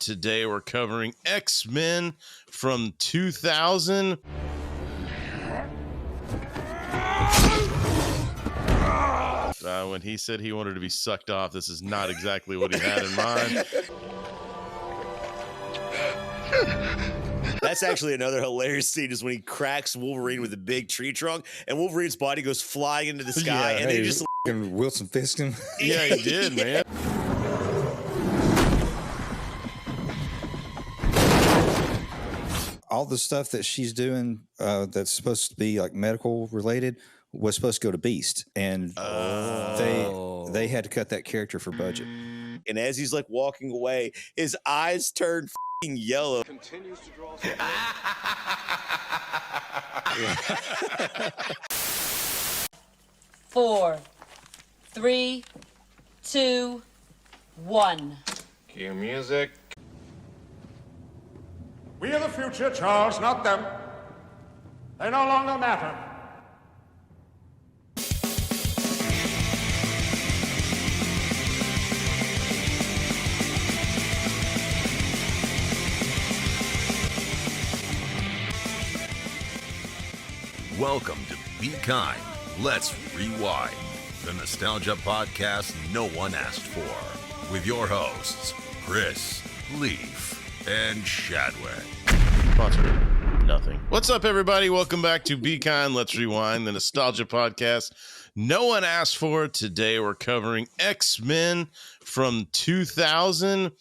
Today we're covering X-Men from 2000. When he said he wanted to be sucked off, this is not exactly what he had in mind. That's actually another hilarious scene is when he cracks Wolverine with a big tree trunk and Wolverine's body goes flying into the sky and they just Wilson fist him. Yeah, he did, man. All the stuff that she's doing that's supposed to be like medical related was supposed to go to Beast, and they had to cut that character for budget. and as he's like walking away, his eyes turn f***ing yellow. Continues to draw. 4, 3, 2, 1. Cue music. We are the future, Charles, not them. They no longer matter. Welcome to Be Kind, Let's Rewind, the nostalgia podcast no one asked for, with your hosts, Chris, Leaf, and Shadwick. Sponsor nothing. What's up, everybody? Welcome back to Be Kind, Let's Rewind, the nostalgia podcast no one asked for. Today we're covering X-Men from 2000.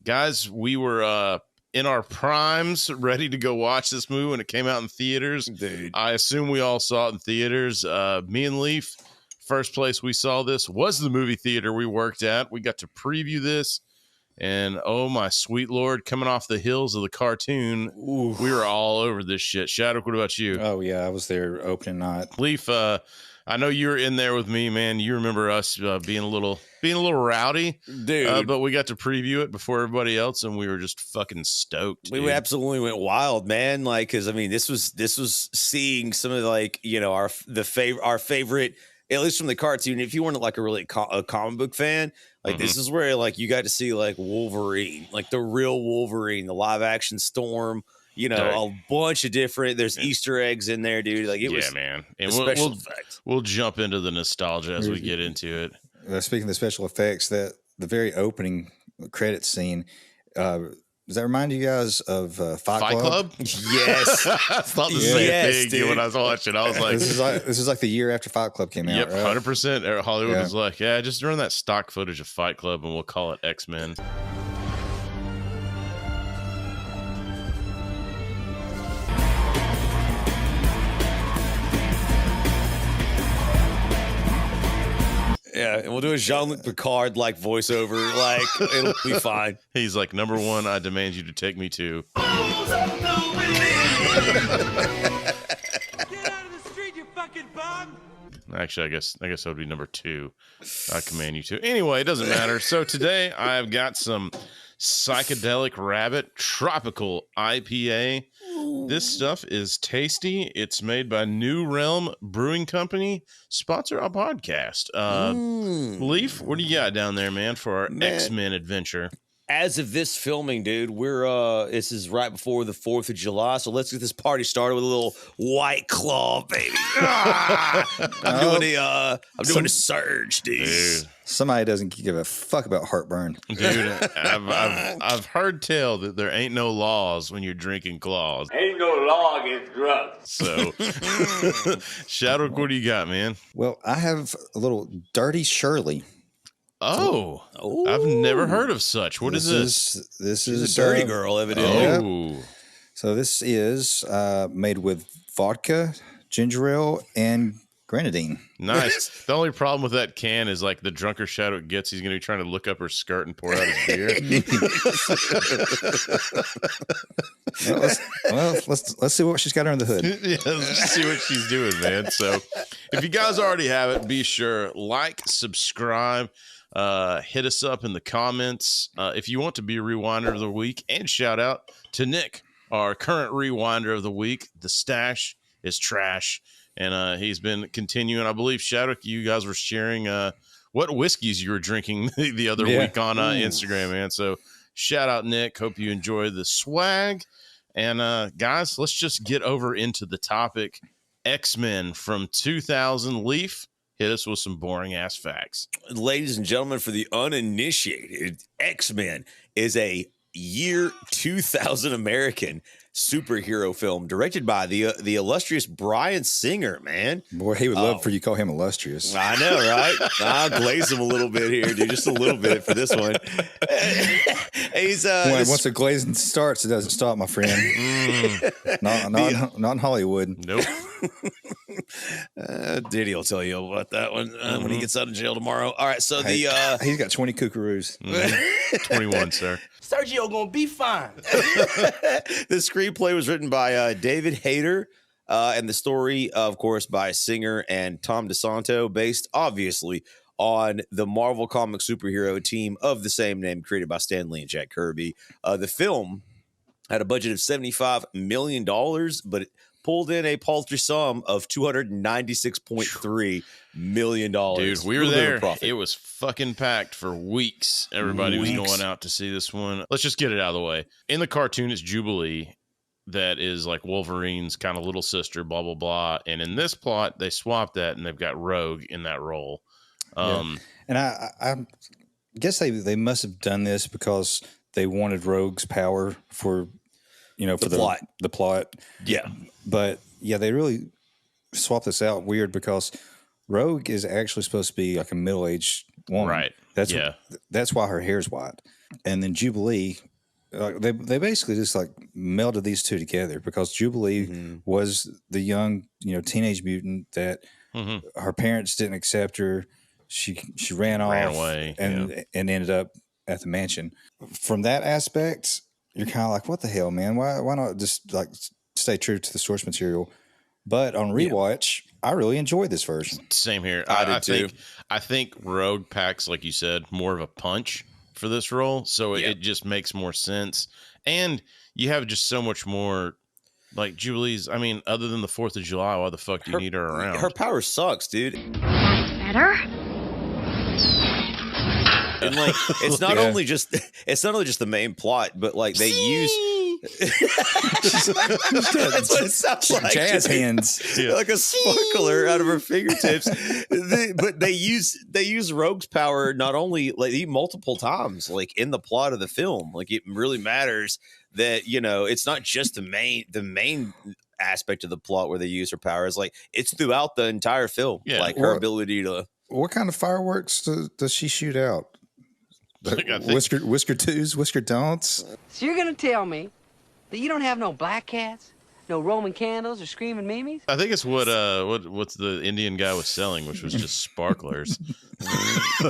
Guys, we were in our primes, ready to go watch this movie when it came out in theaters. Dude. I assume we all saw it in theaters. Me and Leaf, first place we saw this was the movie theater we worked at. We got to preview this, and oh my sweet Lord, coming off the heels of the cartoon, Ooh. we were all over this shit. Shadwick, what about you? Oh yeah, I was there opening night. Leaf, I know you were in there with me, man. You remember us being a little rowdy, Dude. but we got to preview it before everybody else, and we were just fucking stoked. We dude. absolutely went wild, man. Like, because I mean, this was seeing some of like our favorite, at least from the cartoon. If you weren't like a comic book fan, like this is where like you got to see like Wolverine, like the real Wolverine, the live action Storm. A bunch of different. There's Easter eggs in there, dude. Like it was, man. And special effects. We'll jump into the nostalgia as we get into it. Speaking of the special effects, that the very opening credit scene, does that remind you guys of Fight Club? Yes, I thought the same thing dude. when I was watching. I was like, This is like the year after Fight Club came out. yep, right? 100%. Hollywood Yeah. was like, yeah, just run that stock footage of Fight Club, and we'll call it X-Men. yeah. And we'll do a Jean-Luc Picard like voiceover. Like it'll be fine. He's like, number one, I demand you to take me to. Get out of the street, you fucking bum! Actually, I guess that would be number two. I command you to. Anyway, it doesn't matter. So today I've got some Psychedelic Rabbit Tropical IPA. This stuff is tasty. It's made by New Realm Brewing Company. Sponsor our podcast. Leaf, what do you got down there, man, for our X-Men adventure? As of this filming, dude, we're this is right before the 4th of July, so let's get this party started with a little White Claw, baby. I'm doing a surge, dude. Somebody doesn't give a fuck about heartburn. Dude, I've heard tell that there ain't no laws when you're drinking claws. Ain't no law against drugs. So, Shadwick, what do you got, man? Well, I have a little Dirty Shirley. Oh, I've never heard of such. What is this? This She's is a dirty girl, evidently. Oh, So this is made with vodka, ginger ale, and grenadine. nice. The only problem with that can is like the drunker Shadwick gets, he's going to be trying to look up her skirt and pour out his beer. Let's see what she's got under the hood. Yeah, let's just see what she's doing, man. So if you guys already have it, be sure, like, subscribe, hit us up in the comments. If you want to be a Rewinder of the Week, and shout out to Nick, our current Rewinder of the Week. The stash is trash. And he's been continuing. I believe, Shadwick, you guys were sharing what whiskeys you were drinking the other week on Instagram, man. So Shout out, Nick. Hope you enjoy the swag. And guys, let's just get over into the topic. X-Men from 2000. Leaf, hit us with some boring ass facts. Ladies and gentlemen, for the uninitiated, X-Men is a year 2000 American superhero film directed by the illustrious Bryan Singer, man. Boy, he would love for you to call him illustrious. I know, right? I'll glaze him a little bit here, dude. Just a little bit for this one. He's once the glazing starts, it doesn't stop, my friend. Not in Hollywood. Nope. Diddy will tell you about that one when he gets out of jail tomorrow. All right, so he's got 20 kookaroos. 21, sir. Sergio gonna be fine. The screenplay was written by David Hayter, and the story, of course, by Singer and Tom DeSanto, based obviously on the Marvel comic superhero team of the same name, created by Stan Lee and Jack Kirby. The film had a budget of $75 million, but it pulled in a paltry sum of $296.3 million. Dude, we were there. It was fucking packed for weeks. Everybody was going out to see this one. Let's just get it out of the way. In the cartoon, it's Jubilee that is like Wolverine's kind of little sister, blah, blah, blah. And in this plot, they swapped that and they've got Rogue in that role. And I guess they must have done this because they wanted Rogue's power for, for the plot. Yeah. But yeah, they really swapped this out weird because Rogue is actually supposed to be like a middle-aged woman. Right. That's why her hair's white. And then Jubilee, they basically just like melded these two together because Jubilee was the young, teenage mutant that her parents didn't accept her. She ran away and ended up at the mansion. From that aspect, you're kind of like, what the hell, man? Why not just like stay true to the source material? But on rewatch, I really enjoyed this version. Same here. I did too. I think Rogue packs, like you said, more of a punch for this role, so it just makes more sense. And you have just so much more, like Jubilee's. I mean, other than the 4th of July, why the fuck do you need her around? Her power sucks, dude. That's better. And like, it's not only just the main plot, but like they use. That's what it sounds like. Jazz hands, like a sparkler out of her fingertips. But they use Rogue's power not only like multiple times, like in the plot of the film. Like it really matters that it's not just the main aspect of the plot where they use her power. Is like it's throughout the entire film. Yeah. Like her ability to. What kind of fireworks does she shoot out? I think Whisker twos, whisker don'ts. So you're gonna tell me that you don't have no black cats, no Roman candles, or screaming mimes? I think it's what's the Indian guy was selling, which was just sparklers.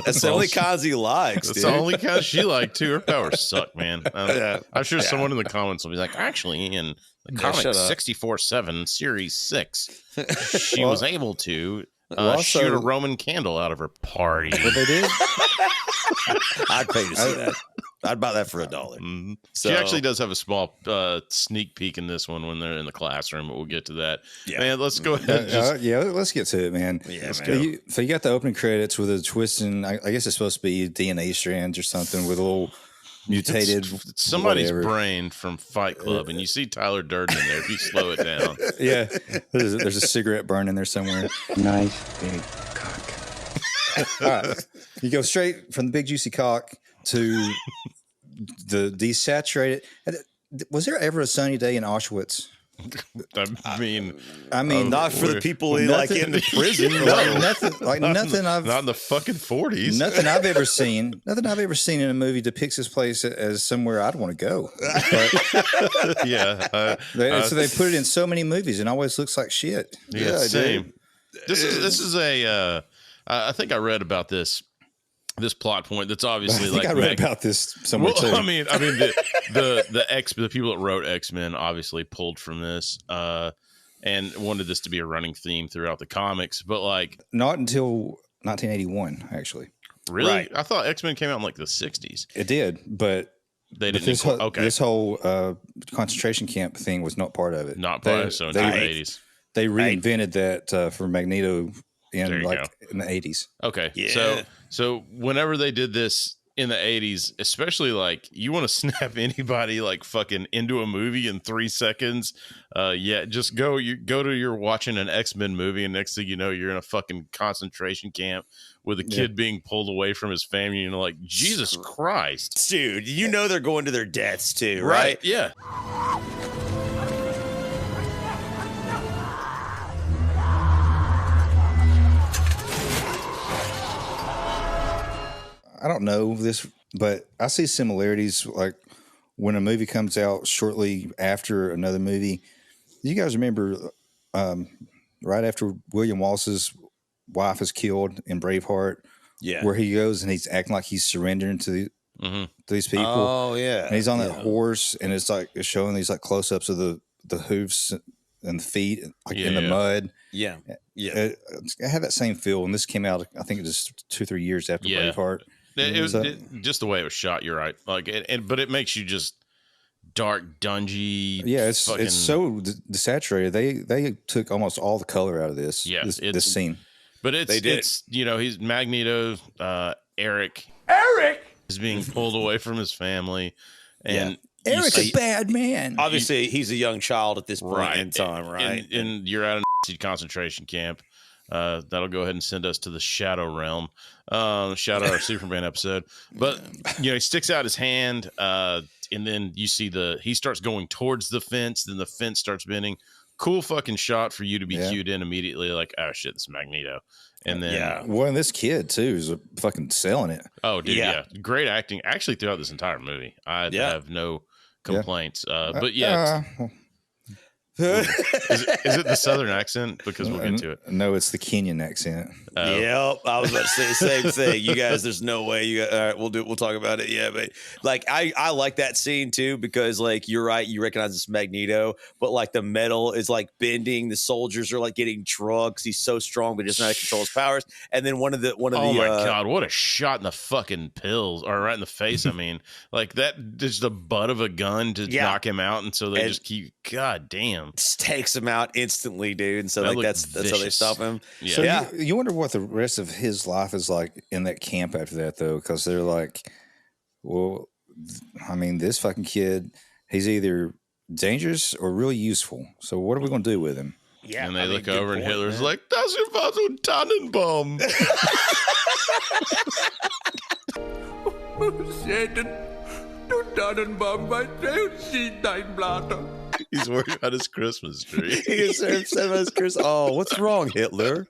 That's the only kinds he likes. That's dude. the only kind she liked too. Her powers suck, man. I'm sure someone in the comments will be like, actually, in the comic 64/7 Series 6, she was able to shoot a Roman candle out of her party. What they did? I'd pay to see that. I'd buy that for $1. So, she actually does have a small sneak peek in this one when they're in the classroom, but we'll get to that. Yeah. Man, let's go ahead. Let's get to it, man. Yeah, so you got the opening credits with a twist, and I guess it's supposed to be DNA strands or something with a little mutated. It's somebody's whatever. brain from Fight Club, and you see Tyler Durden in there if you slow it down. Yeah, there's a cigarette burn in there somewhere. Nice big cock. All right, you go straight from the big juicy cock to the desaturated. Was there ever a sunny day in Auschwitz? I mean, not for the people in the prison. Nothing. Not in the fucking 40s. Nothing I've ever seen. Nothing I've ever seen in a movie depicts this place as somewhere I'd want to go. But, yeah. So they put it in so many movies, and it always looks like shit. Yeah, same. This is a. I think I read about this plot point. That's obviously I read about this somewhere too. I mean, the people that wrote X-Men obviously pulled from this, and wanted this to be a running theme throughout the comics. But like, not until 1981, actually. Really? Right. I thought X-Men came out in like the 60s. It did, but they didn't. This whole concentration camp thing was not part of it. Not part of it. So in the 80s, they reinvented that for Magneto in the 80s. Okay. Yeah. So whenever they did this in the 80s, especially like you want to snap anybody like fucking into a movie in 3 seconds. Just go to you're watching an X-Men movie, and next thing you know, you're in a fucking concentration camp with a kid being pulled away from his family, and you're like, Jesus Christ. Dude, you know they're going to their deaths too, right? Yeah. I don't know this, but I see similarities. Like when a movie comes out shortly after another movie. You guys remember right after William Wallace's wife is killed in Braveheart? Yeah. Where he goes and he's acting like he's surrendering to these people. Oh, yeah. And he's on that horse, and it's like it's showing these like close-ups of the hoofs and the feet like in the mud. Yeah. Yeah. It had that same feel, and this came out, I think, just 2-3 years after Braveheart. It was just the way it was shot. You're right. Like, but it makes you just dark, dungy. Yeah, it's so desaturated. They took almost all the color out of this. Yeah, this scene. But it's he's Magneto. Eric is being pulled away from his family, and Eric's a bad man. Obviously, he's a young child at this point in time, right? And you're at a concentration camp. That'll go ahead and send us to the Shadow Realm. Shout out our Superman episode. But he sticks out his hand, and then you see he starts going towards the fence. Then the fence starts bending. Cool fucking shot for you to be cued in immediately. Like, oh shit, this is Magneto. And then well, and this kid too is fucking selling it. Oh, dude, yeah, great acting. Actually, throughout this entire movie, I have no complaints. But is it the Southern accent? Because we'll get to it. No, it's the Kenyan accent. Yep, I was about to say the same thing. You guys, there's no way you. All right, we'll talk about it. Yeah, but like I like that scene too because like you're right, you recognize this Magneto, but like the metal is like bending. The soldiers are like getting drugged. He's so strong, but he doesn't know how to control his powers. And then one of the oh my god, what a shot in the fucking pills or right in the face. I mean, like that just the butt of a gun to knock him out, and so they just keep. God damn. Just takes him out instantly, dude. And so like that's how they stop him. Yeah. So you wonder what the rest of his life is like in that camp after that, though, because they're like, well, I mean, this fucking kid, he's either dangerous or really useful. So what are we going to do with him? Yeah, and they look over, and Hitler's like, "Das war so ein Tannenbaum." Du Tannenbaum, mein dein Blatter. He's working on his Christmas tree. He's his Christmas. Oh, what's wrong, Hitler?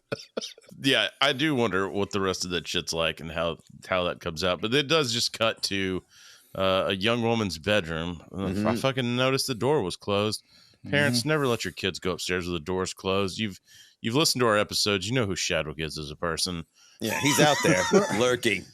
Yeah, I do wonder what the rest of that shit's like and how that comes out. But it does just cut to a young woman's bedroom. I fucking noticed the door was closed. Parents, never let your kids go upstairs with the doors closed. You've listened to our episodes. You know who Shadwick is as a person. Yeah, he's out there lurking,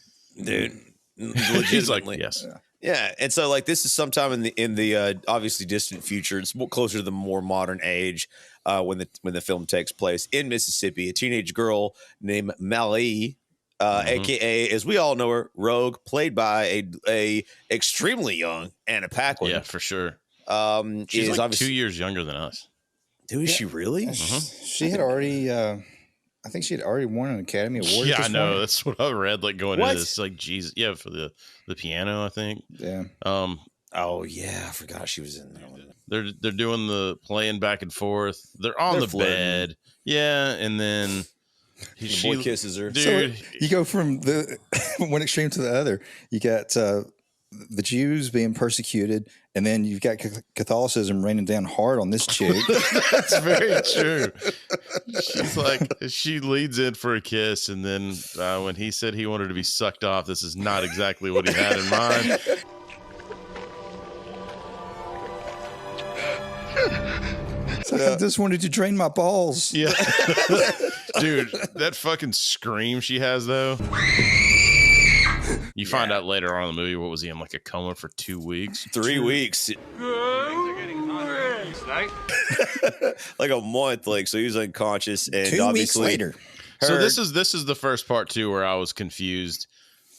dude. He's like, yes. Yeah, and so like this is sometime in the obviously distant future. It's more closer to the more modern age when the film takes place in Mississippi. A teenage girl named Malie, aka as we all know her, Rogue, played by a extremely young Anna Paquin. Yeah, for sure. She's like obviously 2 years younger than us. Dude, is she really? She had already. I think she had already won an Academy Award. Yeah, I know. That's what I read. Like going into this, like Jesus, yeah, for the piano, I think. Yeah. Oh yeah, I forgot she was in there. They're doing the playing back and forth. They're on the bed. Yeah, and then she kisses her. Dude, so you go from the one extreme to the other. You got the Jews being persecuted, and then you've got Catholicism raining down hard on this chick. That's very true. She's like, she leads in for a kiss, and then when he said he wanted to be sucked off, this is not exactly what he had in mind. I just wanted to drain my balls. Yeah. Dude, that fucking scream she has, though. You find out later on in the movie, what was he in, like a coma for 2 weeks? 3 weeks. Like a month, like, so he was unconscious. And 2 weeks later. So this is the first part, too, where I was confused.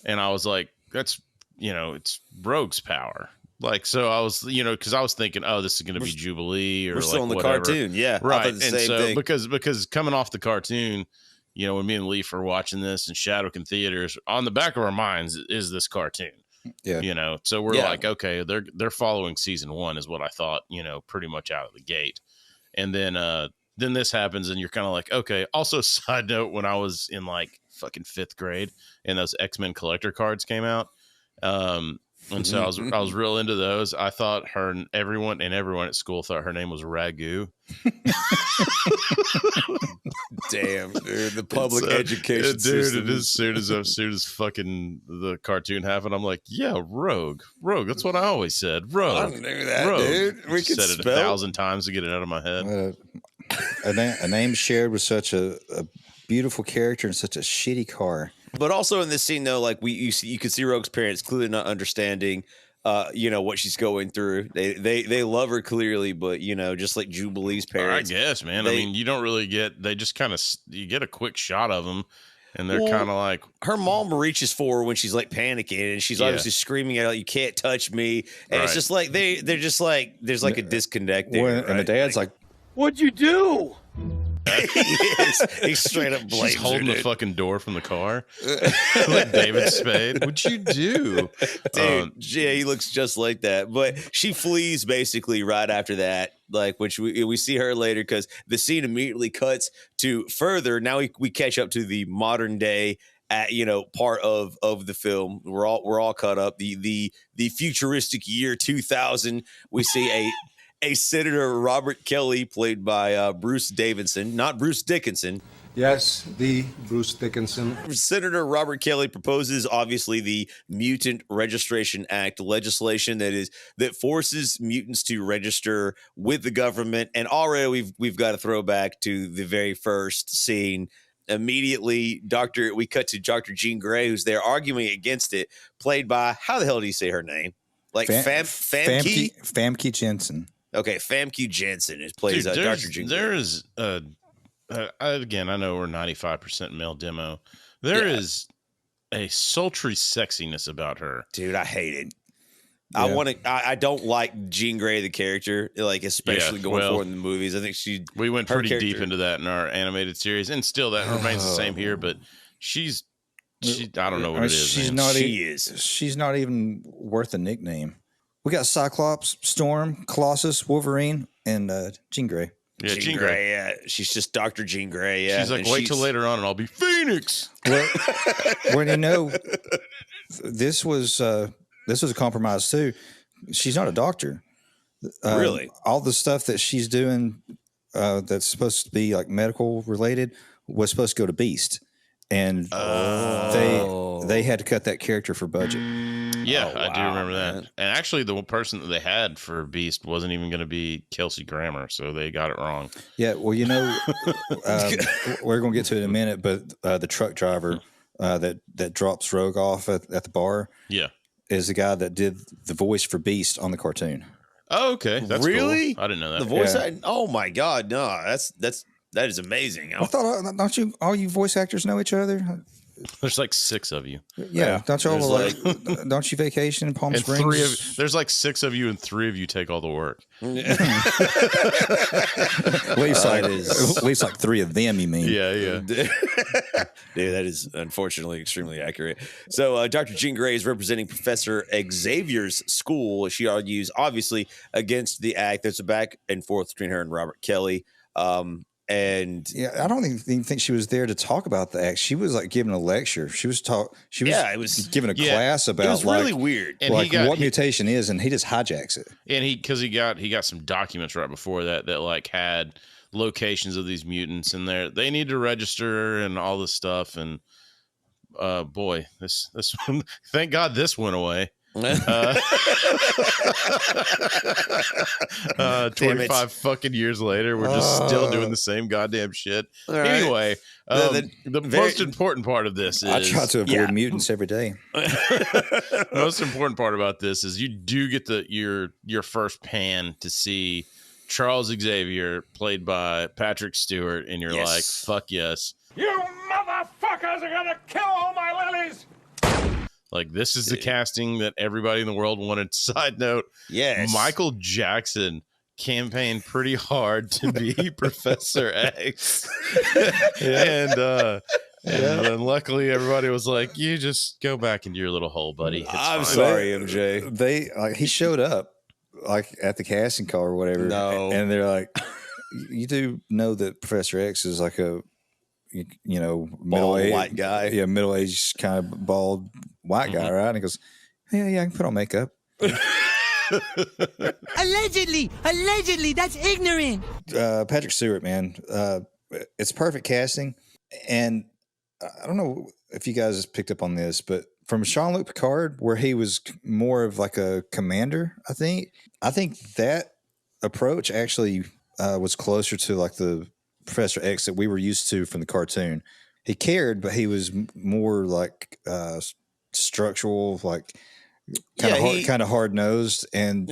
And I was like, that's, it's Rogue's power. Like, so I was, because I was thinking, oh, this is going to be Jubilee or we're still like in the whatever. Cartoon, yeah. Right. The same thing. Because coming off the cartoon, you know, when me and Leaf are watching this in Shadowk in theaters, on the back of our minds is this cartoon. Yeah. You know, so we're like, okay, they're following season 1 is what I thought, you know, pretty much out of the gate. And then this happens and you're kind of like, okay. Also, side note, when I was in like fucking 5th grade and those X-Men collector cards came out, and so I was real into those. I thought everyone at school thought her name was Ragu. Damn, dude, the public education dude. system. As soon as fucking the cartoon happened, I'm like, yeah, Rogue. That's what I always said. Rogue. I knew that, Rogue. dude. We could said it 1,000 times to get it out of my head. A name shared with such a beautiful character and such a shitty car. But also in this scene, though, like you could see Rogue's parents clearly not understanding, you know, what she's going through. They love her clearly, but you know, just like Jubilee's parents, I guess, man. I mean, you don't really get. They just kind of you get a quick shot of them, and they're kind of like her mom reaches for her when she's like panicking, and she's obviously screaming at her, "You can't touch me!" And it's just like they're just like there's like a disconnect there, right? And the dad's like, What'd you do? He's straight up blames she's holding her, the fucking door from the car like David Spade. What'd you do? Dude, yeah, he looks just like that. But she flees basically right after that, like, which we see her later because the scene immediately cuts to further. Now we catch up to the modern day part of the film. We're all caught up. The futuristic year 2000. We see a Senator Robert Kelly, played by Bruce Davison, not Bruce Dickinson. Yes, the Bruce Dickinson. Senator Robert Kelly proposes, obviously, the Mutant Registration Act, legislation that forces mutants to register with the government. And already we've got to throw back to the very first scene. Immediately, we cut to Dr. Jean Grey, who's there arguing against it, played by, how the hell do you say her name? Like Famke Janssen. Okay, Famke Janssen plays Dr. Jean Grey. There is again, I know we're 95% male demo. There is a sultry sexiness about her. Dude, I hate it. Yeah. I don't like Jean Grey, the character, like especially going forward in the movies. I think we went pretty deep into that in our animated series, and still that remains the same here. But she I don't know what it is. She's not even worth a nickname. We got Cyclops, Storm, Colossus, Wolverine, and Jean Grey. Yeah, Jean Grey. Yeah, she's just Dr. Jean Grey. Yeah, she's like, wait till later on, and I'll be Phoenix. Well, you know, this was a compromise too. She's not a doctor. Really, all the stuff that she's doing that's supposed to be like medical related was supposed to go to Beast, and they had to cut that character for budget. Yeah, I do remember that. And actually, the person that they had for Beast wasn't even going to be Kelsey Grammer, so they got it wrong. Yeah, well, you know, we're going to get to it in a minute, but the truck driver that drops Rogue off at the bar, is the guy that did the voice for Beast on the cartoon. Oh, okay, that's really cool. I didn't know that. The voice. Oh my god, no, that is amazing. I thought, don't all you voice actors know each other? There's like 6 of you. Yeah, don't y'all don't you vacation in Palm Springs? There's like 6 of you, and 3 of you take all the work. At least like 3 of them. You mean? Yeah. Dude, that is unfortunately extremely accurate. So, Dr. Jean Grey is representing Professor Xavier's school. She argues, obviously, against the act. There's a back and forth between her and Robert Kelly. And I don't even think she was there to talk about the act. She was like giving a lecture. She was giving a class about. It was really weird. And like what mutation is, and he just hijacks it. And because he got some documents right before that like had locations of these mutants, and they need to register and all this stuff. And boy, this one, thank God this went away. 25 fucking years later, we're just still doing the same goddamn shit. Right. Anyway, the most important part of this is I try to avoid mutants every day. The most important part about this is you do get your first pan to see Charles Xavier, played by Patrick Stewart, and you're like, fuck yes. You motherfuckers are gonna kill all my lilies! Like, this is the casting that everybody in the world wanted. Side note, yes, Michael Jackson campaigned pretty hard to be Professor X. And then luckily everybody was like, you just go back into your little hole, buddy. I'm sorry, MJ. He showed up like at the casting call or whatever. No. And they're like, you do know that Professor X is like a, middle-aged white guy. Yeah, middle-aged kind of bald white guy, right? And he goes, yeah, I can put on makeup. Allegedly, that's ignorant. Patrick Stewart, man, it's perfect casting. And I don't know if you guys picked up on this, but from Jean-Luc Picard, where he was more of like a commander, I think that approach actually was closer to like the Professor X that we were used to from the cartoon. He cared, but he was more like structural, like kind of hard nosed, and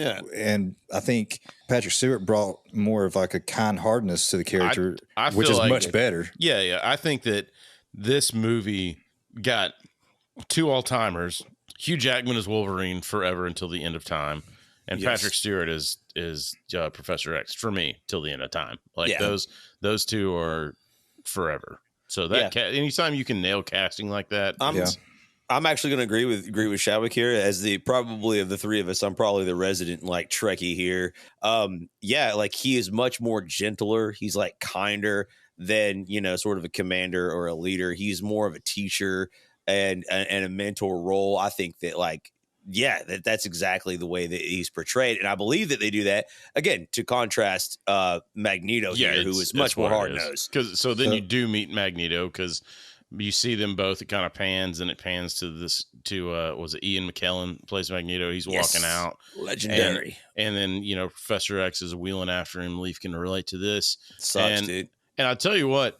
I think Patrick Stewart brought more of like a kind hardness to the character, which is like, much better. Yeah. I think that this movie got 2 all-timers. Hugh Jackman is Wolverine forever until the end of time, and Patrick Stewart is Professor X for me till the end of time. Like those two are forever. So that anytime you can nail casting like that, I'm actually going to agree with Shadwick here. As probably of the three of us, I'm probably the resident like Trekkie here. Like he is much more gentler. He's like kinder than sort of a commander or a leader. He's more of a teacher and a mentor role. I think that that's exactly the way that he's portrayed, and I believe that they do that again to contrast Magneto here, who is much more hard nosed. So then you do meet Magneto because you see them both. It kind of pans, and it pans to was it Ian McKellen plays Magneto? He's walking out, legendary, and then Professor X is wheeling after him. Leaf can relate to this. Sucks, dude. And I'll tell you what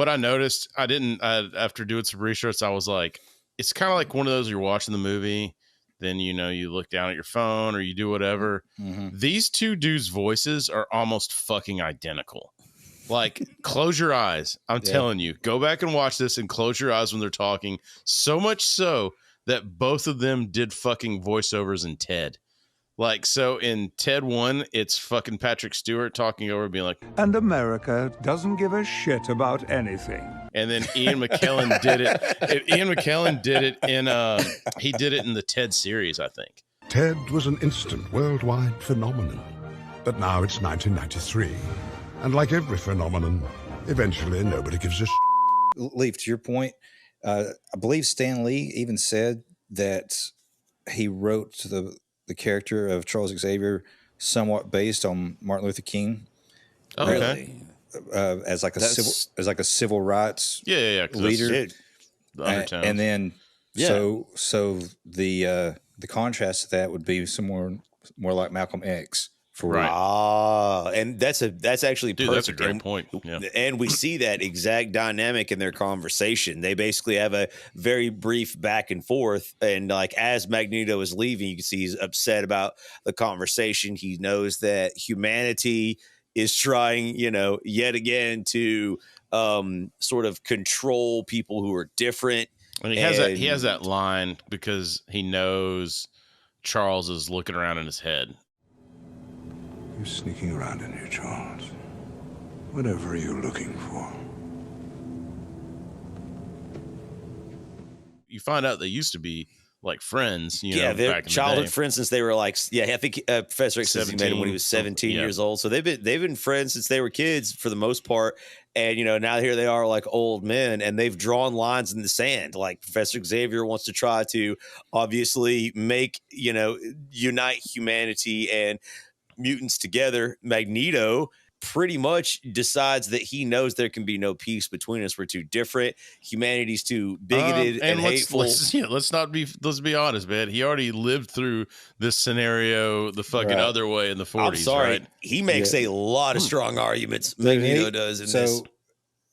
I noticed. After doing some research, I was like, it's kind of like one of those you're watching the movie. Then, you look down at your phone or you do whatever. Mm-hmm. These two dudes' voices are almost fucking identical. Like, close your eyes. I'm telling you, go back and watch this and close your eyes when they're talking. So much so that both of them did fucking voiceovers in Ted. Like, so in Ted 1, it's fucking Patrick Stewart talking over being like, and America doesn't give a shit about anything. And then Ian McKellen did it. Ian McKellen did it he did it in the Ted series, I think. Ted was an instant worldwide phenomenon. But now it's 1993. And like every phenomenon, eventually nobody gives a shit. Leaf, to your point, I believe Stan Lee even said that he wrote the character of Charles Xavier somewhat based on Martin Luther King. Oh, really? As like a civil rights leader. The undertones. And then so the contrast to that would be more like Malcolm X. And that's actually perfect. That's a great point. Yeah. And we see that exact dynamic in their conversation. They basically have a very brief back and forth, and like as Magneto is leaving, you can see he's upset about the conversation. He knows that humanity is trying, yet again to sort of control people who are different. And he has that line because he knows Charles is looking around in his head. You're sneaking around in here, Charles. Whatever are you looking for? You find out they used to be like friends, they're back in childhood the day. friends since they were like, I think Professor X met him when he was 17 years old. So they've been friends since they were kids for the most part. And, now here they are like old men, and they've drawn lines in the sand. Like Professor Xavier wants to try to obviously make, unite humanity and mutants together. Magneto pretty much decides that he knows there can be no peace between us. We're too different. Humanity's too bigoted and hateful. Let's be honest, man. He already lived through this scenario the fucking other way in the 40s. I'm sorry. Right? He makes a lot of strong arguments. Magneto does in this.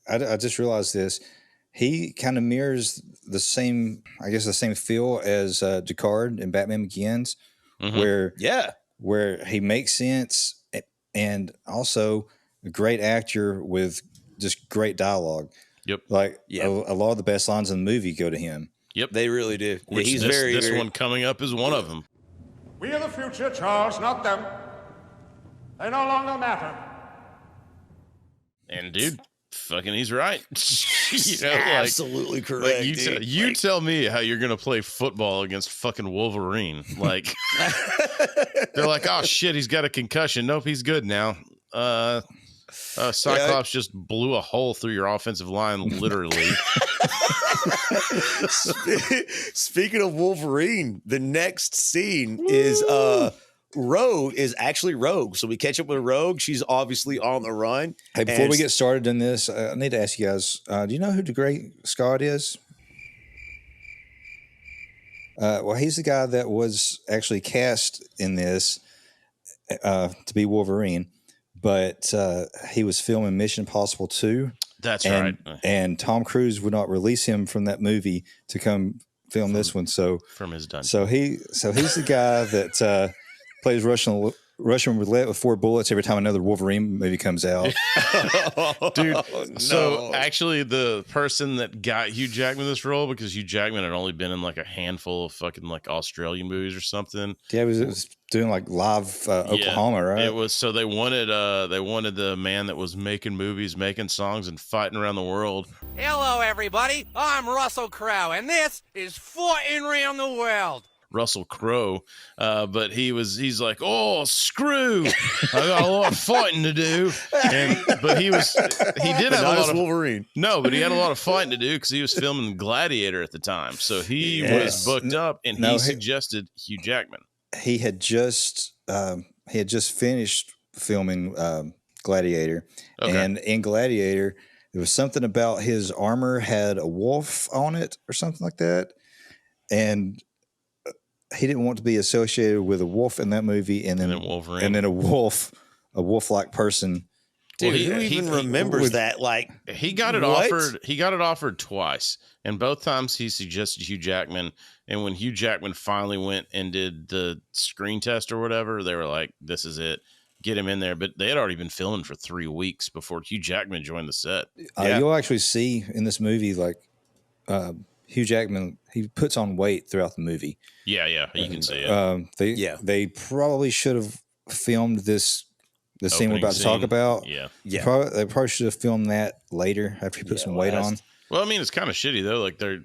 I just realized this. He kind of mirrors the same feel as Descartes in Batman Begins, where he makes sense and also a great actor with just great dialogue. Yep. A lot of the best lines in the movie go to him. Yep. They really do. He's this one coming up is one of them. We are the future, Charles, not them. They no longer matter. And dude, fucking he's right. Absolutely correct. You tell me how you're gonna play football against fucking Wolverine. Like they're like, oh shit, he's got a concussion. Nope, he's good now. Cyclops just blew a hole through your offensive line, literally. Speaking of Wolverine, the next scene is Rogue is actually Rogue. So we catch up with Rogue. She's obviously on the run. Hey, before we get started in this, I need to ask you guys, do you know who the Great Scott is? Well, he's the guy that was actually cast in this to be Wolverine, but he was filming Mission Impossible 2. That's right. And Tom Cruise would not release him from that movie to come film this one. So from his dungeon. So he's the guy that plays Russian roulette with 4 bullets every time another Wolverine movie comes out. Dude, so actually the person that got Hugh Jackman this role, because Hugh Jackman had only been in like a handful of fucking like Australian movies or something. Yeah, it was doing like live Oklahoma, right? It was. So they wanted the man that was making movies, making songs, and fighting around the world. Hello, everybody. I'm Russell Crowe, and this is Fighting Around the World. Russell Crowe, but he's like, oh, screw, I got a lot of fighting to do. But he did have a lot of Wolverine. No, but he had a lot of fighting to do because he was filming Gladiator at the time, so he was booked up, and he suggested Hugh Jackman. He had just finished filming Gladiator, and in Gladiator there was something about his armor had a wolf on it or something like that, and he didn't want to be associated with a wolf in that movie, and then Wolverine, and then a wolf-like person. Dude, who even remembers that? Like, he got it offered. He got it offered twice, and both times he suggested Hugh Jackman. And when Hugh Jackman finally went and did the screen test or whatever, they were like, "This is it. Get him in there." But they had already been filming for 3 weeks before Hugh Jackman joined the set. You'll actually see in this movie, like Hugh Jackman, he puts on weight throughout the movie. Yeah, you can see it. They probably should have filmed this. The scene we're about to talk about. Yeah. They probably should have filmed that later after he put some weight on. Well, I mean, it's kind of shitty though. Like they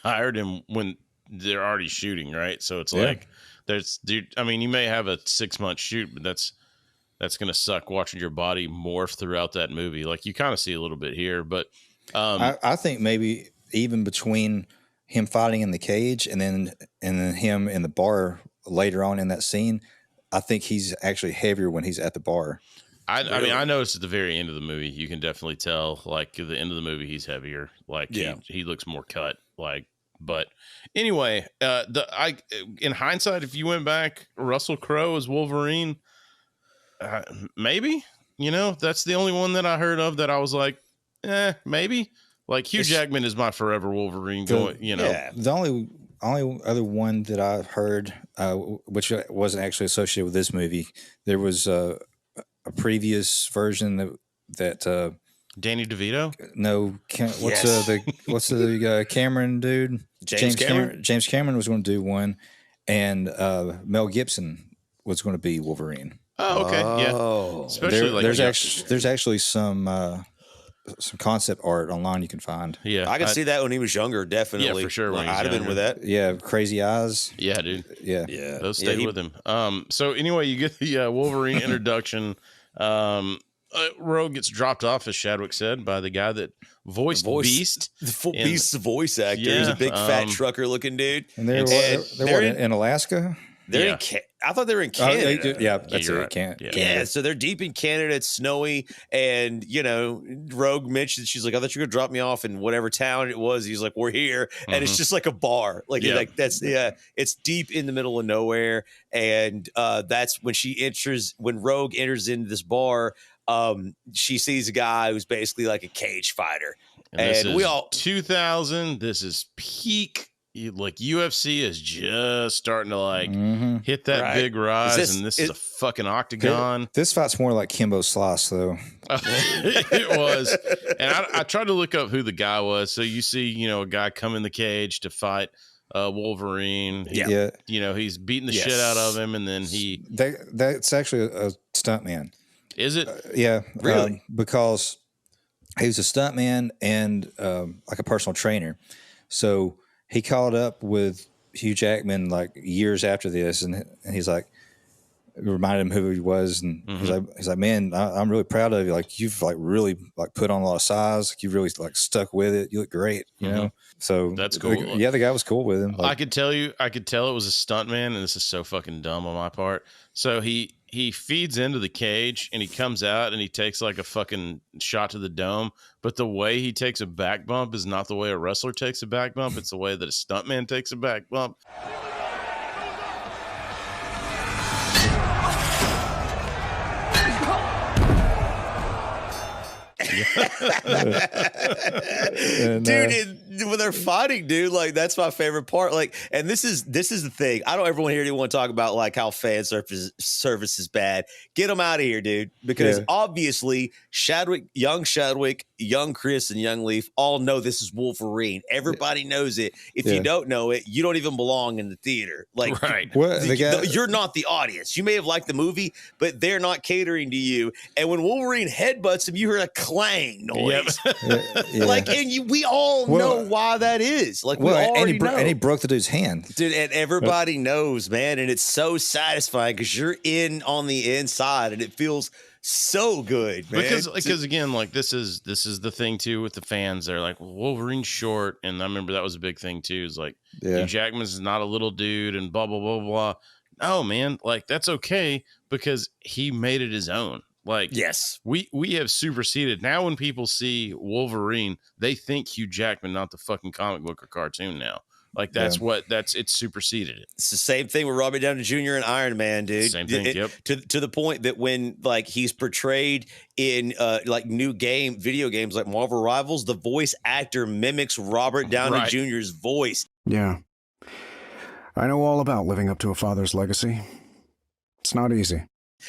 hired him when they're already shooting, right? So it's like I mean, you may have a 6-month shoot, but that's gonna suck watching your body morph throughout that movie. Like you kind of see a little bit here, but I think maybe even between him fighting in the cage and then him in the bar later on in that scene, I think he's actually heavier when he's at the bar. I mean, I noticed at the very end of the movie, you can definitely tell, like, at the end of the movie, he's heavier. Like, he looks more cut. Like, but anyway, in hindsight, if you went back, Russell Crowe as Wolverine, maybe, that's the only one that I heard of that I was like, maybe. Like, Hugh Jackman is my forever Wolverine. The only other one that I heard, which wasn't actually associated with this movie, there was a previous version that Danny DeVito. No, what's the Cameron dude? James Cameron. James Cameron was going to do one, and Mel Gibson was going to be Wolverine. Oh, okay, yeah. Especially there's actually some concept art online you can find. Yeah, I can see that when he was younger, definitely. Yeah, for sure. I'd have been with that. Yeah, crazy eyes. Yeah, dude. Yeah. Those stayed with him. So anyway, you get the Wolverine introduction. Rogue gets dropped off, as Shadwick said, by the guy that voiced Beast. Beast's voice actor. He's a big fat trucker looking dude. And they're in Alaska. They're in I thought they were in Canada. That's it. Right. Canada. So they're deep in Canada. It's snowy, and Rogue mentioned, she's like, "I thought you were gonna drop me off in whatever town it was." He's like, "We're here," and it's just like a bar, it's deep in the middle of nowhere, and that's when Rogue enters into this bar. She sees a guy who's basically like a cage fighter, and we all 2000. This is peak. Like UFC is just starting to hit that big rise, and this is a fucking octagon. This fight's more like Kimbo Slice, though. It was, and I tried to look up who the guy was. So you see, a guy come in the cage to fight Wolverine. He's beating the shit out of him, and then that's actually a stuntman. Is it? Yeah, really? Because he was a stuntman and like a personal trainer. So he caught up with Hugh Jackman like years after this, and he's like, reminded him who he was, and he's like, man, I'm really proud of you. Like, you've like really like put on a lot of size. Like, you really like stuck with it. You look great, you know. So that's cool. The guy was cool with him. Like, I could tell it was a stuntman, and this is so fucking dumb on my part. So he feeds into the cage, and he comes out, and he takes like a fucking shot to the dome. But the way he takes a back bump is not the way a wrestler takes a back bump. It's the way that a stuntman takes a back bump. Dude, when they're fighting, dude, like that's my favorite part. Like, and this is the thing. I don't ever want to hear anyone talk about like how fan service is bad. Get them out of here, dude. Because obviously, young Chris, and young Leaf all know this is Wolverine. Everybody knows it. If you don't know it, you don't even belong in the theater. Like, right? You're not the audience. You may have liked the movie, but they're not catering to you. And when Wolverine headbutts him, you hear a clang noise. Like, and we all know why that is. Like, we already know. And he broke the dude's hand, dude. And everybody knows, man. And it's so satisfying because you're in on the inside, and it feels so good, man. Because again, like this is the thing too with the fans. They're like, well, Wolverine's short, and I remember that was a big thing too. Is like, Hugh Jackman's not a little dude, and blah blah blah blah. No, man, like that's okay because he made it his own. Like, yes, we have superseded. Now when people see Wolverine, they think Hugh Jackman, not the fucking comic book or cartoon now. Like, it's superseded it. It's the same thing with Robert Downey Jr. and Iron Man, dude. Same thing, yep. To the point that when, like, he's portrayed in, like, video games like Marvel Rivals, the voice actor mimics Robert Downey Jr.'s voice. Yeah. I know all about living up to a father's legacy. It's not easy.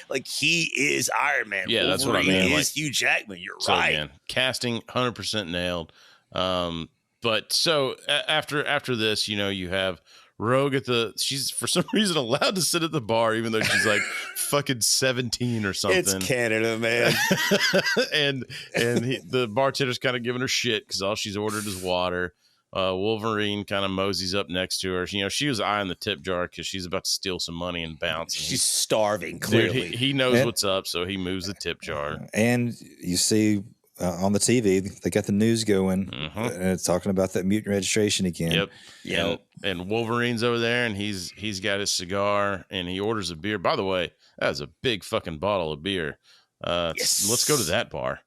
Like, he is Iron Man. Yeah, Wolverine that's what I mean. Is Hugh Jackman. You're right. Man, casting 100% nailed. But so after this, you have Rogue she's for some reason allowed to sit at the bar, even though she's like fucking 17 or something. It's Canada, man. and the bartender's kind of giving her shit because all she's ordered is water. Wolverine kind of moseys up next to her. She was eyeing the tip jar because she's about to steal some money and bounce. And she's starving, clearly. Dude, he knows what's up, so he moves the tip jar. And you see on the TV, they got the news going, and it's talking about that mutant registration again. Yep. And Wolverine's over there, and he's got his cigar, and he orders a beer. By the way, that was a big fucking bottle of beer. Yes. Let's go to that bar.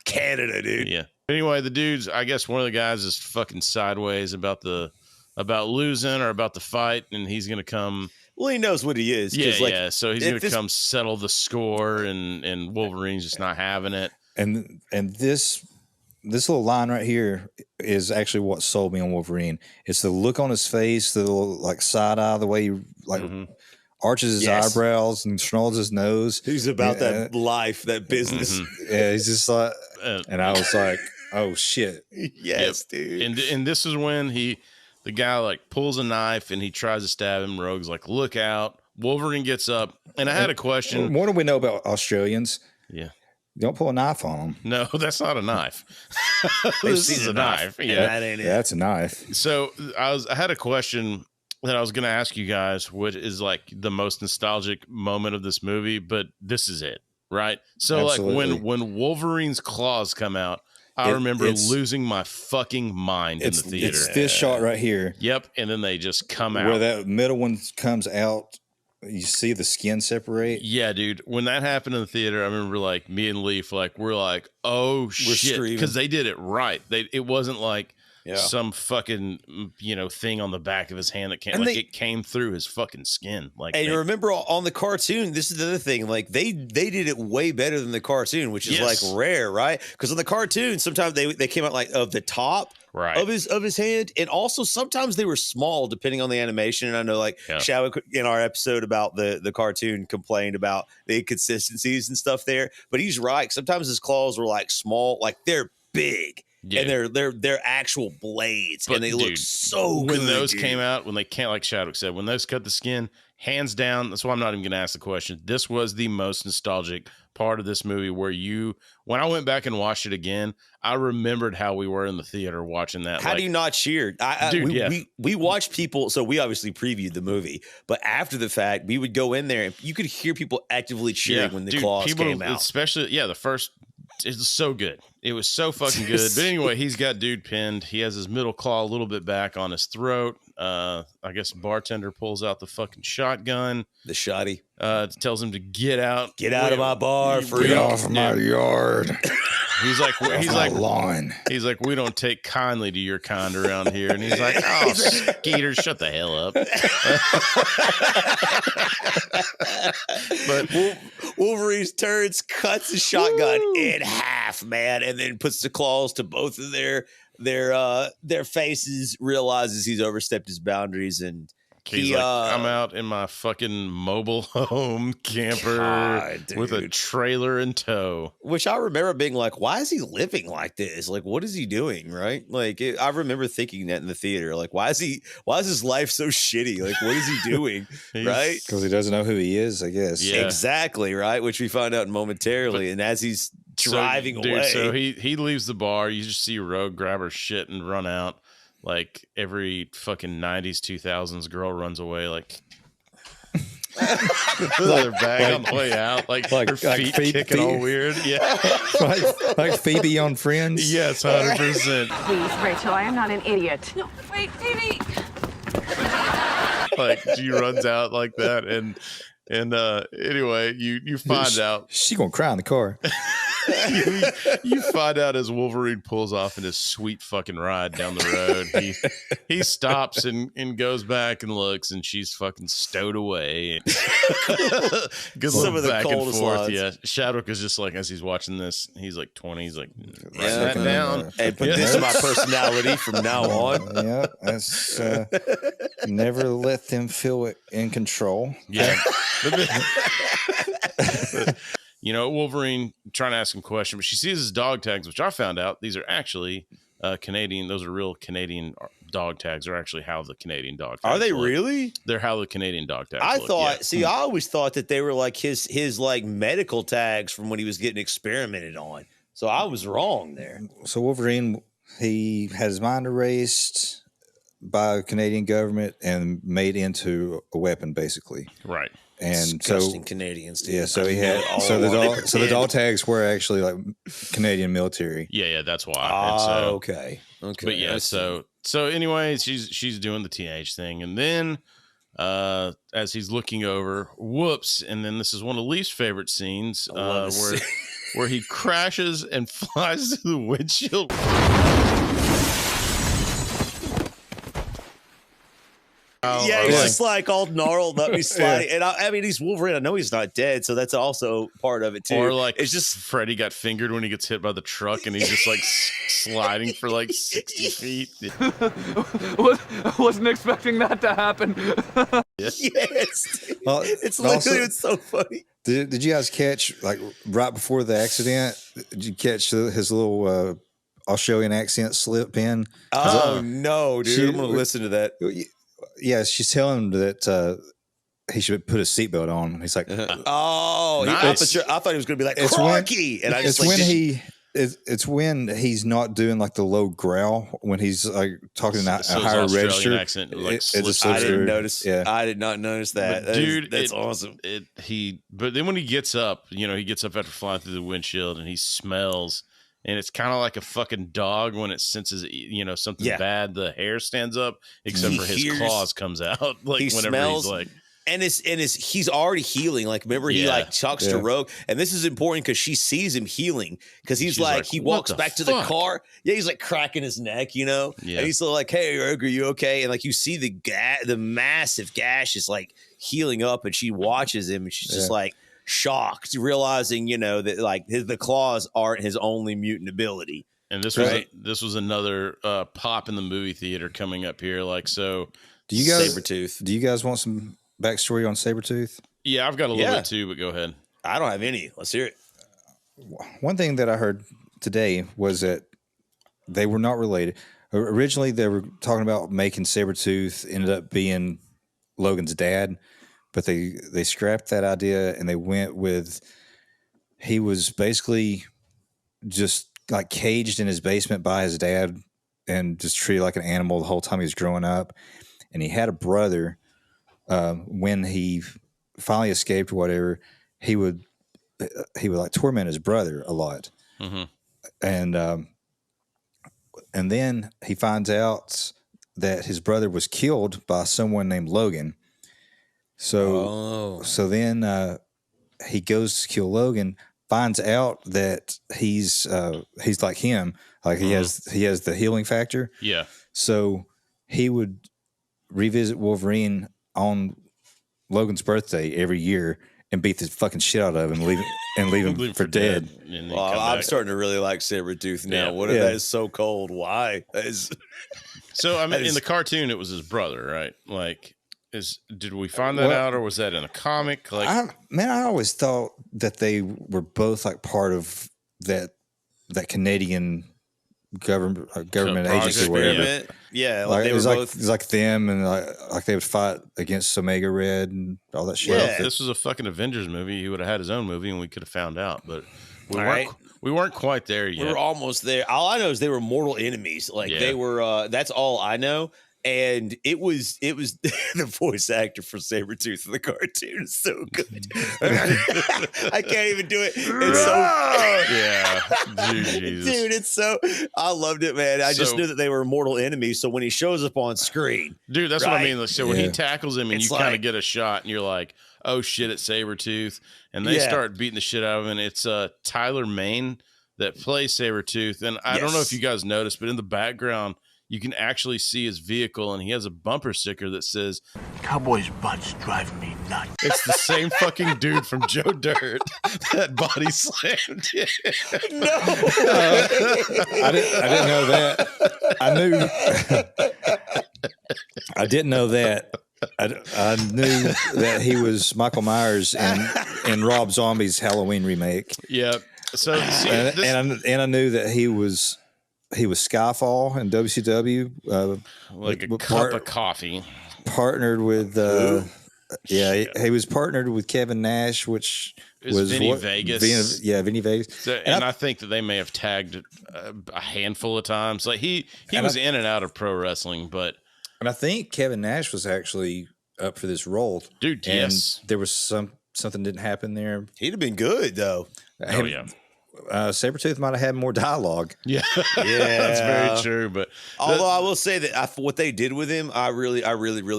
Canada, dude. Yeah. Anyway, the dudes, I guess one of the guys is fucking sideways about losing or about the fight, and he's gonna come. Well, he knows what he is. Yeah. So he's gonna come settle the score, and Wolverine's just not having it. And this little line right here is actually what sold me on Wolverine. It's the look on his face, the little like side eye, the way he like arches his eyebrows and snarls his nose. He's about that life, that business. Yeah, he's just like, and I was like, oh shit. Yes, dude. And this is when the guy like pulls a knife and he tries to stab him. Rogue's like, look out. Wolverine gets up. And I had a question. What do we know about Australians? Yeah. You don't pull a knife on them. No, that's not a knife. This is a knife. Yeah, that ain't it. Yeah, that's a knife. So I had a question that I was going to ask you guys, what is like the most nostalgic moment of this movie, but this is it, right? So Absolutely. like when Wolverine's claws come out, I remember losing my fucking mind in the theater. It's this shot right here. Yep, and then they just come out. Where that middle one comes out, you see the skin separate. Yeah, dude. When that happened in the theater, I remember like me and Leaf, like we're like, oh shit, because they did it right. It wasn't like some fucking thing on the back of his hand that came it came through his fucking skin. Like, and you remember on the cartoon, this is the other thing. Like they did it way better than the cartoon, which is like rare, right? Because on the cartoon, sometimes they came out like of the top. Right. Of his hand, and also sometimes they were small depending on the animation. And I know, like Shadwick in our episode about the cartoon complained about the inconsistencies and stuff there, but he's right. Sometimes his claws were like small, like they're big, Yeah. And they're actual blades, But, and they dude, look so when good. those dude. came out, when they can't, like Shadwick said, when those cut the skin, hands down. That's why I'm not even going to ask the question. This was the most nostalgic part of this movie. When I went back and watched it again, I remembered how we were in the theater watching that. How do you not cheer? We watched people. So we obviously previewed the movie, but after the fact, we would go in there and you could hear people actively cheering when the claws came out. Especially, the first. It's so good. It was so fucking good. But anyway, he's got dude pinned. He has his middle claw a little bit back on his throat. I guess bartender pulls out the fucking shotgun. The shotty. Tells him to get out. Get out of my bar. Get off of my yard. He's like, lawn. He's like, we don't take kindly to your kind around here. And he's like, oh, Skeeter, shut the hell up. But Wolverine turns, cuts the shotgun in half, man, and then puts the claws to both of their faces. Realizes he's overstepped his boundaries, and he's like, I'm out in my fucking mobile home camper with a trailer in tow. Which I remember being like, why is he living like this? Like, what is he doing? Right? Like, I remember thinking that in the theater. Like, why is his life so shitty? Like, what is he doing? Right? Because he doesn't know who he is, I guess. Yeah. Exactly. Right. Which we find out momentarily. And as he's driving away. So he leaves the bar. You just see Rogue grab her shit and run out. Like every fucking 90s, 2000s girl runs away like with their bag on the way out, like her feet kicking all weird. Yeah. like Phoebe on Friends. Yes, 100%. Please, Rachel, I am not an idiot. No, wait, Phoebe. Like she runs out like that, and anyway, you find out she gonna cry in the car. you find out as Wolverine pulls off in his sweet fucking ride down the road, he stops and goes back and looks, and she's fucking stowed away. Good Some of the back and coldest forth. lines. Yeah, Shadwick is just like, as he's watching this, he's like 20. He's like, write that down and put this in my personality from now on. Yeah, that's never let them feel it in control. Yeah. You know, Wolverine trying to ask him questions, but she sees his dog tags, which I found out these are actually Canadian. Those are real Canadian dog tags. They're actually how the Canadian dog tags Are they look. really? They're how the Canadian dog tags I look, thought, yeah. I always thought that they were like his like medical tags from when he was getting experimented on. So I was wrong there. So Wolverine, he had his mind erased by the Canadian government and made into a weapon, basically. Right. And Disgusting Canadians, dude. Yeah, so he had the dog tags were actually like Canadian military. Yeah, that's why. Okay. But yeah, so anyway, she's doing the teenage thing, and then as he's looking over, whoops, and then this is one of Leaf's favorite scenes where he crashes and flies through the windshield. Yeah, he's just like all gnarled up. He's sliding. And I mean, he's Wolverine. I know he's not dead, so that's also part of it, too. Or like it's just Freddy got fingered when he gets hit by the truck and he's just like sliding for like 60 feet. Wasn't expecting that to happen. Yes. Well, it's literally, it's so funny. Did you guys catch, like, right before the accident, did you catch his little Australian accent slip in? Oh, no, dude. I'm going to listen to that. Yeah, she's telling him that he should put his seatbelt on. He's like, "Oh, nice. I thought he was going to be like Crocky," and I just it's when he's not doing like the low growl when he's like talking in a higher register. Accent, like, I didn't notice. Yeah, I did not notice that. Dude, that's awesome. But then when he gets up, he gets up after flying through the windshield and he smells. And it's kind of like a fucking dog when it senses, something bad. The hair stands up, except for his claws comes out. Like he whenever smells, he's like, and he's already healing. Like remember, he like talks to Rogue, and this is important because she sees him healing because he's like he walks back to the car. Yeah, he's like cracking his neck, and he's like, "Hey, Rogue, are you okay?" And like you see the massive gash is like healing up, and she watches him, and she's just like shocked, realizing that like the claws aren't his only mutant ability. And this was another pop in the movie theater coming up here. Like, so do you guys Sabretooth? Do you guys want some backstory on Sabretooth? Yeah, I've got a little bit too, but go ahead. I don't have any. Let's hear it. One thing that I heard today was that they were not related. Originally, they were talking about making Sabretooth, ended up being Logan's dad, but they scrapped that idea and they went with he was basically just like caged in his basement by his dad and just treated like an animal the whole time he was growing up. And he had a brother. When he finally escaped or whatever, he would like torment his brother a lot. And then he finds out that his brother was killed by someone named Logan. So then he goes to kill Logan, finds out that he's like him, like he has the healing factor. Yeah. So he would revisit Wolverine on Logan's birthday every year and beat the fucking shit out of him and leave him for dead. Well, I'm starting to really like Sabretooth now. Yeah. That is so cold. Why? That is So, I mean, in the cartoon, it was his brother, right? Like, did we find that out, or was that in a comic? Like, I always thought that they were both like part of that Canadian government agency or whatever. Yeah, like they it was were like both. it was like them, and like they would fight against Omega Red and all that shit. Well, if this was a fucking Avengers movie, he would have had his own movie, and we could have found out. But we weren't quite there yet. We were almost there. All I know is they were mortal enemies. Like they were. That's all I know. And it was the voice actor for Sabretooth in the cartoon is so good. I can't even do it. It's so dude, it's so I loved it, man. I just knew that they were mortal enemies. So when he shows up on screen, dude, that's what I mean. So when he tackles him and It's you kind of like- get a shot and you're like, oh shit, it's Sabretooth. And they start beating the shit out of him. And it's Tyler Mane that plays Sabretooth. And I don't know if you guys noticed, but in the background, you can actually see his vehicle, and he has a bumper sticker that says, "Cowboys' butts drive me nuts." It's the same fucking dude from Joe Dirt that body slammed him. No. I didn't know that. I didn't know that. I knew that he was Michael Myers in Rob Zombie's Halloween remake. Yeah. So see, and I knew that he was Skyfall in WCW. Like a cup of coffee. Partnered with he was partnered with Kevin Nash, which was Vinny Vegas. Vinny Vegas. So, and I think that they may have tagged a handful of times. Like he was in and out of pro wrestling, but I think Kevin Nash was actually up for this role, dude. And yes, there was something didn't happen there. He'd have been good though. Oh yeah. Sabretooth might have had more dialogue. Yeah, that's very true. But although I will say that what they did with him, I really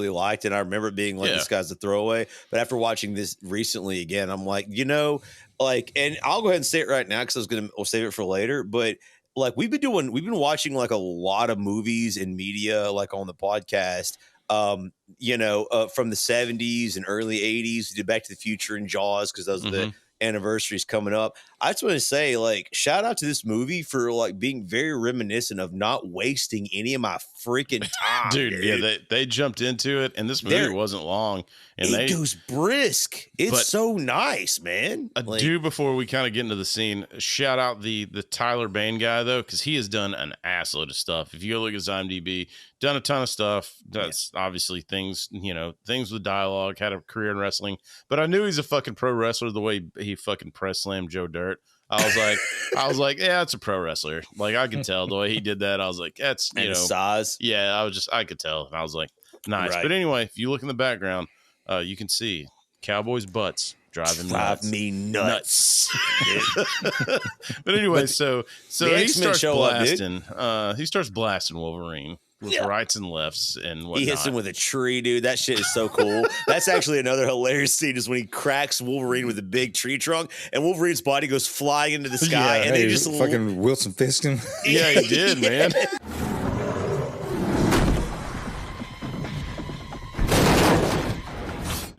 liked, and I remember it being like, this guy's a throwaway. But after watching this recently again, I'm like, and I'll go ahead and say it right now because we'll save it for later. But like we've been watching like a lot of movies and media, like on the podcast. From the 70s and early 80s, we did Back to the Future and Jaws because those are the anniversaries coming up. I just want to say, like, shout out to this movie for like being very reminiscent of not wasting any of my freaking time, dude. Yeah, they jumped into it, and this movie wasn't long, and it goes brisk. It's so nice, man. Before we kind of get into the scene, shout out the Tyler Bane guy though, because he has done an assload of stuff. If you go look at his IMDb, done a ton of stuff. That's obviously things with dialogue. Had a career in wrestling, but I knew he's a fucking pro wrestler the way he fucking press slammed Joe Dirt. I was like, yeah, it's a pro wrestler. Like I could tell the way he did that. I was like, that's size. Yeah, I could tell, and I was like, nice. Right. But anyway, if you look in the background, you can see cowboys' butts drive me nuts. But anyway, so he starts blasting. He starts blasting Wolverine with rights and lefts and whatnot. He hits him with a tree, dude. That shit is so cool. That's actually another hilarious scene is when he cracks Wolverine with a big tree trunk and Wolverine's body goes flying into the sky and they just fucking Wilson fist him. Yeah, he did, man.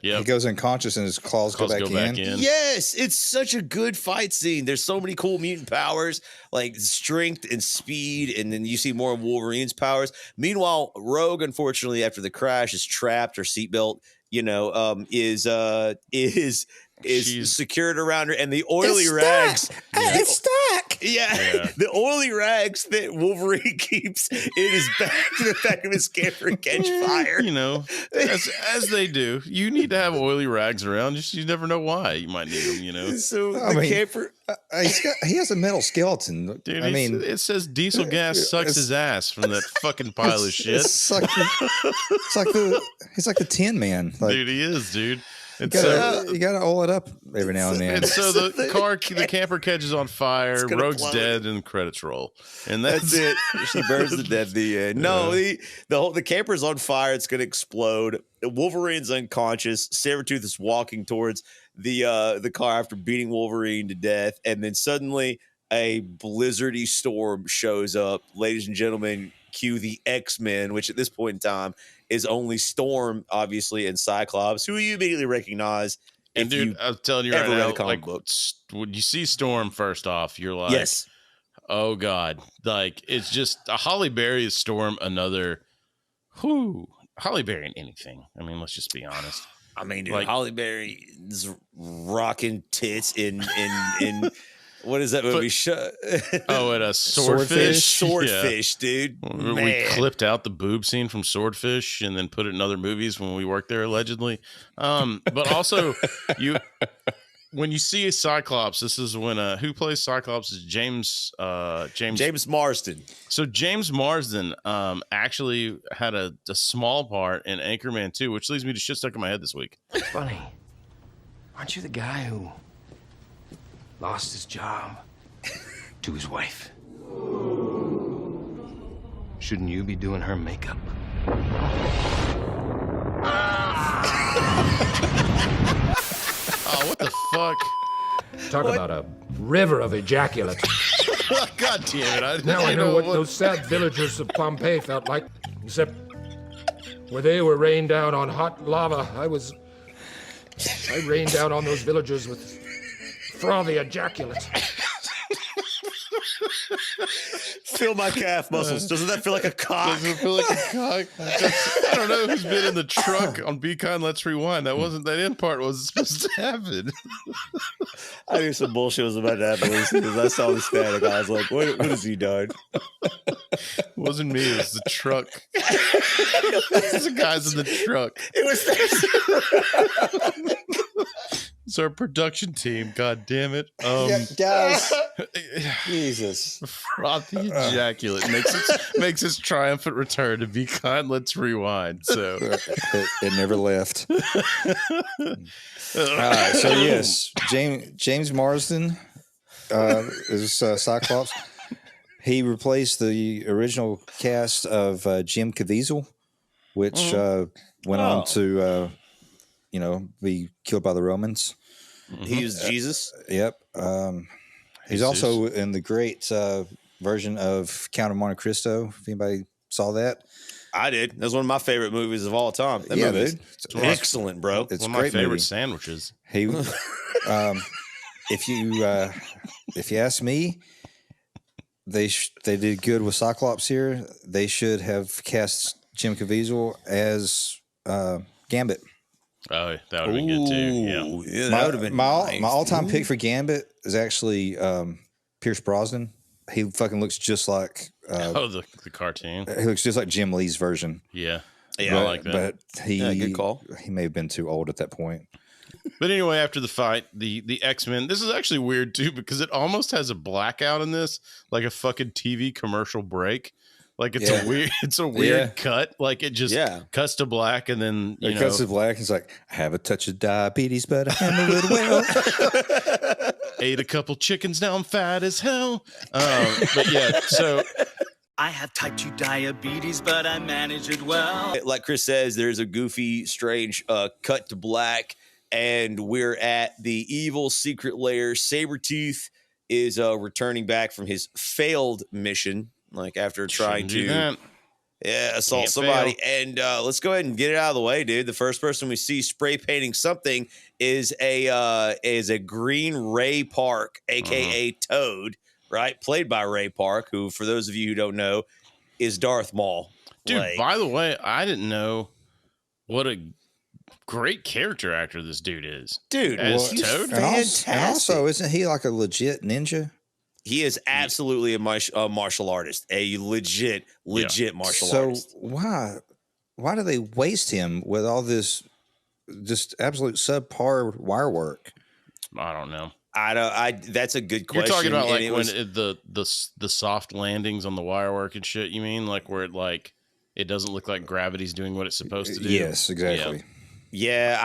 He goes unconscious and his claws go back in. Yes, it's such a good fight scene. There's so many cool mutant powers, like strength and speed, and then you see more of Wolverine's powers. Meanwhile, Rogue, unfortunately, after the crash, is trapped or seatbelt, is secured around her, and the oily rags. It's stuck. the oily rags that Wolverine keeps in his back, the back of his camper catch fire. You know, as they do. You need to have oily rags around. Just you never know why you might need them. You know. So camper, he has a metal skeleton. Dude, I mean, it says diesel gas sucks his ass from that fucking pile of shit. He's like the Tin Man. Like, dude, he is, dude. You gotta oil it up every now and then. And so the camper catches on fire, Rogue's dead, and credits roll. And that's it. She burns to death at the end. No, the camper's on fire. It's gonna explode. Wolverine's unconscious. Sabretooth is walking towards the car after beating Wolverine to death, and then suddenly a blizzardy storm shows up. Ladies and gentlemen, cue the X-Men, which at this point in time is only Storm, obviously, and Cyclops, who you immediately recognize. And dude, I'm telling you right now, like, when you see Storm first off, you're like, yes, oh God. Like, it's just Halle Berry is Storm, another Halle Berry in anything. I mean, let's just be honest. I mean, dude, like, Halle Berry is rocking tits in what is that movie? Swordfish. Swordfish, dude. We clipped out the boob scene from Swordfish and then put it in other movies when we worked there, allegedly. But also, when you see a Cyclops, this is when who plays Cyclops is James Marsden. So James Marsden actually had a small part in Anchorman 2, which leads me to shit stuck in my head this week. Funny, aren't you the guy who lost his job to his wife? Shouldn't you be doing her makeup? Oh, what the fuck? Talk about a river of ejaculate. God damn it. Now I know what those sad villagers of Pompeii felt like, except where they were rained down on hot lava, I rained down on those villagers with frothy ejaculate. Feel my calf muscles. Doesn't that feel like a cock? Doesn't it feel like a cock? I don't know who's been in the truck on Be Kind, Let's Rewind. That end part wasn't supposed to happen. I knew some bullshit was about to happen as soon as I saw the static. I was like, what has he done? It wasn't me. It was the truck. It was the guys in the truck. It was It's our production team. God damn it. Guys. Jesus. Frothy ejaculate makes its triumphant return to Be Kind, Let's Rewind. So it never left. All right, so yes, James Marsden is Cyclops. He replaced the original cast of Jim Caviezel, which went on to be killed by the Romans. He was Jesus. Yep. He's also in the great version of Count of Monte Cristo. If anybody saw that, I did. That's one of my favorite movies of all time. That movie's dude, it's excellent, bro. It's one of my favorite sandwiches. He, if you ask me, they did good with Cyclops here. They should have cast Jim Caviezel as Gambit. Oh, that would have been good too. Yeah, that would have been my all-time pick for Gambit is actually Pierce Brosnan. He fucking looks just like the cartoon. He looks just like Jim Lee's version. Yeah, I like that. But good call. He may have been too old at that point. But anyway, after the fight, the X-Men. This is actually weird too because it almost has a blackout in this, like a fucking TV commercial break. Like it's a weird cut. Like it just cuts to black and then it cuts to black. It's like, I have a touch of diabetes, but I handle it well. Ate a couple chickens, now I'm fat as hell. But yeah, so I have type 2 diabetes, but I manage it well. Like Chris says, there's a goofy, strange cut to black, and we're at the evil secret lair. Sabretooth is returning back from his failed mission. Like after trying to assault somebody. And let's go ahead and get it out of the way, dude. The first person we see spray painting something is a green Ray Park, aka Toad, right? Played by Ray Park, who, for those of you who don't know, is Darth Maul. Dude, by the way, I didn't know what a great character actor this dude is. Dude, as Toad. And also, isn't he like a legit ninja? He is absolutely a martial artist, a legit martial artist. So why do they waste him with all this just absolute subpar wire work? I don't know. That's a good question. You're talking about like when the soft landings on the wire work and shit. You mean like where it doesn't look like gravity's doing what it's supposed to do? Yes, exactly. Yeah,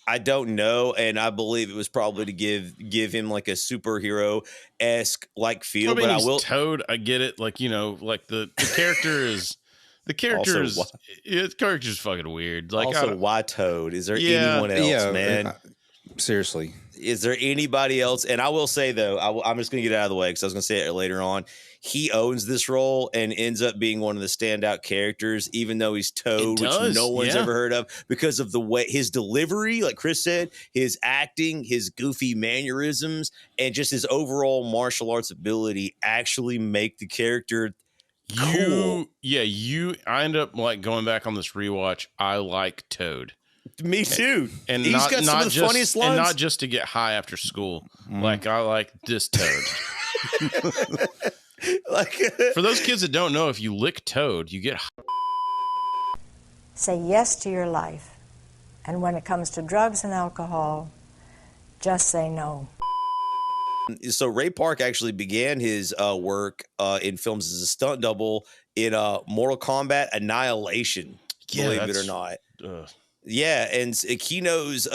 I don't know, and I believe it was probably to give him like a superhero-esque like feel. But I will Toad. I get it. Like like the character is. The character's fucking weird. Like, also, why Toad? Is there anyone else, man? Seriously. Is there anybody else? And I will say, though, I'm just going to get out of the way because I was going to say it later on. He owns this role and ends up being one of the standout characters, even though he's Toad, which no one's ever heard of, because of the way his delivery, like Chris said, his acting, his goofy mannerisms, and just his overall martial arts ability actually make the character cool. I end up like going back on this rewatch. I like Toad. Me too. And he's got some of the funniest lines. And not just to get high after school. Like I like this Toad. For those kids that don't know, if you lick Toad, you get high. Say yes to your life. And when it comes to drugs and alcohol, just say no. So Ray Park actually began his work in films as a stunt double in Mortal Kombat Annihilation, believe it or not. Yeah, and he knows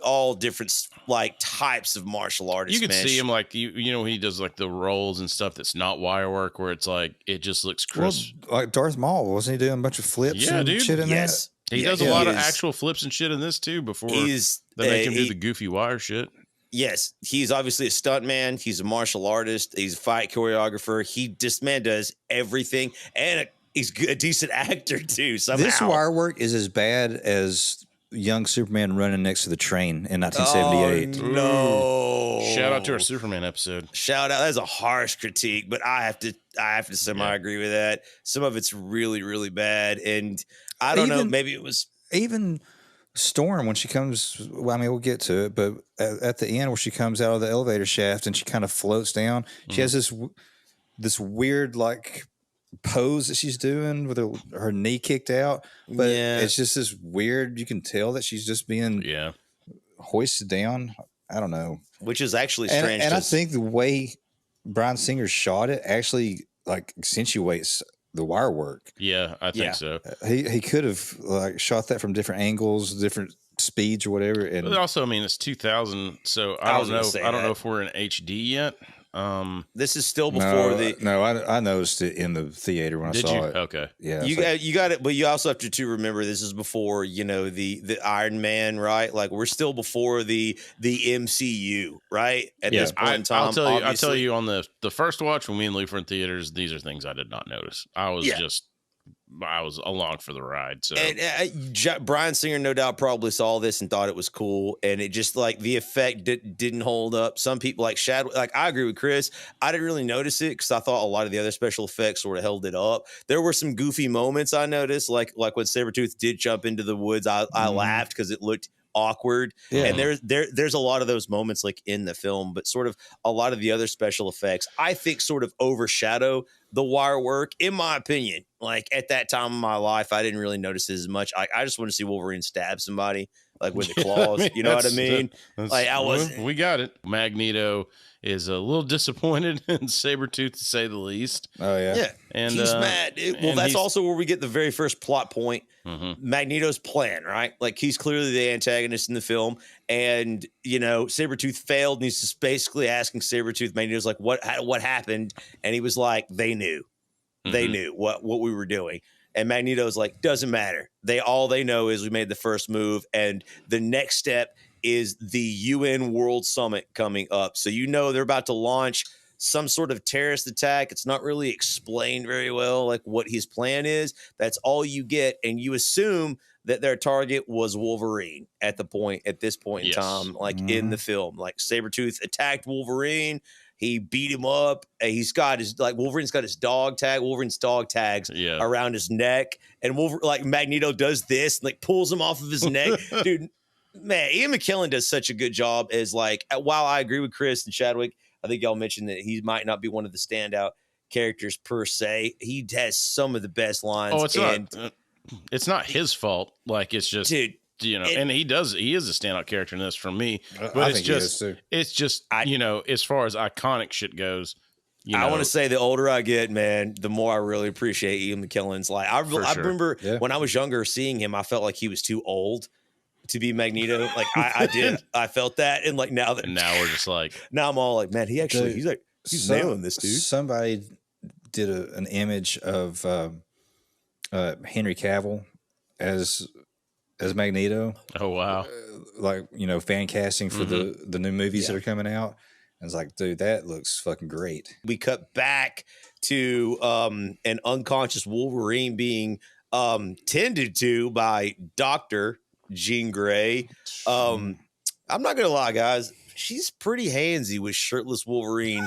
all different like types of martial artists. You can see him like you know he does like the rolls and stuff that's not wire work, where it's like it just looks crisp. Well, like Darth Maul, wasn't he doing a bunch of flips and shit in that? He does a lot of actual flips and shit in this too. Before they make him do the goofy wire shit. Yes, he's obviously a stuntman. He's a martial artist. He's a fight choreographer. This man does everything, and he's a decent actor too. Somehow. This wire work is as bad as young Superman running next to the train in 1978. Oh, no! Shout out to our Superman episode. Shout out. That's a harsh critique, but I have to semi agree with that. Some of it's really, really bad, and I don't know. Maybe it was even Storm when she comes. Well, I mean, we'll get to it, but at the end where she comes out of the elevator shaft and she kind of floats down, she has this weird like pose that she's doing with her knee kicked out, but it's just this weird. You can tell that she's just being hoisted down. I don't know, which is actually strange. And I think the way Bryan Singer shot it actually like accentuates the wire work. Yeah, I think so. He could have like shot that from different angles, different speeds or whatever. And but also, I mean, it's 2000, so I don't know. I don't know if we're in HD yet. This is still before I noticed it in the theater when I saw it. Okay. Yeah. You got it, but you also have to remember this is before, the Iron Man, right? Like we're still before the MCU, right? At this point in time. I'll tell you on the first watch when me and Luke were in theaters, these are things I did not notice. I was along for the ride. So Bryan Singer no doubt probably saw this and thought it was cool, and it just like the effect didn't hold up. Some people like I agree with Chris. I didn't really notice it because I thought a lot of the other special effects sort of held it up. There were some goofy moments I noticed, like when Sabretooth did jump into the woods. I laughed because it looked awkward. And there's a lot of those moments like in the film, but sort of a lot of the other special effects I think sort of overshadow the wire work, in my opinion. Like at that time in my life, I didn't really notice it as much. I just want to see Wolverine stab somebody like with the claws. You know what I mean? We got it. Magneto is a little disappointed in Sabretooth, to say the least. Oh yeah. And he's mad. That's also where we get the very first plot point. Magneto's plan, right? Like he's clearly the antagonist in the film, and Sabretooth failed, and he's just basically asking Sabretooth. Magneto's like, what happened? And he was like, they knew what we were doing. And Magneto's like, doesn't matter. All they know is we made the first move, and the next step is the UN World Summit coming up. So they're about to launch some sort of terrorist attack. It's not really explained very well, like what his plan is. That's all you get, and you assume that their target was Wolverine at this point in time, like in the film. Like Sabretooth attacked Wolverine. He beat him up. He's got Wolverine's got his dog tag. Wolverine's dog tags around his neck, and Magneto does this, and like pulls him off of his neck, dude. Man, Ian McKellen does such a good job as while I agree with Chris and Chadwick, I think y'all mentioned that he might not be one of the standout characters per se. He has some of the best lines. Oh, it's not his fault. Like, it's just, and he is a standout character in this for me. But it's just, as far as iconic shit goes, I want to say the older I get, man, the more I really appreciate Ian McKellen's life. I remember when I was younger seeing him, I felt like he was too old to be Magneto. Like I did. I felt that. And like now we're just like, now I'm all like, man, he's nailing this dude. Somebody did an image of Henry Cavill as Magneto. Oh, wow. Fan casting for the new movies that are coming out. I was like, dude, that looks fucking great. We cut back to an unconscious Wolverine being tended to by Dr. Jean Grey. I'm not going to lie, guys. She's pretty handsy with shirtless Wolverine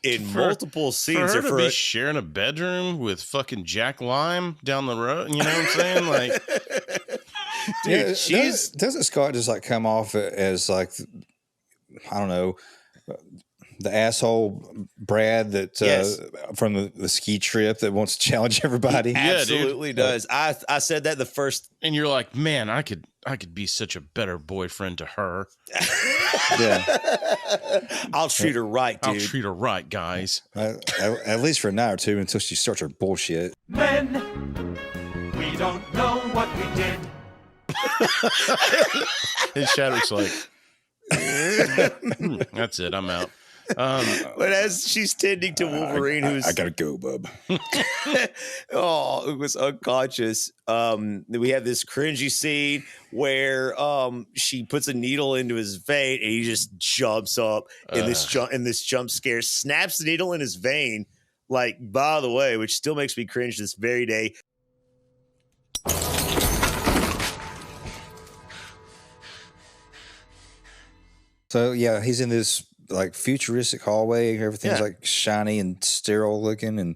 in multiple scenes. For her to be sharing a bedroom with fucking Jack Lime down the road, you know what I'm saying? Like, dude, doesn't Scott just like come off as like, I don't know, the asshole Brad that from the ski trip that wants to challenge everybody? He absolutely does. I said that the first, and you're like, man, I could be such a better boyfriend to her. I'll treat her right, dude. I'll treat her right, guys. At least for a night or two until she starts her bullshit. Men, we don't know what we did. And Shadwick's like, that's it, I'm out. But as she's tending to Wolverine, who's I gotta go, bub. It was unconscious. We have this cringy scene where she puts a needle into his vein and he just jumps up in this jump scare, snaps the needle in his vein. Like, by the way, which still makes me cringe this very day. So yeah, he's in this like futuristic hallway. Everything's like shiny and sterile looking, and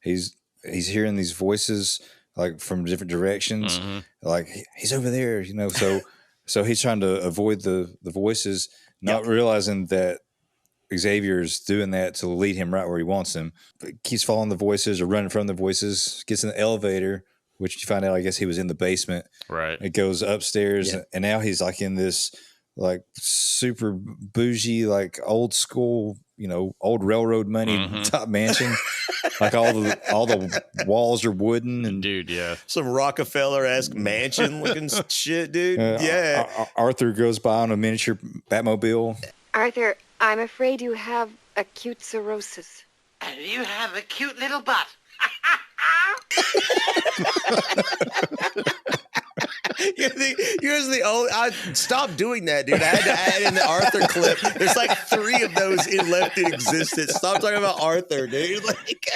he's hearing these voices like from different directions. Like he's over there, you know. So he's trying to avoid the voices, not realizing that Xavier's doing that to lead him right where he wants him. But keeps following the voices or running from the voices. Gets in the elevator, which you find out, I guess he was in the basement. Right. It goes upstairs, and now he's like in this like super bougie, like old school, you know, old railroad money top mansion. Like all the walls are wooden and dude, some Rockefeller-esque mansion looking shit, dude. Arthur goes by on a miniature Batmobile. Arthur, I'm afraid you have acute cirrhosis. And you have a cute little butt. Here's the only. I stopped doing that, dude. I had to add in the Arthur clip. There's like 3 of those left in existence. Stop talking about Arthur, dude. Like,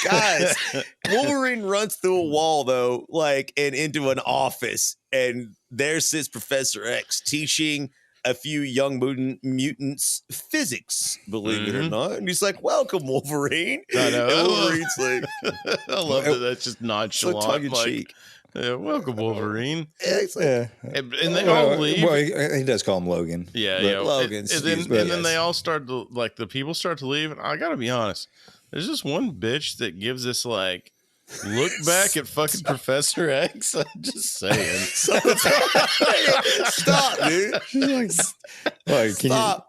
guys, Wolverine runs through a wall though, like, and into an office, and there sits Professor X teaching a few young mutants physics, believe it or not. And he's like, welcome, Wolverine. I know. And Wolverine's like, I love that. That's just nonchalant. So tongue-in-cheek. Yeah, welcome, Wolverine. And they all leave. Well, he does call him Logan. Yeah. Logan. And then they all start to, like, the people start to leave. And I gotta be honest, there's just one bitch that gives this like look back at fucking Professor X. I'm just saying. Stop, dude. She's like,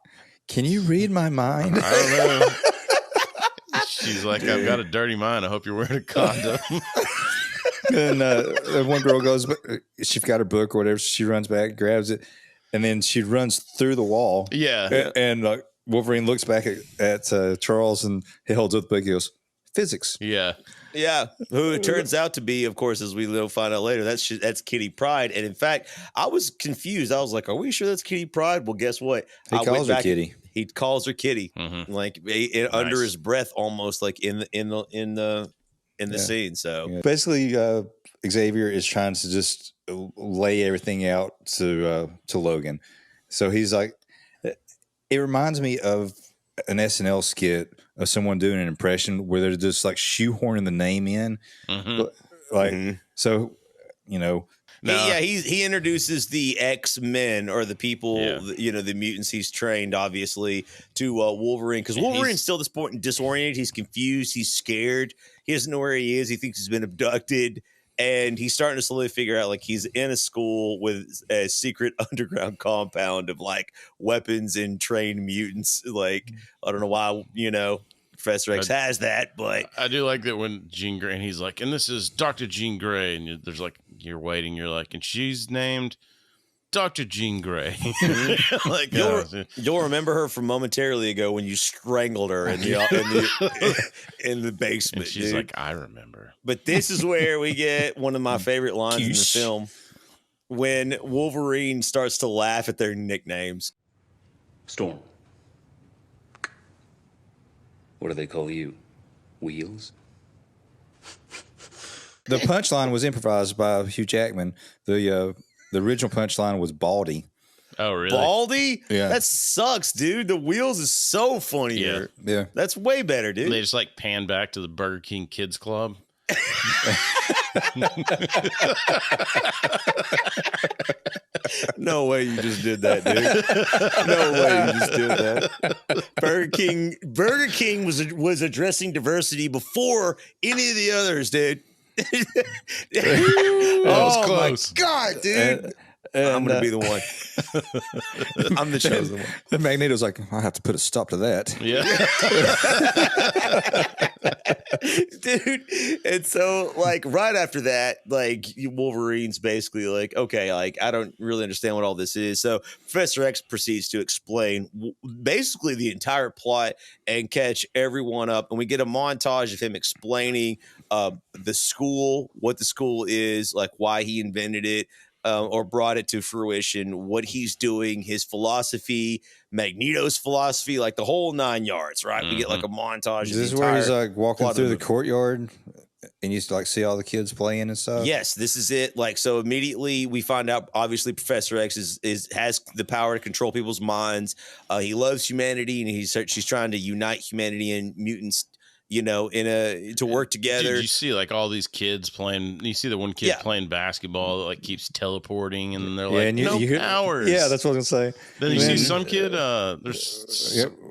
can you read my mind? I don't know. She's like, I've got a dirty mind. I hope you're wearing a condom. And one girl goes, she's got her book or whatever. She runs back, grabs it, and then she runs through the wall. Yeah. And Wolverine looks back at Charles, and he holds up the book. He goes, physics. Yeah. Yeah, who it turns out to be, of course, as we will find out later, that's Kitty Pryde. And in fact, I was confused. I was like, "Are we sure that's Kitty Pryde?" Well, guess what? He calls her Kitty. He calls her Kitty, like under his breath, almost like in the scene. So basically, Xavier is trying to just lay everything out to Logan. So he's like, it reminds me of an SNL skit of someone doing an impression where they're just like shoehorning the name in. So, you know, He introduces the X-Men or the people, the mutants he's trained, obviously, to Wolverine. Because Wolverine's still at this point disoriented. He's confused. He's scared. He doesn't know where he is. He thinks he's been abducted. And he's starting to slowly figure out, like, he's in a school with a secret underground compound of, like, weapons and trained mutants. Like, I don't know why, Professor X has that, but I do like that when Jean Grey, and he's like, and this is Dr. Jean Grey, and there's like, you're waiting, you're like, and she's named Dr. Jean Grey. Like, you'll remember her from momentarily ago when you strangled her in the basement. And she's like, I remember. But this is where we get one of my favorite lines in the film, when Wolverine starts to laugh at their nicknames. Storm. What do they call you? Wheels? The punchline was improvised by Hugh Jackman. The original punchline was Baldy. Oh, really? Baldy? Yeah. That sucks, dude. The Wheels is so funnier. Yeah. That's way better, dude. They just like pan back to the Burger King Kids Club. No way you just did that, dude. No way you just did that. Burger King was addressing diversity before any of the others, dude. Oh close. My God, dude. I'm going to be the one. I'm the chosen one. And Magneto's like, I have to put a stop to that. Yeah. Dude. And so, like, right after that, like, Wolverine's basically like, okay, like, I don't really understand what all this is. So Professor X proceeds to explain basically the entire plot and catch everyone up. And we get a montage of him explaining the school, what the school is, like, why he invented it. Or brought it to fruition, what he's doing, his philosophy, Magneto's philosophy, like the whole 9 yards, right? We get like a montage. Is this where he's like walking through the courtyard and you like see all the kids playing and stuff? Yes, this is it. Like, so immediately we find out, obviously, Professor X has the power to control people's minds. He loves humanity, and she's trying to unite humanity and mutants, to work together. Did you see like all these kids playing? You see the one kid playing basketball that like keeps teleporting, and they're like, and you hear powers. Yeah, that's what I was gonna say. Then you see some kid. There's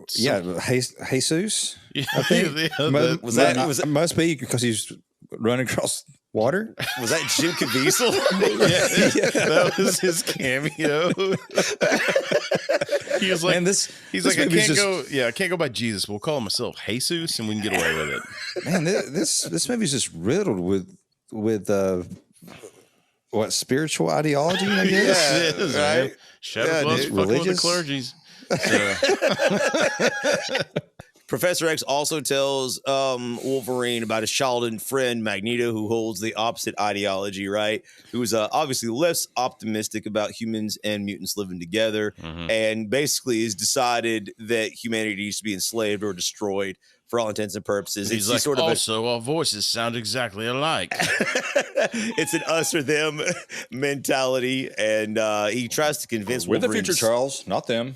Jesus. Yeah, I think must be because he's running across water. Was that Jim Caviezel? Yeah, that was his cameo. He was like, I can't go by Jesus. We'll call myself Jesus, and we can get away with it. Man, this movie's just riddled with what spiritual ideology, I guess. Yeah, it is, right? Shadow Bus fucking with the clergies. Professor X also tells Wolverine about his childhood friend Magneto, who holds the opposite ideology, right? Who's obviously less optimistic about humans and mutants living together, and basically has decided that humanity needs to be enslaved or destroyed for all intents and purposes. He's like, also, our voices sound exactly alike. It's an us or them mentality, and he tries to convince We're Wolverine. the future, Charles, not them.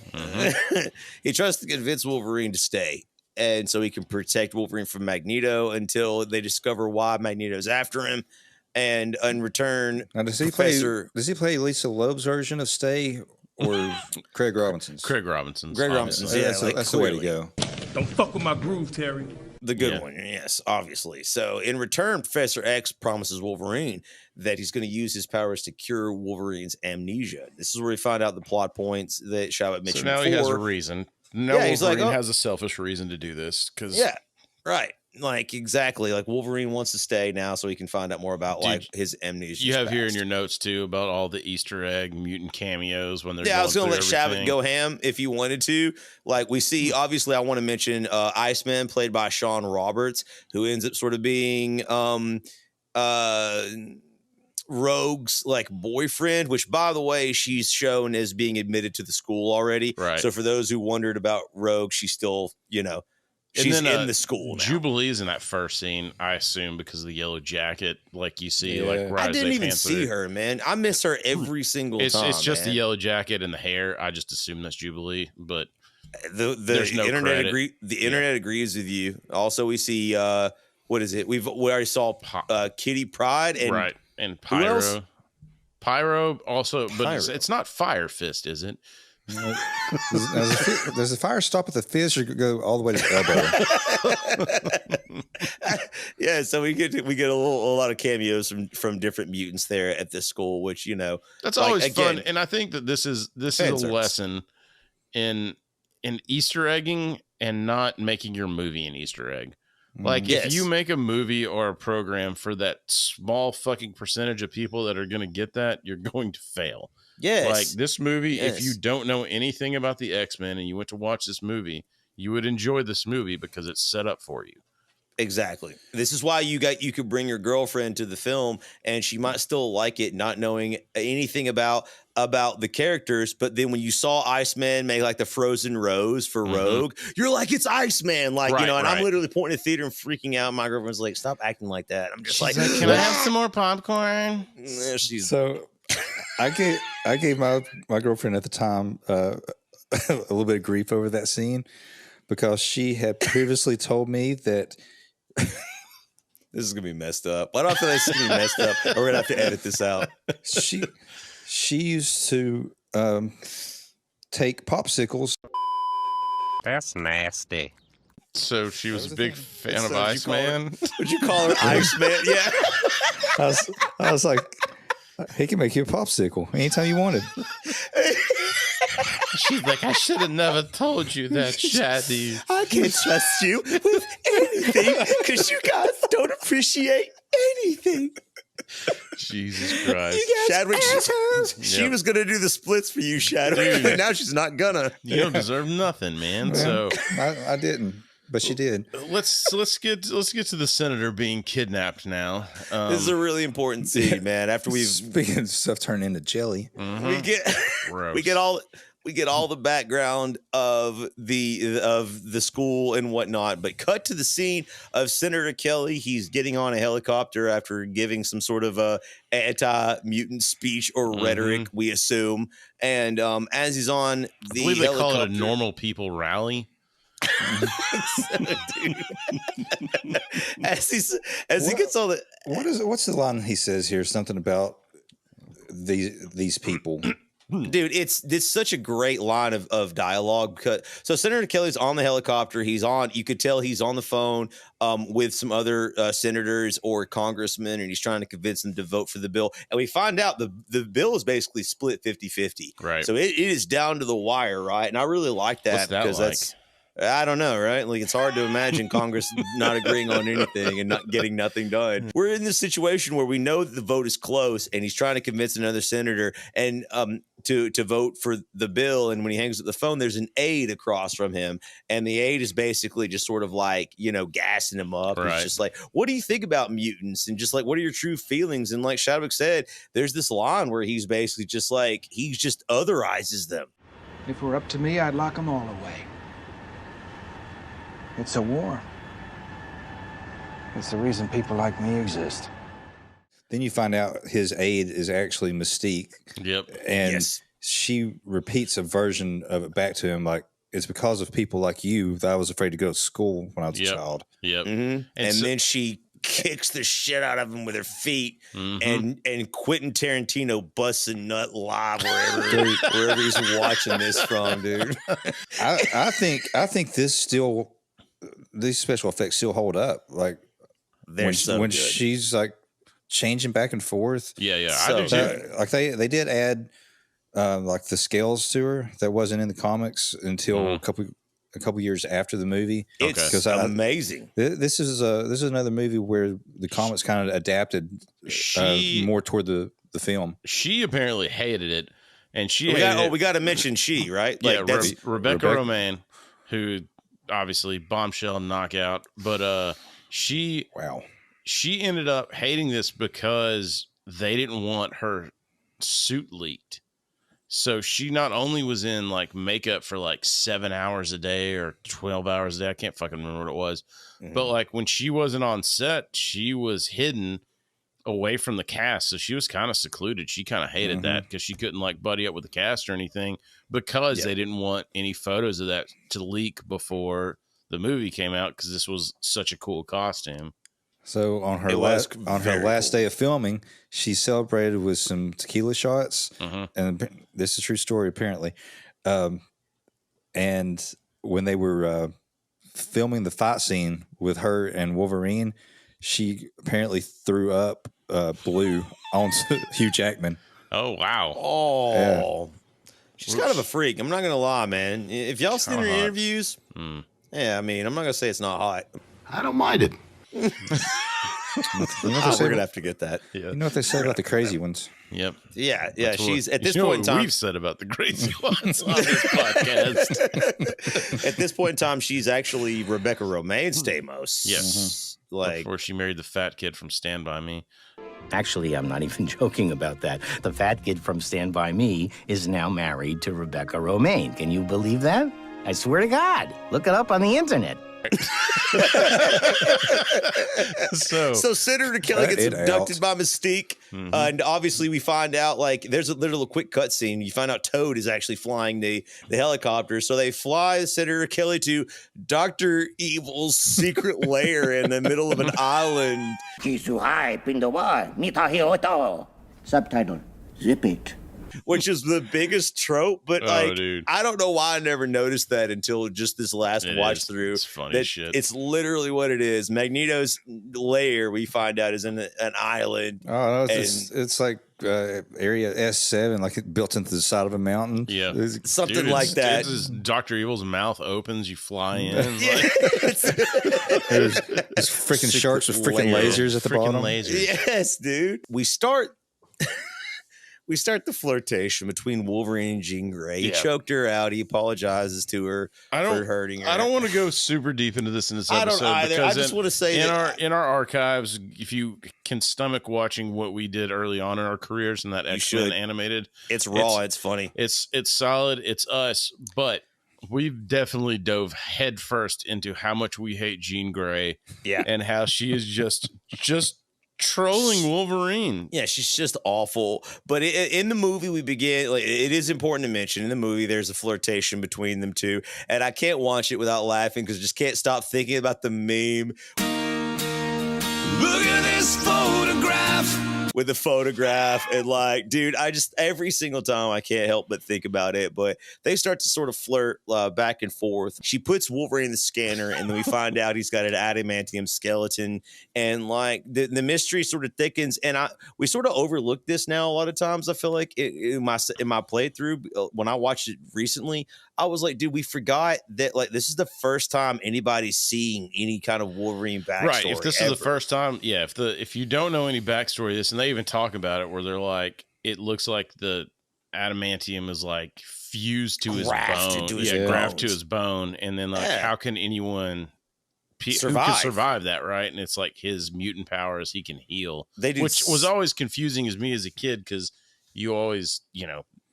He tries to convince Wolverine to stay. And so he can protect Wolverine from Magneto until they discover why Magneto's after him. And in return, now, does he play Lisa Loeb's version of Stay or Craig Robinson's? Craig Robinson's. Yeah, that's the way to go. Don't fuck with my groove, Terry. The good one, yes, obviously. So in return, Professor X promises Wolverine that he's going to use his powers to cure Wolverine's amnesia. This is where we find out the plot points that Shawat mentioned before. So now he has a reason. Now Wolverine has a selfish reason to do this. Right. Like, exactly. Like, Wolverine wants to stay now so he can find out more about, like, his amnesia. You have here in your notes, too, about all the Easter egg mutant cameos when they're I was going to let everything. Shavit go ham if you wanted to. Like, we see, obviously, I want to mention Iceman, played by Sean Roberts, who ends up sort of being Rogue's like boyfriend, which, by the way, she's shown as being admitted to the school already. Right. So for those who wondered about Rogue, she's still, she's in the school now. Jubilee's in that first scene, I assume, because of the yellow jacket, like you see, like right I as didn't they even pan see through. her, man. I miss her every single time. It's just man. the yellow jacket and the hair. I just assume that's Jubilee, but the there's no internet credit. The internet agrees with you. Also, we see what is it? We already saw Kitty Pryde and right, and Pyro. Pyro also, but it's not Fire Fist, is it? Does the fire stop at the fist or go all the way to the elbow? Yeah, so we get a lot of cameos from different mutants there at this school, which that's always fun. And I think that this is a lesson in Easter egging and not making your movie an Easter egg. Like if you make a movie or a program for that small fucking percentage of people that are going to get that, you're going to fail. Yes. Like this movie, if you don't know anything about the X-Men and you went to watch this movie, you would enjoy this movie because it's set up for you. Exactly. This is why you could bring your girlfriend to the film and she might still like it, not knowing anything about the characters. But then when you saw Iceman make like the frozen rose for Rogue, you're like, it's Iceman. Like, and I'm literally pointing at the theater and freaking out. My girlfriend's like, stop acting like that. I'm just like, can I have some more popcorn? So I gave my girlfriend at the time a little bit of grief over that scene because she had previously told me that this is gonna be messed up. Why do I feel like this is gonna be messed up? We're gonna have to edit this out. She used to take popsicles. That's nasty. So she was a big fan of Iceman. Would you call her Iceman? Yeah. I was like, he can make you a popsicle anytime you wanted. She's like, I should have never told you that, Shadi. I can't trust you with anything because you guys don't appreciate anything. Jesus Christ. Chadwick, she was going to do the splits for you, Chadwick, and now she's not gonna. You don't deserve nothing, man. So I didn't, but she did. Let's get to the senator being kidnapped now. This is a really important scene, man. After we've speaking of stuff turning into jelly, we get all the background of the school and whatnot, but cut to the scene of Senator Kelly. He's getting on a helicopter after giving some sort of a anti-mutant speech or rhetoric, we assume. And as he's on the I believe they helicopter, call it a normal people rally. as he gets all the what's the line he says here? Something about these people. Dude, it's such a great line of dialogue because so Senator Kelly's on the helicopter. You could tell he's on the phone with some other senators or congressmen, and he's trying to convince them to vote for the bill. And we find out the bill is basically split 50-50. Right. So it is down to the wire, right? And I really like that. What's that because like? that's I don't know, right? Like it's hard to imagine Congress not agreeing on anything and not getting nothing done. We're in this situation where we know that the vote is close, and he's trying to convince another senator and to vote for the bill. And when he hangs up the phone, there's an aide across from him, and the aide is basically just sort of like gassing him up. Right. It's just like, what do you think about mutants? And just like, what are your true feelings? And like Chadwick said, there's this line where he's basically just like he just otherizes them. If it were up to me, I'd lock them all away. It's a war. It's the reason people like me exist. Then you find out his aide is actually Mystique. Yep. And she repeats a version of it back to him like, it's because of people like you that I was afraid to go to school when I was a child. Yep. Mm-hmm. And then she kicks the shit out of him with her feet, and Quentin Tarantino busts a nut live wherever he's watching this from, dude. I think these special effects still hold up. Like when she's like changing back and forth. Yeah, so I do too. Like they did add like the scales to her that wasn't in the comics until a couple years after the movie. It's amazing. This is another movie where the comics kind of adapted more toward the film. She apparently hated it, and we got to mention she, right? Like Rebecca Romijn, who obviously bombshell knockout, but she ended up hating this because they didn't want her suit leaked. So she not only was in like makeup for like 7 hours a day or 12 hours a day, I can't fucking remember what it was, but like when she wasn't on set, she was hidden away from the cast. So she was kind of secluded. She kind of hated that because she couldn't like buddy up with the cast or anything because they didn't want any photos of that to leak before the movie came out because this was such a cool costume. So on her last day of filming, she celebrated with some tequila shots, and this is a true story apparently. And when they were filming the fight scene with her and Wolverine, she apparently threw up blue onto Hugh Jackman. Oh wow! Oh, yeah. She's kind of a freak. I'm not gonna lie, man. If y'all seen her interviews, yeah, I mean, I'm not gonna say it's not hot. I don't mind it. You know what we're gonna have to get that. Yeah. You know what they say about the crazy ones? Yep. Yeah. That's She's what, at this point in time. We've said about the crazy ones on this podcast. At this point in time, she's actually Rebecca Romijn-Stamos. Yes. Before she married the fat kid from Stand By Me. Actually, I'm not even joking about that. The fat kid from Stand By Me is now married to Rebecca Romijn. Can you believe that? I swear to God. Look it up on the internet. So Senator Kelly gets abducted by Mystique, and obviously we find out like there's a little quick cut scene. You find out Toad is actually flying the helicopter, so they fly Senator Kelly to Dr. Evil's secret lair in the middle of an island. Subtitle: Zip it. Which is the biggest trope, but dude. I don't know why I never noticed that until just this last watch through. It's funny as shit. It's literally what it is. Magneto's lair, we find out, is in an island. Oh, no, it's like Area S7, like it built into the side of a mountain. Yeah, something like that. Dr. Evil's mouth opens, you fly in. There's freaking sharks with freaking lasers at the bottom. Lasers. Yes, dude. We start the flirtation between Wolverine and Jean Grey. He choked her out. He apologizes to her for hurting her. I don't want to go super deep into this episode. I don't either. I just want to say in our archives, if you can stomach watching what we did early on in our careers and that X-Men animated, it's raw. It's funny. It's solid. It's us, but we've definitely dove headfirst into how much we hate Jean Grey. Yeah, and how she is just trolling Wolverine. Yeah, she's just awful. But in the movie, we begin. Like, it is important to mention in the movie, there's a flirtation between them two, and I can't watch it without laughing because I just can't stop thinking about the meme. Look at this photograph. With the photograph, and like, dude, I just every single time I can't help but think about it. But they start to sort of flirt back and forth. She puts Wolverine in the scanner, and then we find out he's got an adamantium skeleton, and like the mystery sort of thickens. And we sort of overlook this now a lot of times. I feel like in my playthrough when I watched it recently, I was like, dude, we forgot that like this is the first time anybody's seeing any kind of Wolverine backstory. Right. If this is the first time, yeah. If you don't know any backstory, this, and they even talk about it, where they're like, it looks like the adamantium is like fused to his bone, grafted to his bone, and then like, how can anyone survive that, right? And it's like his mutant powers, he can heal, which was always confusing as me as a kid because you always,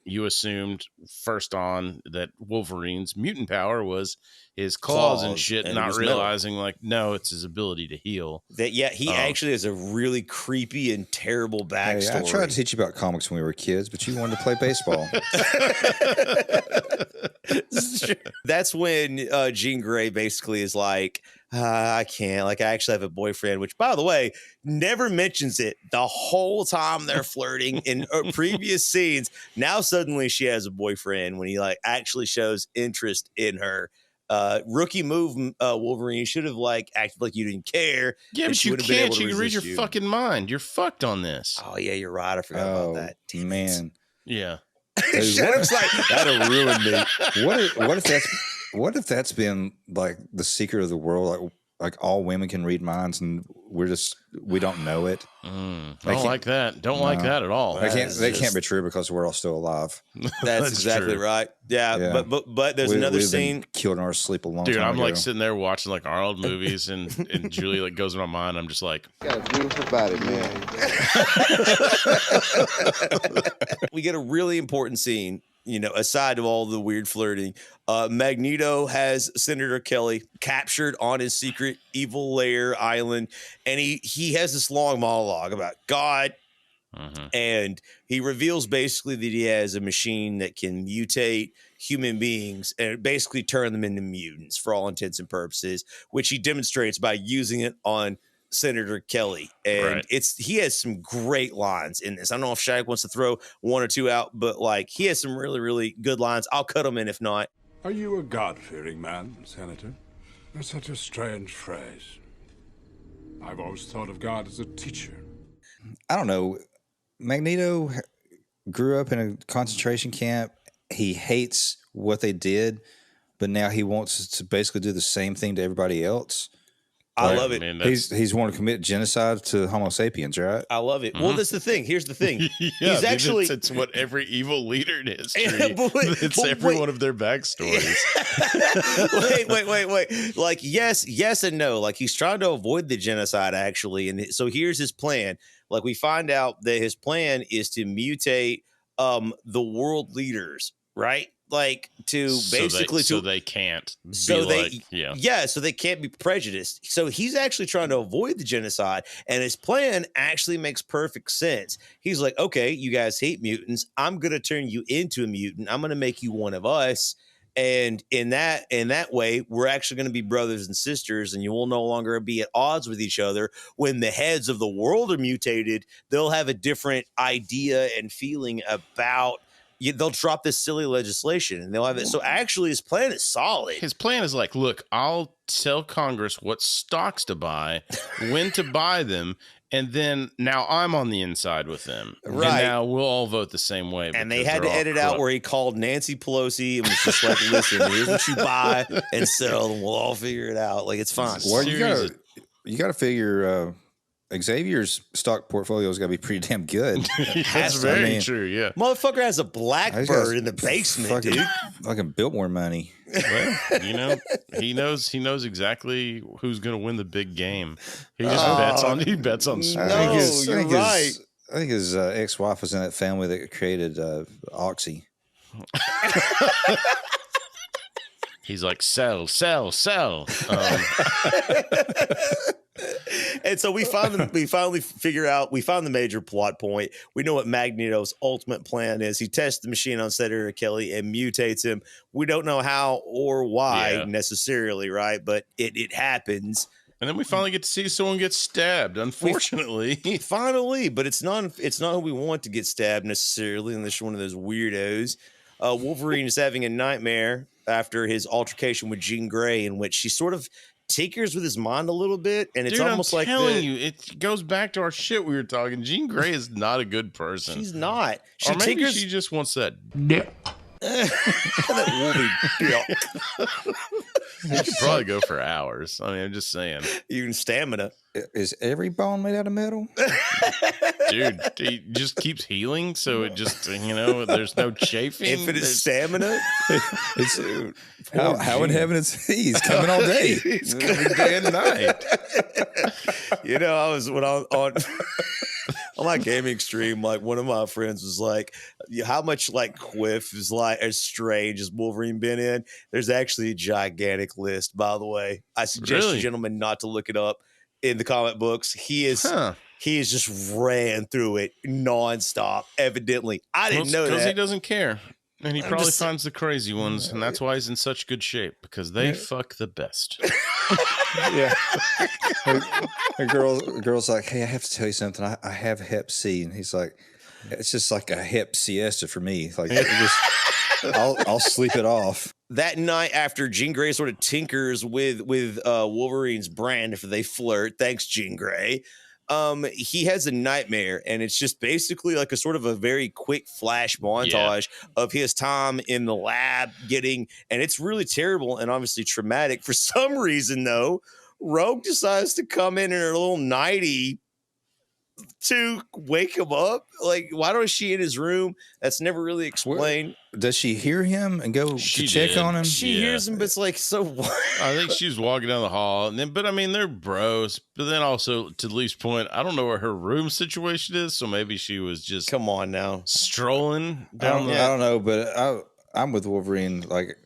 you assumed first on that Wolverine's mutant power was his claws and shit, and not realizing like, no, it's his ability to heal. That he actually has a really creepy and terrible backstory. Hey, I tried to teach you about comics when we were kids, but you wanted to play baseball. That's when Jean Grey basically is like, I can't. Like, I actually have a boyfriend, which, by the way, never mentions it the whole time they're flirting in previous scenes. Now suddenly she has a boyfriend when he like actually shows interest in her. Rookie move, Wolverine. You should have like acted like you didn't care. Yeah, but you can't. You can read your fucking mind. You're fucked on this. Oh yeah, you're right. I forgot about that. Man. Yeah. Shannon's like, that'll ruin me. What if that's been like the secret of the world? Like all women can read minds, and we don't know it. I don't like that. Don't like that at all. They can't be true because we're all still alive. That's exactly true. Right. Yeah. But there's another scene. Killed in our sleep a long time ago. I'm like sitting there watching like our old movies, and Julie like goes in my mind. I'm just like, got a beautiful body, man. We get a really important scene. Aside of all the weird flirting, Magneto has Senator Kelly captured on his secret evil lair island, and he has this long monologue about God, and he reveals basically that he has a machine that can mutate human beings and basically turn them into mutants for all intents and purposes, which he demonstrates by using it on Senator Kelly, and he has some great lines in this. I don't know if Shaq wants to throw one or two out, but like he has some really, really good lines. I'll cut them in if not. Are you a God-fearing man, Senator? That's such a strange phrase. I've always thought of God as a teacher. I don't know. Magneto grew up in a concentration camp. He hates what they did, but now he wants to basically do the same thing to everybody else. I love it. Man, He's wanting to commit genocide to Homo sapiens, right? I love it. Well, that's the thing. Here's the thing. He's actually it's what every evil leader in history. It's every one of their backstories. wait. Like yes and no. Like he's trying to avoid the genocide actually, and so here's his plan. Like we find out that his plan is to mutate the world leaders, right? Like to basically so they can't be so they can't be prejudiced. So he's actually trying to avoid the genocide, and his plan actually makes perfect sense. He's like, okay, you guys hate mutants. I'm gonna turn you into a mutant. I'm gonna make you one of us. And in that way, we're actually going to be brothers and sisters, and you will no longer be at odds with each other. When the heads of the world are mutated, they'll have a different idea and feeling about. They'll drop this silly legislation, and they'll have it. So actually, his plan is solid. His plan is like, look, I'll tell Congress what stocks to buy, when to buy them. And then now I'm on the inside with them. Right. And now we'll all vote the same way. And they had to edit out where he called Nancy Pelosi and was just like, listen, here's what you buy and sell, and we'll all figure it out. Like, it's fine. Well, you got to figure Xavier's stock portfolio has got to be pretty damn good. That's very true, yeah. Motherfucker has a blackbird in the basement, dude. Fucking built more money. Well, he knows exactly who's going to win the big game. He just bets on sports. No, you're right. I think his ex-wife was in that family that created Oxy. He's like, sell. And so we finally figure out, we found the major plot point. We know what Magneto's ultimate plan is. He tests the machine on Senator Kelly and mutates him. We don't know how or why necessarily, right? But it happens. And then we finally get to see someone get stabbed, unfortunately. Finally, but it's not who we want to get stabbed necessarily, unless you're one of those weirdos. Wolverine is having a nightmare after his altercation with Jean Grey, in which she sort of tinkers with his mind a little bit, and it's almost like it goes back to our shit we were talking. Jean Grey is not a good person. She's not. Or maybe she just wants that dip. That Wolverine You could probably go for hours. I mean, I'm just saying. Even stamina. Is every bone made out of metal? Dude, he just keeps healing, so it just, there's no chafing. Infinite stamina. It's how in heaven is he? He's coming all day. He's coming day and night. I was on my gaming stream, like one of my friends was like, how much like quiff is like as strange as Wolverine been in? There's actually a gigantic list, by the way. I suggest you gentlemen not to look it up in the comic books. He is just ran through it nonstop, evidently. I didn't know that. Because he doesn't care. And he probably finds the crazy ones, and that's why he's in such good shape, because they fuck the best. Yeah. A girl's like, hey, I have to tell you something. I have Hep C. And he's like, it's just like a Hep siesta for me. Like, I'll sleep it off. That night after Jean Grey sort of tinkers with Wolverine's brand after they flirt, thanks, Jean Grey, he has a nightmare, and it's just basically like a sort of a very quick flash montage of his time in the lab and it's really terrible and obviously traumatic. For some reason, though, Rogue decides to come in her little nightie to wake him up. Like, why was she in his room? That's never really explained. Does she hear him and go to check on him? She hears him, but it's like, so what? I think she's walking down the hall, and then, but I mean, they're bros. But then also, to Leaf's point, I don't know where her room situation is, so maybe she was just come on now strolling down. I don't know, but I'm with Wolverine. Like,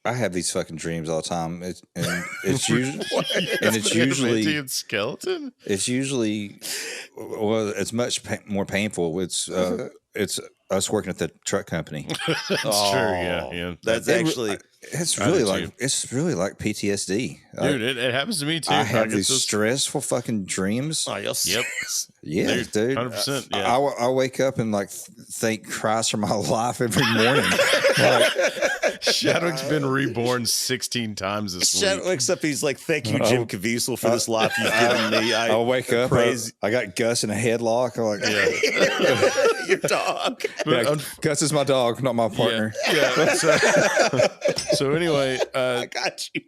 I have these fucking dreams all the time. It's usually skeleton. It's usually it's much more painful. It's it's us working at the truck company. That's true. Yeah. That's actually it's really like PTSD, dude. It happens to me too. I have these stressful fucking dreams. Oh, Yep. Yeah, dude. 100%. Yeah. I wake up and like thank Christ for my life every morning. Shadwick's been reborn 16 times this week. Shadwick wakes up, he's like, "Thank you, Jim Caviezel, for this life you've given me." I'll wake up. I got Gus in a headlock. I'm like, your dog. Yeah, Gus is my dog, not my partner. Yeah. So anyway, I got you,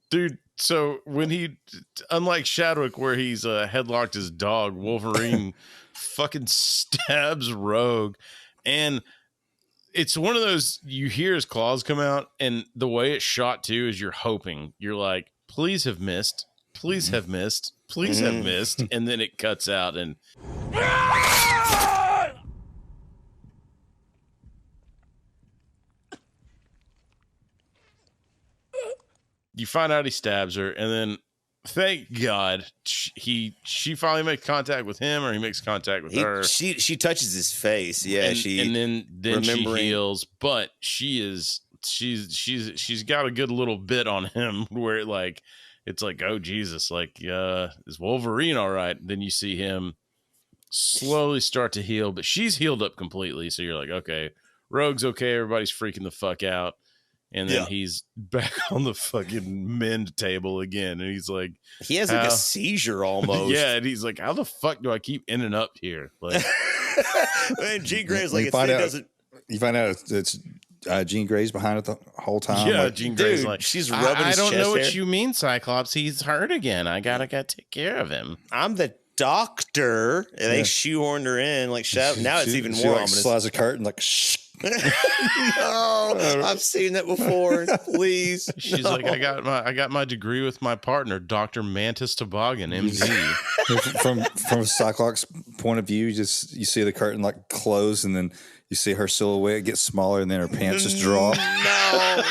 dude. So when he, unlike Shadwick, where he's headlocked his dog, Wolverine fucking stabs Rogue, and it's one of those, you hear his claws come out, and the way it's shot too is you're hoping, you're like, please have missed, please have missed, please have missed, and then it cuts out and. You find out he stabs her, and then thank God she finally makes contact with him, or he makes contact with her. She touches his face, yeah. And then she heals, but she's got a good little bit on him where like it's like, oh Jesus, like is Wolverine all right? Then you see him slowly start to heal, but she's healed up completely. So you're like, okay, Rogue's okay, everybody's freaking the fuck out. And then he's back on the fucking mend table again. And he's like, he has like a seizure almost. Yeah. And he's like, how the fuck do I keep ending up here? Like, and Jean Grey's like, you find out it's Jean Grey's behind it the whole time. Yeah. Like, Jean Grey's like, she's rubbing his I don't chest know hair. what you mean, Cyclops. He's hurt again. I gotta take care of him. I'm the doctor. And they shoehorned her in like now it's even more ominous. Slides a curtain like shh. No, I've seen that before. Please. She's like, I got my degree with my partner, Dr. Mantis Toboggan, MD. From Cyclops' point of view, you see the curtain like close, and then you see her silhouette get smaller, and then her pants just drop. No.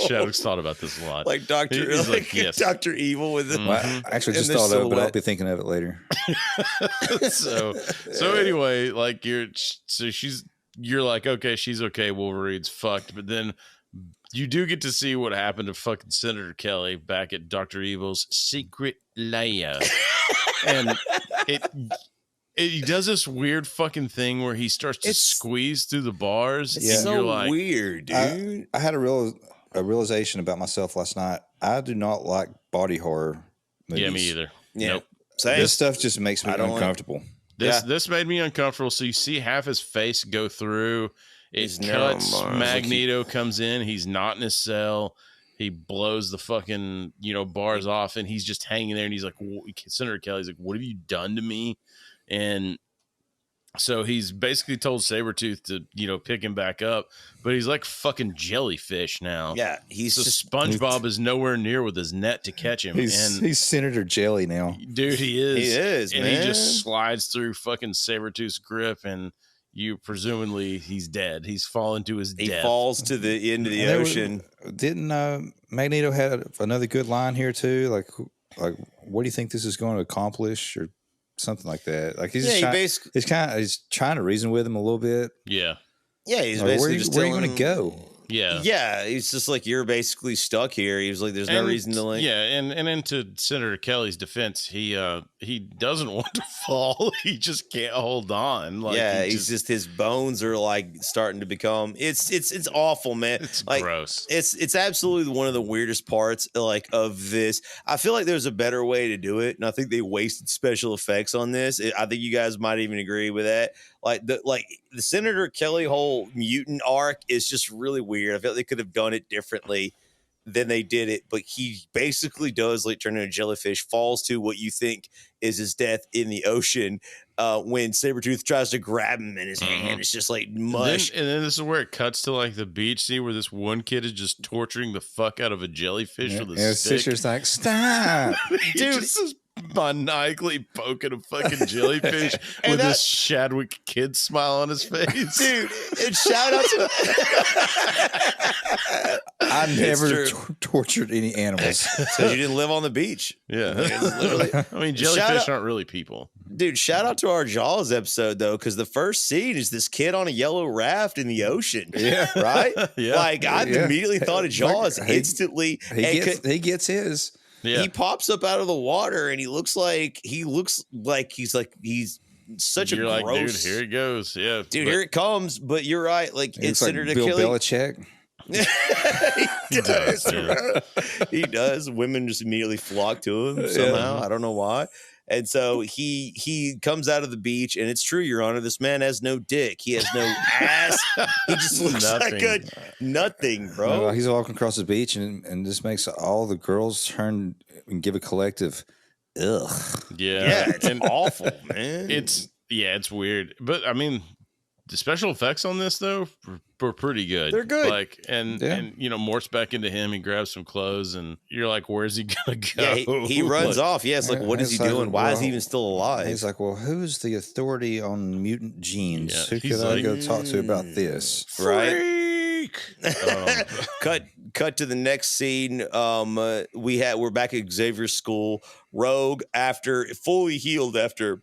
Shadwick's thought about this a lot. Like Dr. Yes. Dr. Evil with the I actually just thought of it, but I'll be thinking of it later. so anyway, like you're like, okay, she's okay, Wolverine's fucked, but then you do get to see what happened to fucking Senator Kelly back at Dr. Evil's secret lair. And he does this weird fucking thing where he starts to squeeze through the bars. It's so you're like, weird, dude. I had a realization about myself last night. I do not like body horror movies. Yeah, me either. Yeah. Nope. This stuff just makes me uncomfortable. This made me uncomfortable. So you see half his face go through. It cuts. Magneto comes in. He's not in his cell. He blows the fucking bars off, and he's just hanging there. And he's like, Senator Kelly's like, "What have you done to me?" And so he's basically told Sabretooth to pick him back up, but he's like fucking jellyfish now. Yeah, he's just SpongeBob is nowhere near with his net to catch him. He's Senator Jelly now, dude. He is. He is, and man. he just slides through fucking Sabretooth's grip, and presumably he's dead. He's fallen to his death. He falls to the end of the ocean. Didn't Magneto had another good line here too? Like, what do you think this is going to accomplish, or something like that? Like he's trying to reason with him a little bit. Yeah. Yeah, he's basically where are you going to go? Yeah. Yeah, he's just like, you're basically stuck here. He was like, there's no reason to like. Yeah, and into Senator Kelly's defense, he doesn't want to fall. He just can't hold on. Like, yeah, he's just his bones are like starting to become. It's awful, man. It's like, gross. It's absolutely one of the weirdest parts like of this. I feel like there's a better way to do it, and I think they wasted special effects on this. I think you guys might even agree with that. Like the Senator Kelly whole mutant arc is just really weird. I feel like they could have done it differently than they did it, but he basically does like turn into a jellyfish, falls to what you think is his death in the ocean. When Sabretooth tries to grab him in his hand, it's just like mush. And then this is where it cuts to like the beach scene where this one kid is just torturing the fuck out of a jellyfish with a stick. Sister's like, stop, dude. Maniacally poking a fucking jellyfish with this Shadwick kid smile on his face. Dude, and shout out to I never tortured any animals. Because you didn't live on the beach. Yeah. I mean, jellyfish aren't really people. Dude, shout out to our Jaws episode though, because the first scene is this kid on a yellow raft in the ocean. Yeah, right. Yeah. Like I immediately thought of Jaws instantly. He gets his. Yeah. He pops up out of the water and he looks like he's such You're a like, gross. dude, here it goes. Yeah, Dude, but here it comes. But you're right. Like it's like considered a Bill killing. Belichick. he does. yeah. He does. Women just immediately flock to him somehow. I don't know why. And so he comes out of the beach, and it's true, Your Honor. This man has no dick. He has no ass. He just looks like a nothing, bro. No, he's walking across the beach, and this makes all the girls turn and give a collective, ugh. Yeah, it's awful, man. It's weird, but I mean, the special effects on this though were pretty good. They're good. Like, and morphs back into him. He grabs some clothes, and you're like, "Where's he gonna go?" Yeah, he runs off. Yeah, it's like, what is he doing? Why is he even still alive? He's like, well, who's the authority on mutant genes? Yeah, Who could I go talk to about this? Right. Cut to the next scene. We're back at Xavier's school. Rogue, after fully healed after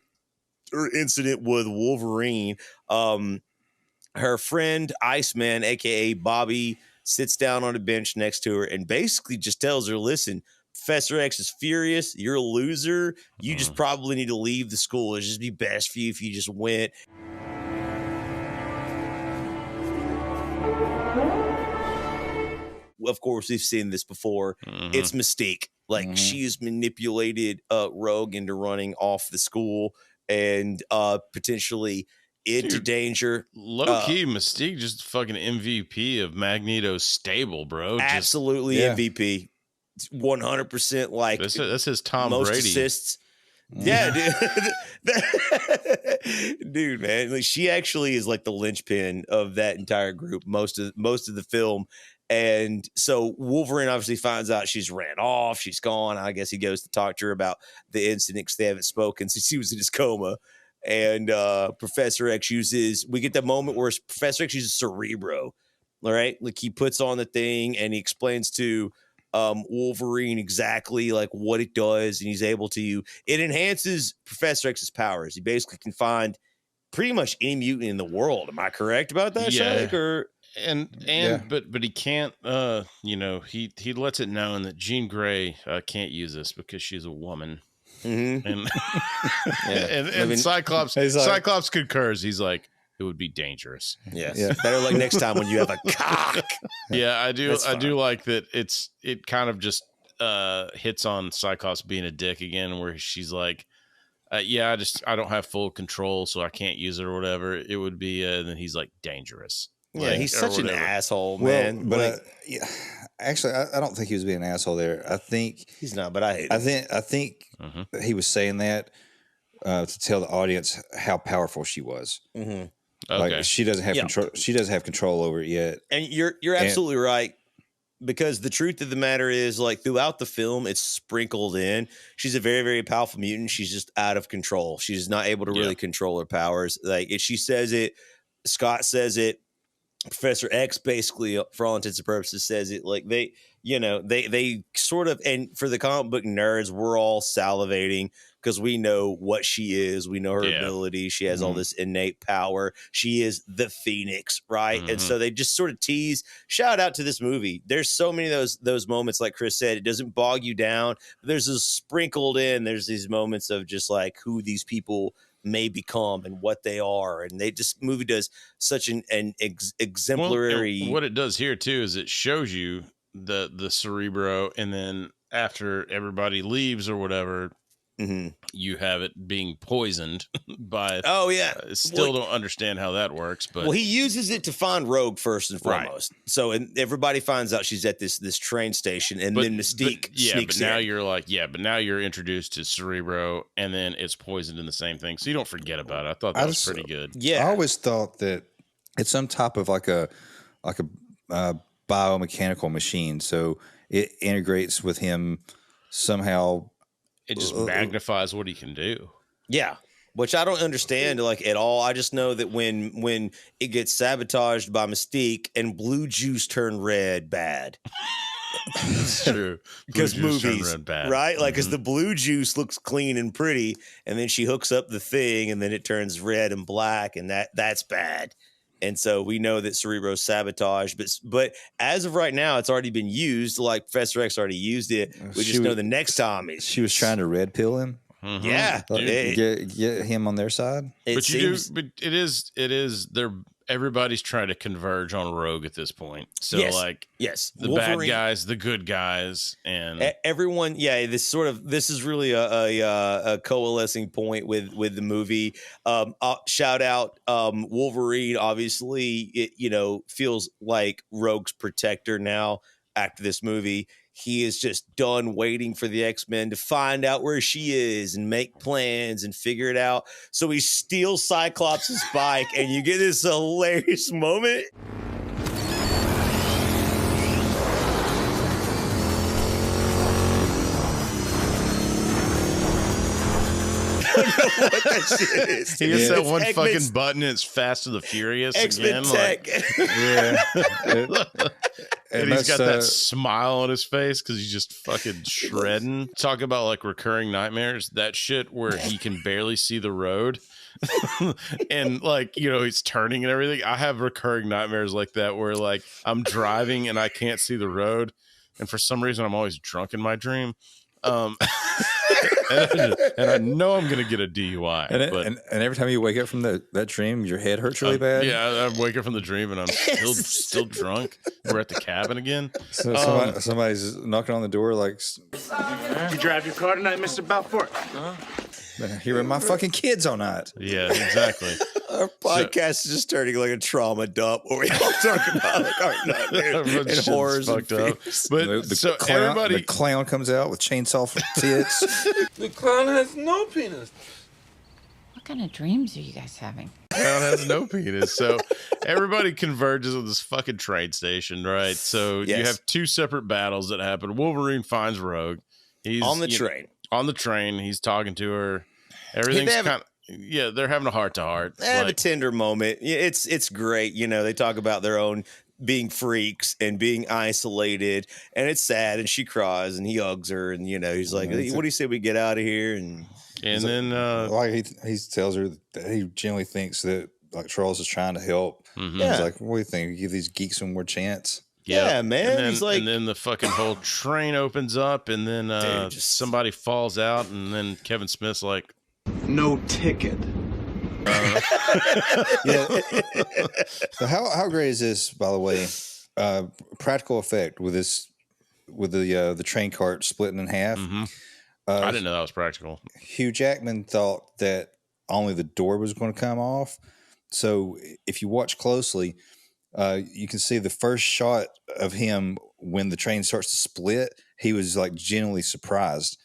her incident with Wolverine, her friend Iceman, aka Bobby, sits down on a bench next to her and basically just tells her, listen, Professor X is furious. You're a loser. You just probably need to leave the school. It'd just be best for you if you just went. Of course, we've seen this before. It's Mystique. Like she's manipulated Rogue into running off the school and potentially into danger. Low key, Mystique just fucking MVP of Magneto's stable, bro. Absolutely MVP. 100% like that's his Tom most Brady assists. Yeah, dude, man. Like she actually is like the linchpin of that entire group. Most of the film. And so Wolverine obviously finds out she's ran off. She's gone. I guess he goes to talk to her about the incident because they haven't spoken since he was in his coma. And Professor X we get that moment where Professor X uses Cerebro. All right. Like he puts on the thing and he explains to Wolverine exactly like what it does. And he's able to, it enhances Professor X's powers. He basically can find pretty much any mutant in the world. Am I correct about that, Shalik? Or but he can't he lets it known that Jean Grey can't use this because she's a woman. And and Cyclops Cyclops concurs. He's like, it would be dangerous. Yes. Yeah. Better like next time when you have a cock. Yeah, I do like that it kind of just hits on Cyclops being a dick again, where she's like, I don't have full control, so I can't use it or whatever. It would be then he's like dangerous. Yeah, he's such an asshole, man. But actually, I don't think he was being an asshole there. I think he's not, but I hate him. I think he was saying that to tell the audience how powerful she was. Okay. Like she doesn't have control. She doesn't have control over it yet. And you're absolutely right, because the truth of the matter is, like throughout the film, it's sprinkled in. She's a very, very powerful mutant. She's just out of control. She's not able to really control her powers. Like if she says it, Scott says it. Professor X basically, for all intents and purposes, says it. Like they sort of, and for the comic book nerds, we're all salivating because we know what she is. We know her ability. She has all this innate power. She is the Phoenix, right? And so they just sort of tease. Shout out to this movie. There's so many of those moments, like Chris said, it doesn't bog you down. There's this sprinkled in. There's these moments of just like who these people may become and what they are, and movie does such an exemplary. Well, what it does here too is it shows you the Cerebro, and then after everybody leaves or whatever, you have it being poisoned by. Oh yeah, still don't understand how that works, but he uses it to find Rogue first and foremost. Right. So and everybody finds out she's at this train station, and then Mystique sneaks in. Now you're like, but now you're introduced to Cerebro, and then it's poisoned in the same thing, so you don't forget about it. I thought that was pretty good. Yeah, I always thought that it's some type of like a biomechanical machine, so it integrates with him somehow. It just magnifies what he can do. Yeah, which I don't understand like at all. I just know that when it gets sabotaged by Mystique and blue juice turn red, bad. It's true. Because movies, bad. right? Like, because the blue juice looks clean and pretty, and then she hooks up the thing, and then it turns red and black, and that's bad. And so we know that Cerebro sabotaged, but as of right now, it's already been used. Like Professor X already used it. We just know the next time she was trying to red pill him. Yeah, get him on their side. But it is. Everybody's trying to converge on Rogue at this point. So yes, the Wolverine, bad guys, the good guys, and everyone. Yeah, this is really a coalescing point with the movie. Shout out Wolverine. Obviously, it feels like Rogue's protector now after this movie. He is just done waiting for the X-Men to find out where she is and make plans and figure it out. So he steals Cyclops' bike, and you get this hilarious moment. What that shit is. He hits that one fucking button. It's Fast and the Furious X-Men again. Tech. And he's got that smile on his face because he's just fucking shredding. Talk about like recurring nightmares. That shit where he can barely see the road. And like, he's turning and everything. I have recurring nightmares like that where like I'm driving and I can't see the road. And for some reason, I'm always drunk in my dream. And I know I'm going to get a DUI. And every time you wake up from that dream, your head hurts really bad. Yeah, I wake up from the dream and I'm still drunk. We're at the cabin again. So somebody's knocking on the door like, you drive your car tonight, Mr. Balfour? Been hearing my fucking kids all night. Yeah, exactly. Our podcast is just turning like a trauma dump where we all talk about like our nightmares and horrors fucked and up. But the clown comes out with chainsaw tits. The clown has no penis. What kind of dreams are you guys having? Clown has no penis. So everybody converges at this fucking train station, right? So you have two separate battles that happen. Wolverine finds Rogue. He's on the train. On the train, he's talking to her. Everything's kind of they're having a heart to heart. They have a tender moment. It's great. They talk about their own being freaks and being isolated, and it's sad. And she cries, and he hugs her, and he's like, "What do you say we get out of here?" And then he tells her that he genuinely thinks that like Charles is trying to help. Mm-hmm. He's like, "What do you think? Give these geeks some more chance." Yeah, man. And then the fucking whole train opens up, and then somebody falls out, and then Kevin Smith's like, "No ticket." So how great is this, by the way? Practical effect with the train cart splitting in half. Mm-hmm. I didn't know that was practical. Hugh Jackman thought that only the door was going to come off. So if you watch closely, you can see the first shot of him when the train starts to split. He was like genuinely surprised.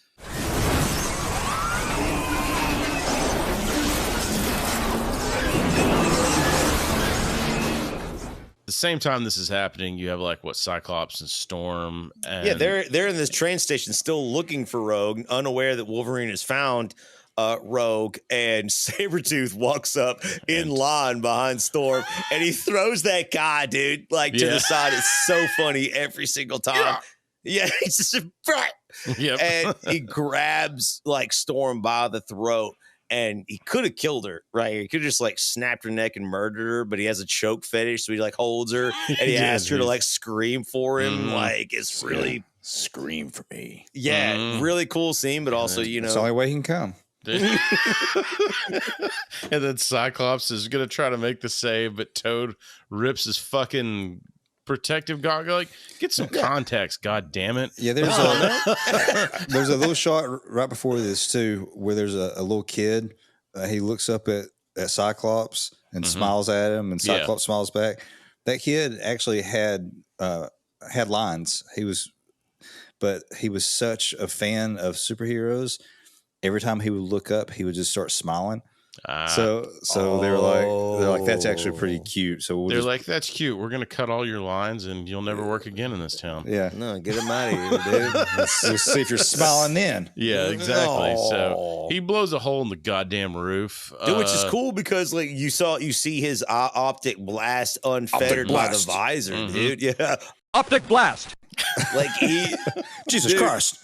The same time this is happening, you have like Cyclops and Storm. And they're in this train station still looking for Rogue, unaware that Wolverine has found Rogue, and Sabretooth walks up in line behind Storm, and he throws that guy, dude, like to the side. It's so funny every single time. Yeah, he's just and he grabs like Storm by the throat, and he could have killed her, right? He could have just like snapped her neck and murdered her, but he has a choke fetish, so he like holds her and he asks her to like scream for him. Mm-hmm. Like it's really scream for me. Yeah, really cool scene, but also it's the only way he can come. And then Cyclops is gonna try to make the save, but Toad rips his fucking protective goggle. Like, get some context, god damn it. Yeah, there's a little shot right before this too, where there's a little kid. He looks up at Cyclops and smiles at him, and Cyclops smiles back. That kid actually had lines. He was such a fan of superheroes. Every time he would look up, he would just start smiling. So they're like, that's actually pretty cute. So they're like, that's cute. We're gonna cut all your lines, and you'll never work again in this town. Yeah, no, get him out of here, dude. Let's see if you're smiling then. Yeah, exactly. So he blows a hole in the goddamn roof, dude, which is cool because like you see his optic blast unfettered by the visor, dude. Yeah, optic blast. Like Jesus Christ.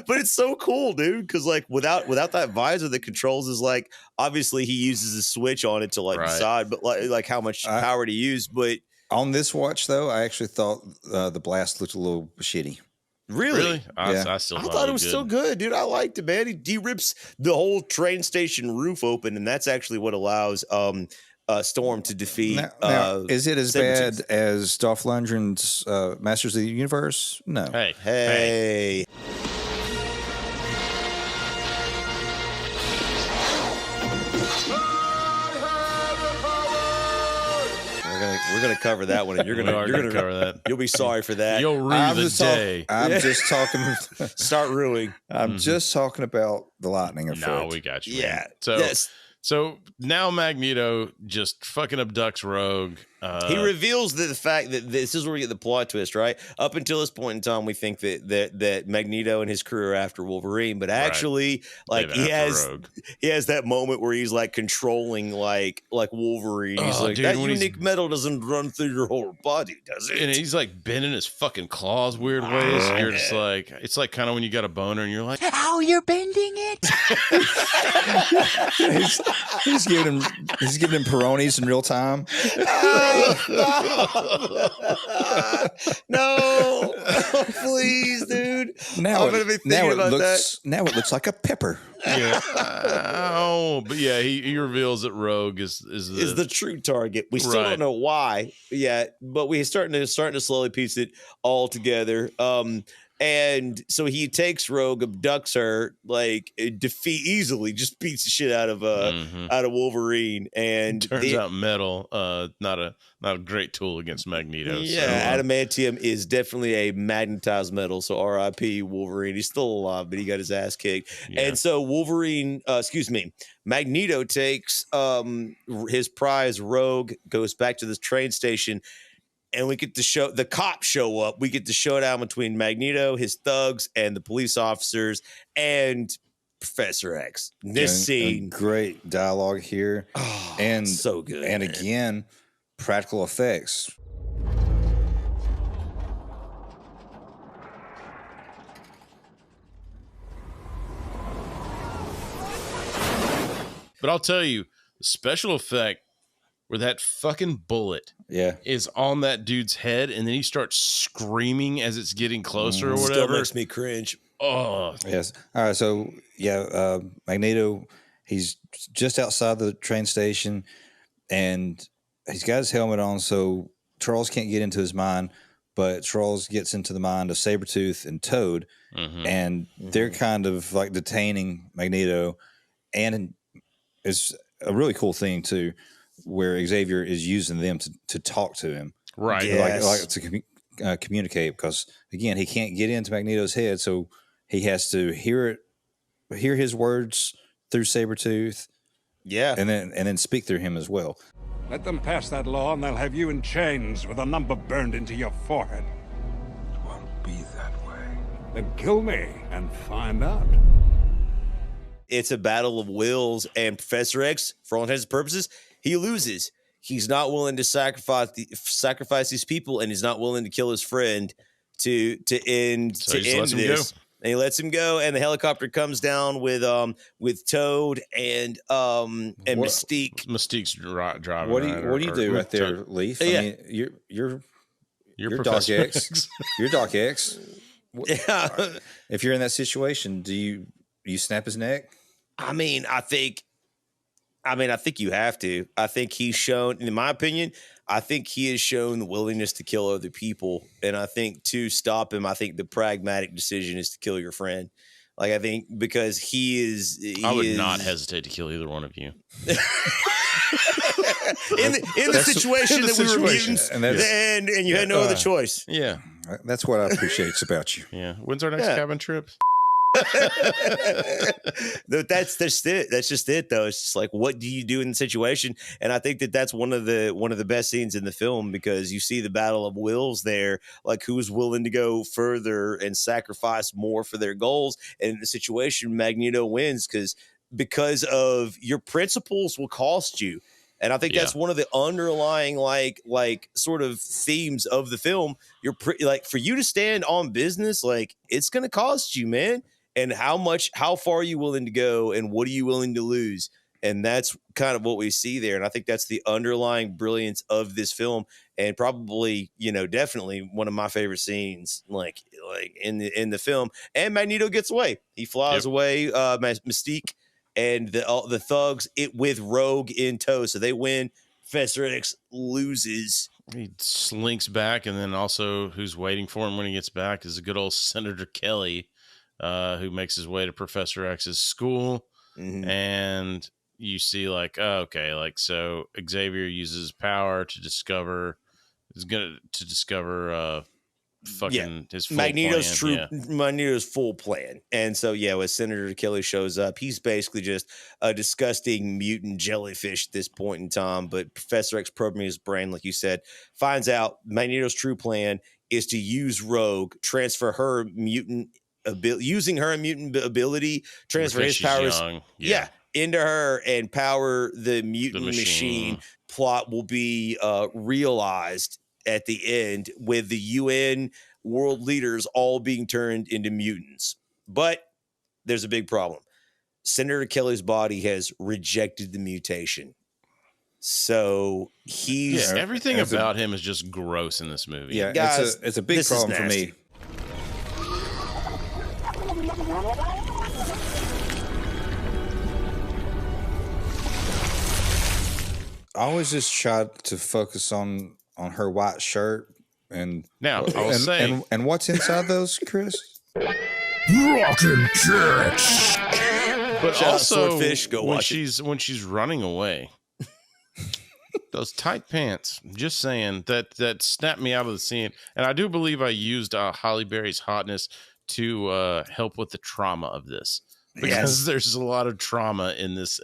But it's so cool, dude, because like without that visor that controls is like obviously he uses a switch on it to like decide, but like how much power to use. But on this watch though, I actually thought the blast looked a little shitty. Really? I still thought it was still good, dude. I liked it, man. He rips the whole train station roof open, and that's actually what allows Storm to defeat. Now, is it as Sabretooth. bad as Dolph Lundgren's Masters of the Universe? No. Hey. We're gonna cover that one, and you're gonna cover that. You'll be sorry for that. You'll rue the day. I'm just talking. Start ruining. I'm just talking about the lightning effect. No, we got you. Yeah. Man. So now Magneto just fucking abducts Rogue. He reveals the fact that this is where we get the plot twist, right? Up until this point in time, we think that Magneto and his crew are after Wolverine, but actually, like he has that moment where he's like controlling like Wolverine. He's like, dude, that unique metal doesn't run through your whole body, does it? And he's like bending his fucking claws weird ways. You're just like, it's like kind of when you got a boner and you're like, How you're bending it? he's giving him Peronis in real time. No, please, dude. Now I'm gonna be thinking about that. Now it looks like a pepper. Yeah. But yeah, he reveals that Rogue is the true target. We still don't know why yet, but we're starting to slowly piece it all together. And so he takes Rogue, abducts her, like easily just beats the shit out of Wolverine. And turns out metal, not a great tool against Magneto. Yeah, adamantium is definitely a magnetized metal. So R.I.P. Wolverine. He's still alive, but he got his ass kicked. Yeah. And so Magneto takes his prize Rogue, goes back to the train station. And we get to the cops show up. We get the showdown between Magneto, his thugs, and the police officers, and Professor X. This scene, great dialogue here, and so good. And again, practical effects. But I'll tell you, the special effect where that fucking bullet is on that dude's head, and then he starts screaming as it's getting closer or whatever. Still makes me cringe. Oh. Yes. All right. So, Magneto, he's just outside the train station, and he's got his helmet on, so Charles can't get into his mind, but Charles gets into the mind of Sabretooth and Toad, and they're kind of like detaining Magneto, and it's a really cool thing, too, where Xavier is using them to talk to him, right? Yes. Like to communicate, because again, he can't get into Magneto's head, so he has to hear his words through Sabretooth, and then speak through him as well. Let them pass that law, and they'll have you in chains with a number burned into your forehead. It won't be that way. Then kill me and find out. It's a battle of wills, and Professor X, for all intents and purposes, he loses. He's not willing to sacrifice these people, and he's not willing to kill his friend to end this. And he lets him go, and the helicopter comes down with Toad and Mystique. Mystique's driving. What do you do right there, Leaf? I mean, you're Doc X. You're Doc X. Yeah. If you're in that situation, do you snap his neck? I think you have to. I think he's shown, in my opinion, I think he has shown the willingness to kill other people. And I think to stop him, I think the pragmatic decision is to kill your friend. Like, I think because I would not hesitate to kill either one of you. in the situation that we were mutants, and you had no other choice. Yeah. That's what I appreciate about you. Yeah. When's our next cabin trip? That's just it. That's just it, though. It's just like, what do you do in the situation? And I think that's one of the best scenes in the film, because you see the battle of wills there, like who's willing to go further and sacrifice more for their goals. And in the situation, Magneto wins because of your principles will cost you. And I think that's one of the underlying like sort of themes of the film. You're like, for you to stand on business, like it's going to cost you, man. And how far are you willing to go, and what are you willing to lose? And that's kind of what we see there. And I think that's the underlying brilliance of this film, and probably, definitely one of my favorite scenes, like in the film. And Magneto gets away. He flies away, Mystique and the thugs with Rogue in tow. So they win. Professor X loses. He slinks back, and then also who's waiting for him when he gets back is a good old Senator Kelly, who makes his way to Professor X's school. And you see like, so Xavier uses his power to discover his full Magneto's plan. Magneto's full plan. And so when Senator Kelly shows up, he's basically just a disgusting mutant jellyfish at this point in time. But Professor X, probing his brain, like you said, finds out Magneto's true plan is to use Rogue, transfer her mutant using her mutant ability, transfer his powers into her and power the mutant machine. Plot will be realized at the end, with the UN world leaders all being turned into mutants. But there's a big problem. Senator Kelly's body has rejected the mutation. So he's everything about him is just gross in this movie. Yeah, guys, it's a big problem for me. I always just try to focus on her white shirt and now I will say and what's inside those, Chris? Rockin' chicks. But also Swordfish, when she's running away, those tight pants. Just saying that snapped me out of the scene, and I do believe I used Halle Berry's hotness to help with the trauma of this. Because there's a lot of trauma in this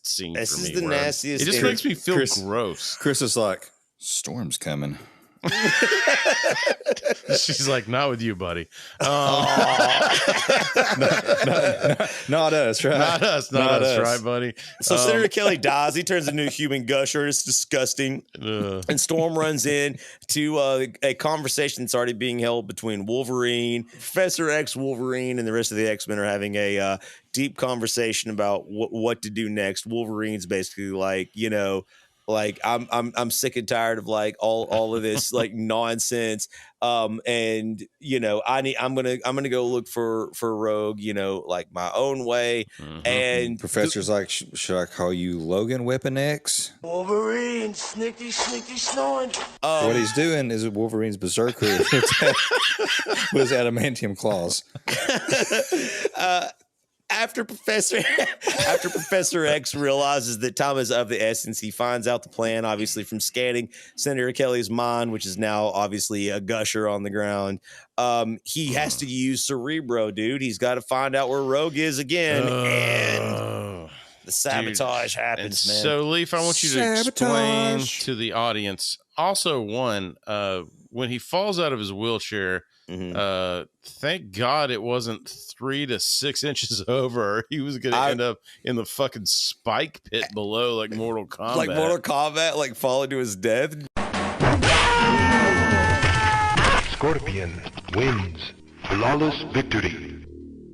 scene. This for is me, the nastiest. It just makes me feel gross. Chris is like, storm's coming. She's like, not with you, buddy. Not us, right? Not us, right, buddy? So Senator Kelly dies. He turns into a human gusher. It's disgusting. And Storm runs in to a conversation that's already being held between Wolverine, Professor X, Wolverine, and the rest of the X-Men are having a deep conversation about what to do next. Wolverine's basically like, like I'm sick and tired of like all of this like nonsense. And I'm gonna go look for Rogue, like my own way. And Professor's like, should I call you Logan Weapon X? Wolverine, snicky, snoring. What he's doing is Wolverine's berserker with his adamantium claws. After Professor X realizes that time is of the essence, he finds out the plan, obviously, from scanning Senator Kelly's mind, which is now obviously a gusher on the ground. He has to use Cerebro, dude. He's got to find out where Rogue is again. And the sabotage happens, man. So, Leaf, I want you to explain to the audience. Also, when he falls out of his wheelchair, thank God it wasn't 3 to 6 inches over. He was going to end up in the fucking spike pit below, like Mortal Kombat. Like Mortal Kombat, like falling to his death. Scorpion wins. Flawless victory.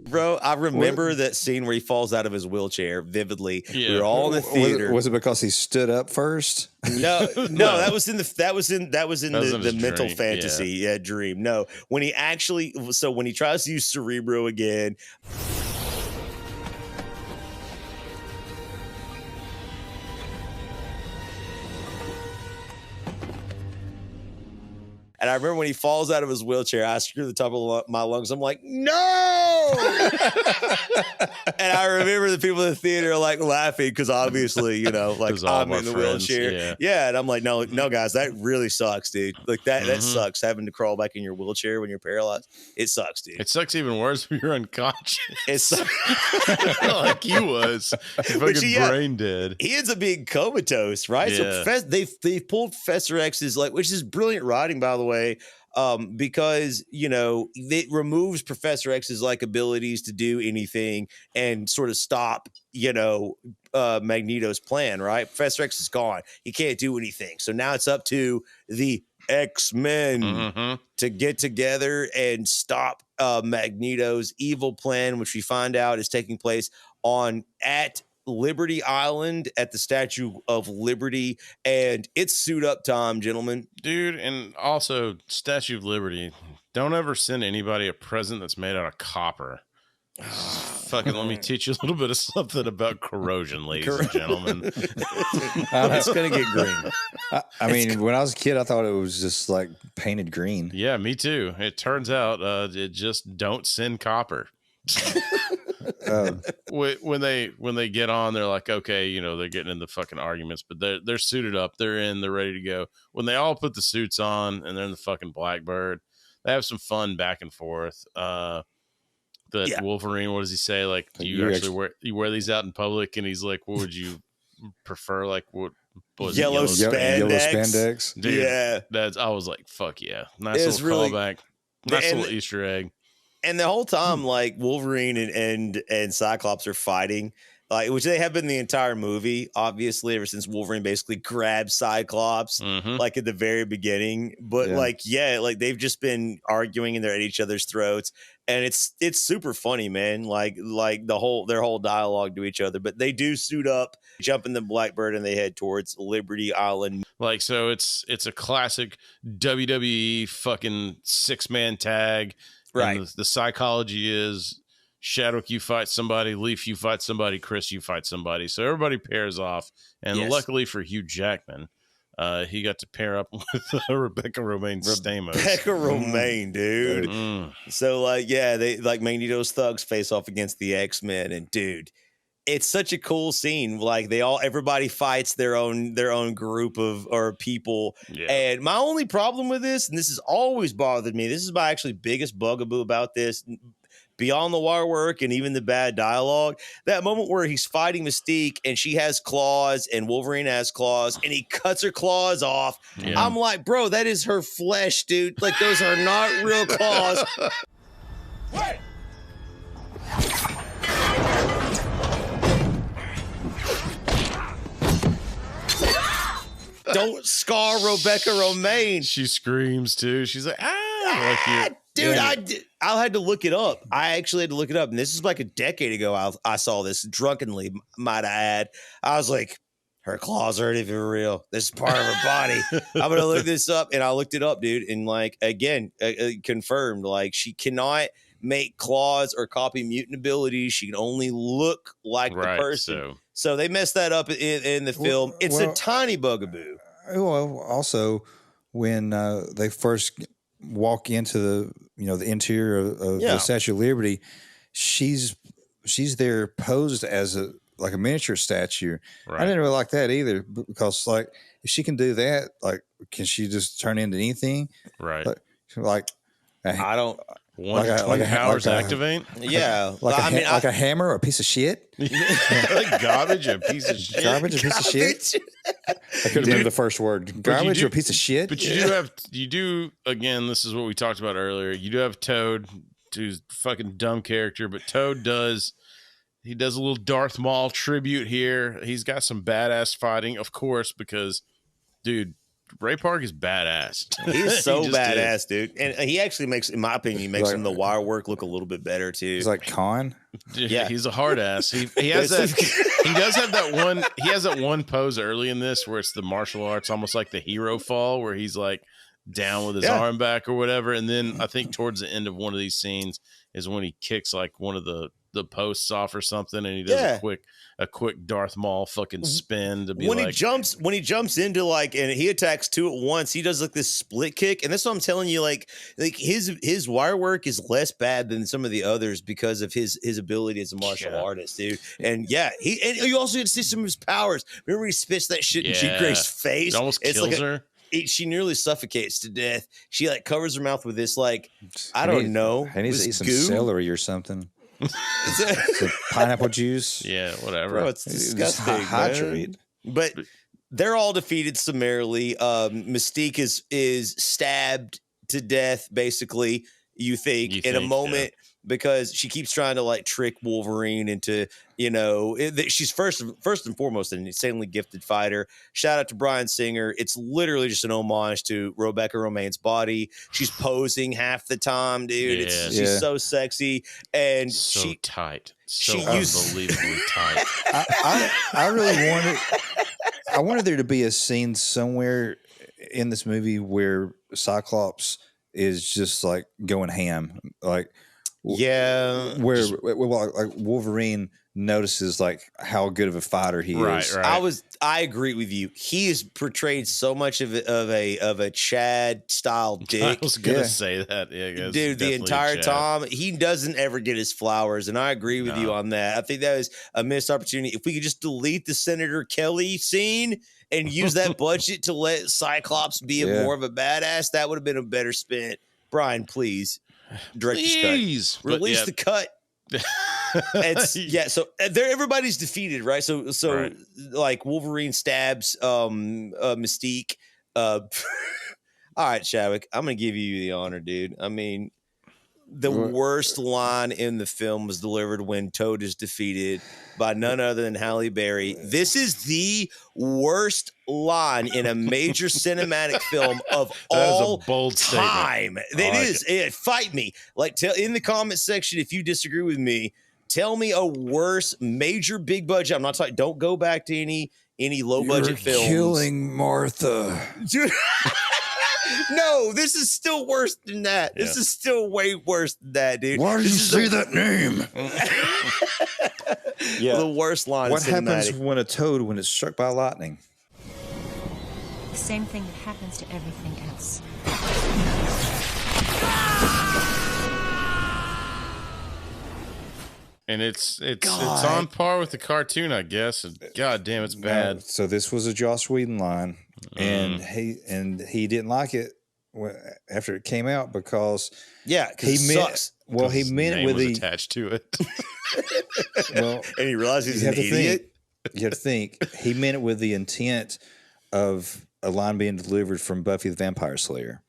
Bro, I remember that scene where he falls out of his wheelchair vividly. Yeah. We were all in the theater. Was it because he stood up first? No, that was in the mental fantasy dream. No, when he tries to use Cerebro again. And I remember when he falls out of his wheelchair, I screw the top of my lungs. I'm like, no! And I remember the people in the theater are like laughing because obviously, like I'm in the wheelchair. Yeah. And I'm like, no, guys, that really sucks, dude. Like that sucks, having to crawl back in your wheelchair when you're paralyzed. It sucks, dude. It sucks even worse when you're unconscious. It sucks. Like he was. Fucking brain dead. He ends up being comatose, right? Yeah. So they've pulled Professor X's, like, which is brilliant writing, by the way. because, you know, it removes Professor X's like abilities to do anything and sort of stop, you know, Magneto's plan, right? Professor X is gone. He can't do anything. So now it's up to the X-Men to get together and stop Magneto's evil plan, which we find out is taking place at Liberty Island at the Statue of Liberty, and it's suit up time, gentlemen. Dude, and also Statue of Liberty. Don't ever send anybody a present that's made out of copper. Fucking let me teach you a little bit of something about corrosion, ladies and gentlemen. It's gonna get green. I mean, when I was a kid, I thought it was just like painted green. Yeah, me too. It turns out it just don't send copper. When they get on, they're like, okay, you know, they're getting in the fucking arguments, but they're suited up, they're ready to go. When they all put the suits on and they're in the fucking Blackbird, they have some fun back and forth. Wolverine, what does he say? Like, do you actually wear these out in public? And he's like, what would you prefer? Like, what was yellow spandex? Yellow spandex. Dude, yeah, I was like, fuck yeah, nice little callback, nice little Easter egg. And the whole time, like Wolverine and Cyclops are fighting, like, which they have been the entire movie, obviously, ever since Wolverine basically grabbed Cyclops, like at the very beginning. But like they've just been arguing and they're at each other's throats, and it's super funny, man. Like their whole dialogue to each other. But they do suit up, jump in the Blackbird, and they head towards Liberty Island. Like, so it's a classic WWE fucking 6-man tag. Right. And the psychology is Shadwick, you fight somebody, Leaf, you fight somebody, Chris, you fight somebody. So everybody pairs off. And luckily for Hugh Jackman, he got to pair up with Rebecca Romijn-Stamos. Rebecca Romijn, dude. So they Magneto's thugs face off against the X-Men, and dude, it's such a cool scene. Like everybody fights their own group of people. Yeah. And my only problem with this, and this has always bothered me, this is my actually biggest bugaboo about this, beyond the wire work and even the bad dialogue, that moment where he's fighting Mystique and she has claws and Wolverine has claws and he cuts her claws off. Yeah. I'm like, bro, that is her flesh, dude. Like, those are not real claws. Wait. Don't scar Rebecca Romijn. She screams too. She's like, dude, I had to look it up. I actually had to look it up. And this is like a decade ago. I saw this drunkenly, might I add. I was like, her claws aren't even real. This is part of her body. I'm going to look this up. And I looked it up, dude. And like, again, confirmed, like, she cannot make claws or copy mutant abilities. She can only look like the person. So they messed that up in the film. It's a tiny bugaboo. Well, also when they first walk into the interior of the Statue of Liberty, she's there posed as a miniature statue. Right. I didn't really like that either, because like, if she can do that, like, can she just turn into anything? Right. I don't. Like powers activate? Yeah. Like a hammer or a piece of shit? Like garbage, a piece of shit. Garbage, a piece of shit? I couldn't remember the first word. Garbage or a piece of shit? But you do, again, this is what we talked about earlier. You do have Toad, who's a fucking dumb character, but Toad does a little Darth Maul tribute here. He's got some badass fighting, of course, because, dude, Ray Park is badass. He's so badass, dude. And he actually makes, in my opinion, he makes him the wire work look a little bit better too. He's like Khan. Yeah, he's a hard ass. He has that. He does have that one. He has that one pose early in this where it's the martial arts, almost like the hero fall, where he's like down with his arm back or whatever. And then I think towards the end of one of these scenes is when he kicks like one of the posts off or something, and he does a quick Darth Maul fucking spin to be when he jumps into like, and he attacks two at once, he does like this split kick. And that's what I'm telling you, like his wire work is less bad than some of the others because of his ability as a martial artist, dude. And you also get to see some of his powers. Remember he spits that shit in Jean Grey's face? It almost kills her. She nearly suffocates to death. She like covers her mouth with this, like, I don't know. I need to eat some celery or something. Some pineapple juice. Yeah, whatever. Bro, it's disgusting. Hydrate. But they're all defeated summarily. Mystique is stabbed to death, basically, you think in a moment, because she keeps trying to like trick Wolverine into, she's first and foremost an insanely gifted fighter. Shout out to Bryan Singer. It's literally just an homage to Rebecca Romijn's body. She's posing half the time, dude. She's so sexy and so tight. So she unbelievably tight. I really wanted there to be a scene somewhere in this movie where Cyclops is just like going ham, like where like Wolverine notices like how good of a fighter he is. Right. I agree with you. He is portrayed so much of a Chad style dick. I was gonna say that, dude. The entire time he doesn't ever get his flowers, and I agree with you on that. I think that was a missed opportunity. If we could just delete the Senator Kelly scene and use that budget to let Cyclops be more of a badass, that would have been a better spent. Brian, please, director's cut. Release the cut. So everybody's defeated, right? So right. Like Wolverine stabs Mystique. All right, Chadwick, I'm gonna give you the honor, dude. I mean, the worst line in the film was delivered when Toad is defeated by none other than Halle Berry. This is the worst line in a major cinematic film of all is a bold time. Statement. It is. Fight me. Like, tell in the comment section if you disagree with me. Tell me a worse major big budget. I'm not talking. Don't go back to any low budget films. Killing Martha. Dude. No, this is still worse than that. This is still way worse than that, dude. Why did you say that name? The worst line. What happens when a toad when it's struck by lightning? The same thing that happens to everything else. And it's on par with the cartoon, I guess. God damn, it's bad. So this was a Joss Whedon line, and he didn't like it after it came out because he sucks. Well, he meant it with the attached to it. And he realized he's an idiot. You have to think he meant it with the intent of a line being delivered from Buffy the Vampire Slayer.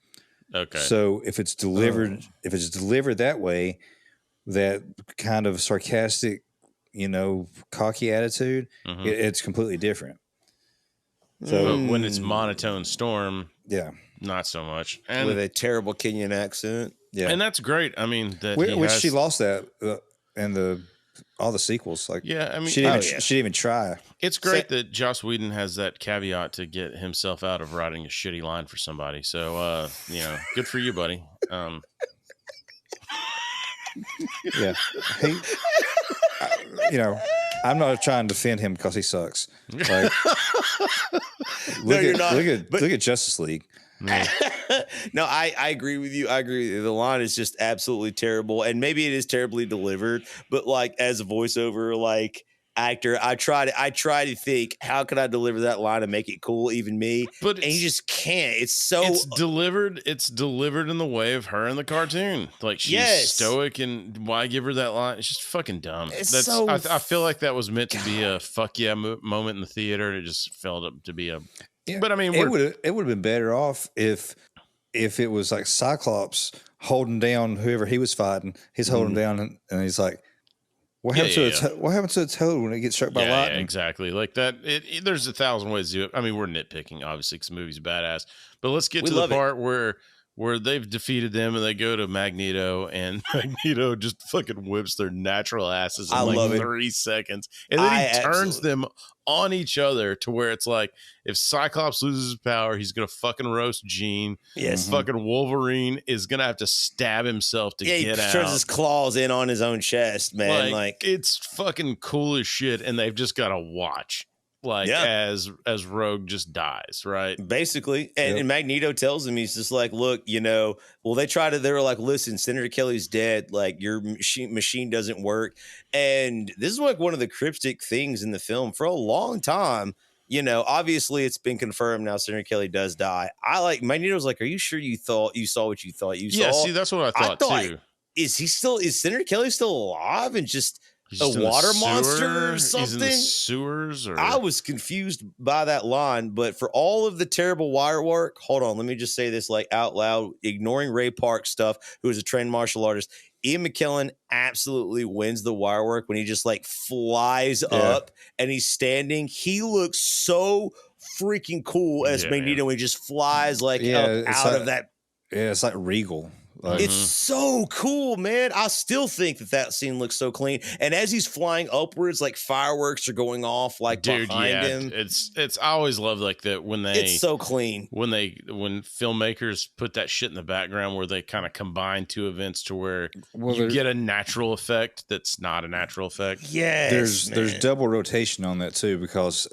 Okay. So if it's delivered that way, that kind of sarcastic, cocky attitude, it's completely different. So when it's monotone Storm, not so much, and with a terrible Kenyan accent, and that's great. I mean, she lost that in all the sequels. Like, I mean, she didn't even try. It's great that Joss Whedon has that caveat to get himself out of writing a shitty line for somebody. So, good for you, buddy. I'm not trying to defend him because he sucks. Like, look at Justice League. No, I agree with you. I agree with you. The line is just absolutely terrible, and maybe it is terribly delivered. But like as a voiceover actor, I try to think, how can I deliver that line and make it cool, even me? And you just can't. It's delivered in the way of her in the cartoon. Like, she's stoic, and why give her that line? It's just fucking dumb. I feel like that was meant to be a fuck yeah moment in the theater, and it just felt up to be a. Yeah, but I mean, it would have been better off if it was like Cyclops holding down whoever he was fighting. He's holding down, and he's like, "What happens to a toad when it gets struck by lightning?" Yeah, exactly. Like that. There's 1,000 ways to do it. I mean, we're nitpicking, obviously, because the movie's badass. But let's get to the part where they've defeated them, and they go to Magneto, and Magneto just fucking whips their natural asses in 3 seconds, and then he turns them on each other to where it's like, if Cyclops loses his power, he's gonna fucking roast Jean. Yes. Fucking Wolverine is gonna have to stab himself to get out. He turns his claws in on his own chest, man. Like it's fucking cool as shit, and they've just got to watch. As Rogue just dies, right? Basically. And Magneto tells him, he's just like, look, they were like, listen, Senator Kelly's dead. Like, your machine doesn't work. And this is like one of the cryptic things in the film for a long time. Obviously it's been confirmed now Senator Kelly does die. Magneto's like, are you sure you saw what you thought you saw? Yeah, see, that's what I thought too. Is Senator Kelly still alive and just a water monster or something. He's in the sewers. Or I was confused by that line, but for all of the terrible wire work, hold on, let me just say this like out loud, ignoring Ray Park stuff, who is a trained martial artist. Ian McKellen absolutely wins the wire work when he just like flies up and he's standing. He looks so freaking cool as Magneto when he just flies like up out of that. Yeah, it's like regal. Like, it's so cool, man. I still think that scene looks so clean. And as he's flying upwards, like fireworks are going off, like behind him. It's I always love like that when it's so clean. When filmmakers put that shit in the background where they kind of combine two events to where you get a natural effect that's not a natural effect. Yeah, there's double rotation on that too because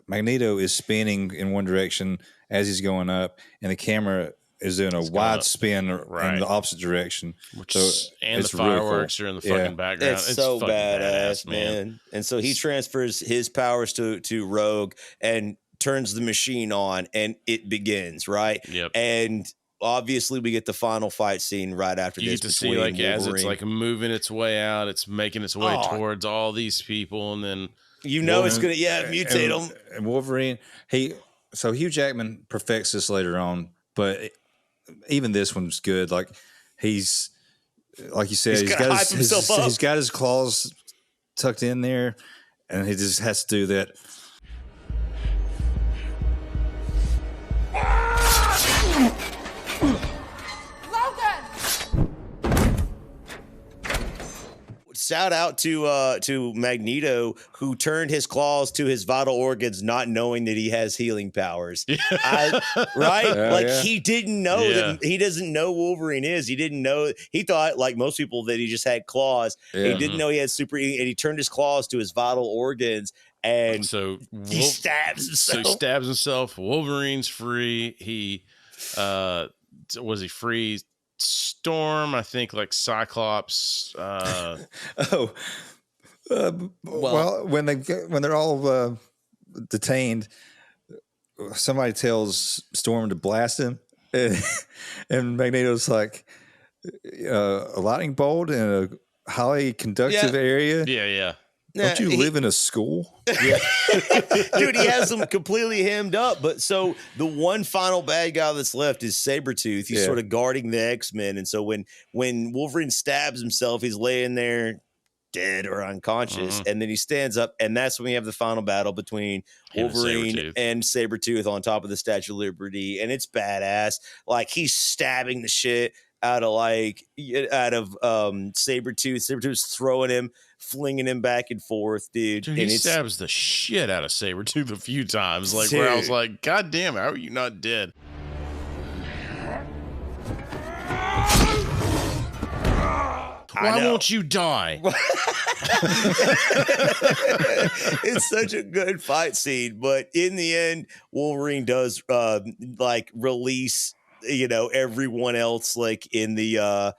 Magneto is spinning in one direction as he's going up, and the camera is doing a wide spin in the opposite direction. And the fireworks are in the fucking background. It's so badass, man. And so he transfers his powers to Rogue and turns the machine on, and it begins, right? Yep. And obviously we get the final fight scene right after you this. You get to see like Wolverine. As it's like moving its way out, it's making its way towards all these people, and then it's gonna mutate them. And Wolverine, so Hugh Jackman perfects this later on, but even this one's good. Like he's like you said, he's got his claws tucked in there, and he just has to do that. Shout out to Magneto, who turned his claws to his vital organs, not knowing that he has healing powers. He didn't know that he doesn't know Wolverine is. He didn't know. He thought, like most people, that he just had claws. Yeah. He didn't know he had and he turned his claws to his vital organs, and so he stabs himself. So he stabs himself. Wolverine's free. He was he free? Storm, I think, like Cyclops. Well, when they're all detained, somebody tells Storm to blast him, and Magneto's like a lightning bolt in a highly conductive area. Yeah. Don't you live in a school? Yeah. Dude, he has them completely hemmed up. But so the one final bad guy that's left is Sabretooth. He's sort of guarding the X-Men. And so when Wolverine stabs himself, he's laying there dead or unconscious. And then he stands up, and that's when we have the final battle between Wolverine and Sabretooth on top of the Statue of Liberty. And it's badass. Like, he's stabbing the shit out of Sabretooth. Sabretooth's throwing him, flinging him back and forth, dude. He stabs the shit out of Sabretooth a few times, like where I was like, God damn, how are you not dead? Why won't you die? It's such a good fight scene, but in the end, Wolverine does release everyone else like in the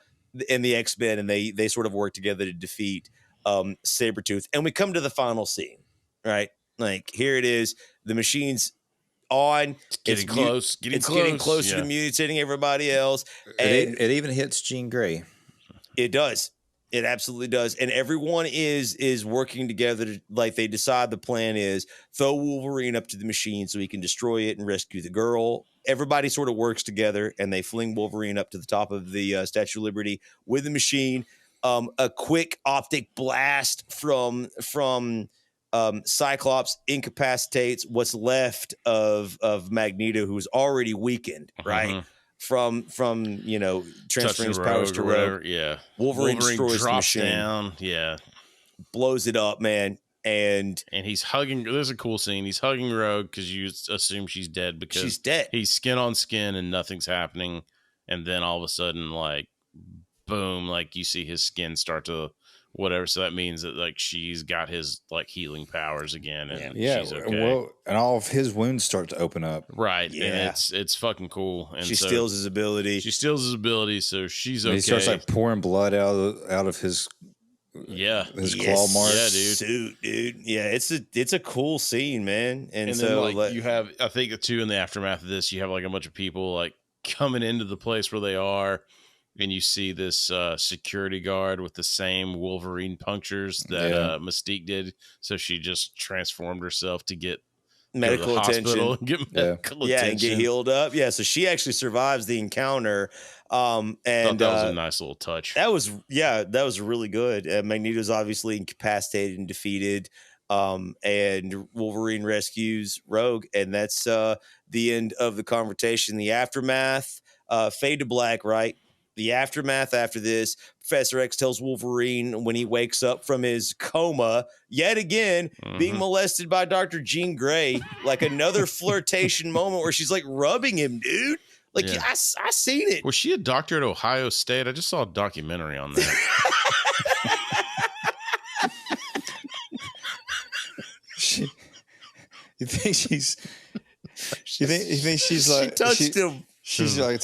X-Men, and they sort of work together to defeat Sabretooth. And we come to the final scene, right? Like, here it is. The machine's on. It's getting close to mutating everybody else. And it even hits Jean Grey. It does. It absolutely does. And everyone is working together. Like, they decide the plan is throw Wolverine up to the machine so he can destroy it and rescue the girl. Everybody sort of works together, and they fling Wolverine up to the top of the Statue of Liberty with the machine. A quick optic blast from Cyclops incapacitates what's left of Magneto, who's already weakened, right? From transferring his powers to Rogue. Yeah. Wolverine destroys the machine. Down. Yeah. Blows it up, man. And he's hugging. There's a cool scene. He's hugging Rogue because you assume she's dead because she's dead. He's skin on skin and nothing's happening. And then all of a sudden, like, boom, like you see his skin start to whatever. So that means that like she's got his like healing powers again, and she's okay. Well, and all of his wounds start to open up. Right. Yeah. And it's fucking cool. And she steals his ability. So she's okay. And he starts like pouring blood out of his his claw marks. Yeah, dude. Suit, dude. Yeah, it's a cool scene, man. And so then, like, you have, I think too, in the aftermath of this, you have like a bunch of people like coming into the place where they are. and you see this security guard with the same Wolverine punctures that Mystique did. So she just transformed herself to get medical attention, and get medical attention. and get healed up. Yeah, so she actually survives the encounter. And that was a nice little touch. That was really good. Magneto's obviously incapacitated and defeated. And Wolverine rescues Rogue, and that's the end of the confrontation. The aftermath, fade to black, right? The aftermath after this, Professor X tells Wolverine when he wakes up from his coma, yet again, being molested by Dr. Jean Grey, like another flirtation moment where she's like rubbing him, dude. Like, I seen it. Was she a doctor at Ohio State? I just saw a documentary on that. You think she's like she touched him. She's like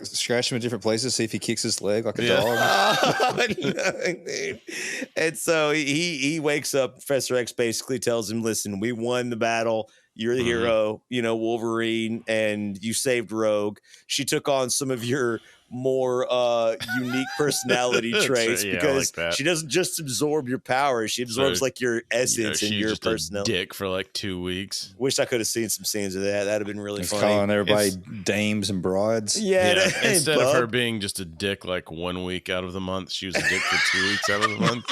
scratch him in different places, see if he kicks his leg like a dog. Oh, no, dude. And so he wakes up. Professor X basically tells him, "Listen, we won the battle. You're the hero, Wolverine, and you saved Rogue. She took on some of your more unique personality traits because she doesn't just absorb your power; she absorbs like your essence and your personality." Dick for like 2 weeks. Wish I could have seen some scenes of that. That'd have been really funny. Calling everybody dames and broads. Yeah. Instead of her being just a dick like 1 week out of the month, she was a dick for 2 weeks out of the month.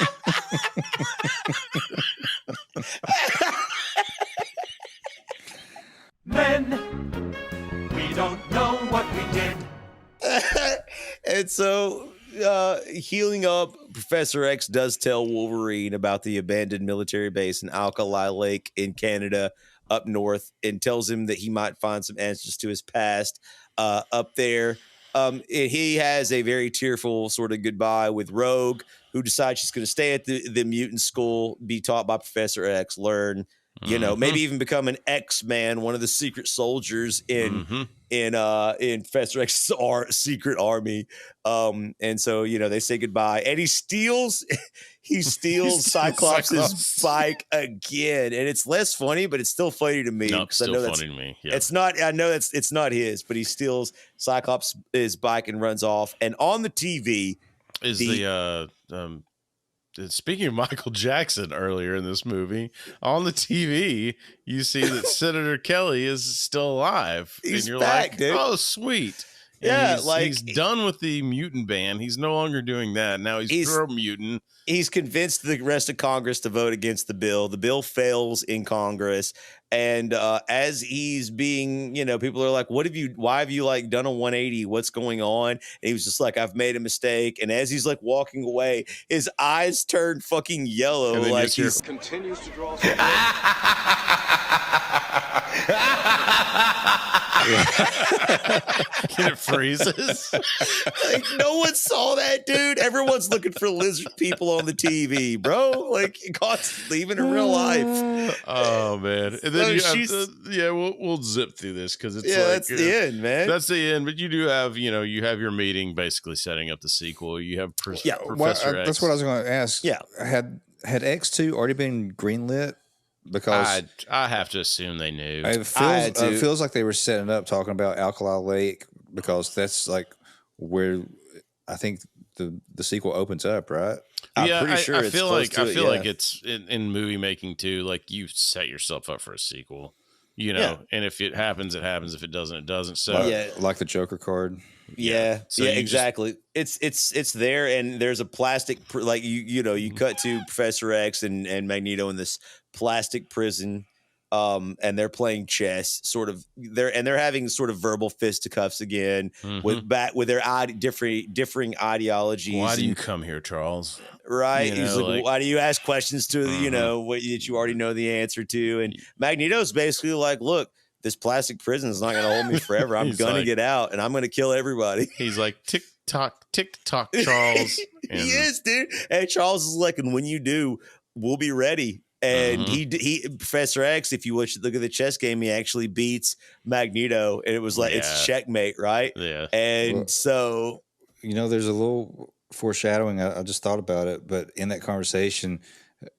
Men, we don't know what we did. And so, healing up, Professor X does tell Wolverine about the abandoned military base in Alkali Lake in Canada up north, and tells him that he might find some answers to his past up there. He has a very tearful sort of goodbye with Rogue, who decides she's going to stay at the mutant school, be taught by Professor X, learn, maybe even become an X-Man, one of the secret soldiers in Professor X's secret army. And so, they say goodbye, and he steals Cyclops' bike again. And it's less funny, but it's still funny to me. No, it's still funny to me. Yeah. It's not, I know it's not his, but he steals Cyclops' bike and runs off. And on the TV is speaking of Michael Jackson earlier in this movie, on the TV, you see that Senator Kelly is still alive. He's and you're back, like, dude. oh, sweet. And Yeah, he's done with the mutant ban. He's no longer doing that. Now he's pro-mutant. He's convinced the rest of Congress to vote against the bill. The bill fails in Congress. And as he's being, people are like, why have you like done a 180? What's going on? And he was just like, I've made a mistake. And as he's like walking away, his eyes turn fucking yellow. Like he continues to draw. And it freezes. Like, no one saw that, dude. Everyone's looking for lizard people on the TV, bro. Like, constantly, even in real life. Oh man! And then we'll zip through this because it's that's the end, man. That's the end. But you do have, you have your meeting basically setting up the sequel. You have Professor X. That's what I was going to ask. Yeah, had X2 already been greenlit? Because I have to assume they knew. It feels like they were setting up talking about Alkali Lake, because that's like where I think the sequel opens up, right? Yeah, I'm pretty sure I feel like it. It's in movie making too. Like, you set yourself up for a sequel, and if it happens, it happens. If it doesn't, it doesn't. So like the Joker card. Yeah, So exactly. It's there, and there's a plastic you cut to Professor X and Magneto in this plastic prison, and they're playing chess. They're having sort of verbal fisticuffs again with their differing ideologies. Why do you come here, Charles? Right? He's like, why do you ask questions to what that you already know the answer to? And Magneto's basically like, look, this plastic prison is not going to hold me forever. I'm going to get out, and I'm going to kill everybody. He's like, tick tock, Charles. He is, dude. And Charles is like, and when you do, we'll be ready. And he Professor X, if you look at the chess game, he actually beats Magneto, and it was like it's checkmate, right? Yeah. And so, there's a little foreshadowing. I just thought about it, but in that conversation,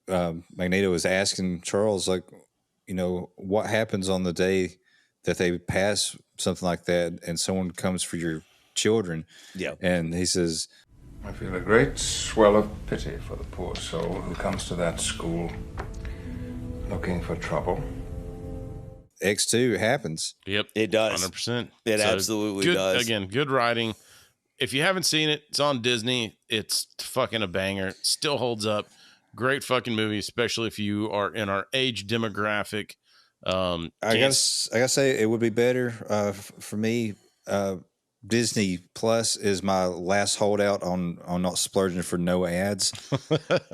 Magneto was asking Charles, like, what happens on the day that they pass something like that, and someone comes for your children. Yeah. And he says, I feel a great swell of pity for the poor soul who comes to that school looking for trouble. X2 happens. Yep. It does. 100%. It absolutely good, does. Again, good writing. If you haven't seen it, it's on Disney. It's fucking a banger. It still holds up. Great fucking movie, especially if you are in our age demographic. I gotta say, it would be better for me. Disney Plus is my last holdout on not splurging for no ads.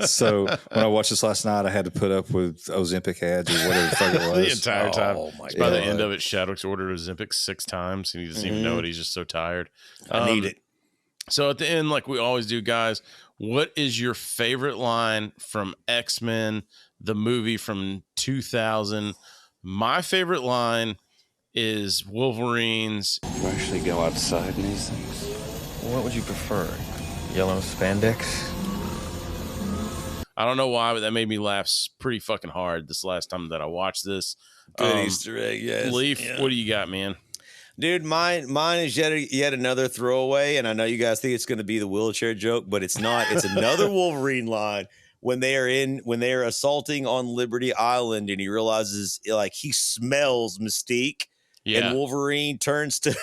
So when I watched this last night, I had to put up with Ozempic ads or whatever the fuck it was the entire time. Oh my By the end of it, Shadwick's ordered Ozempic 6 times, and he doesn't even know it. He's just so tired. I need it. So at the end, like we always do, guys, what is your favorite line from X-Men, the movie from 2000? My favorite line is Wolverine's. You actually go outside in these things? What would you prefer? Yellow spandex? I don't know why, but that made me laugh pretty fucking hard this last time that I watched this. Good Easter egg, yes. Leaf, what do you got, man? Dude, mine is yet another throwaway, and I know you guys think it's going to be the wheelchair joke, but it's not. It's another Wolverine line when they are assaulting on Liberty Island, and he realizes like he smells Mystique, and Wolverine turns to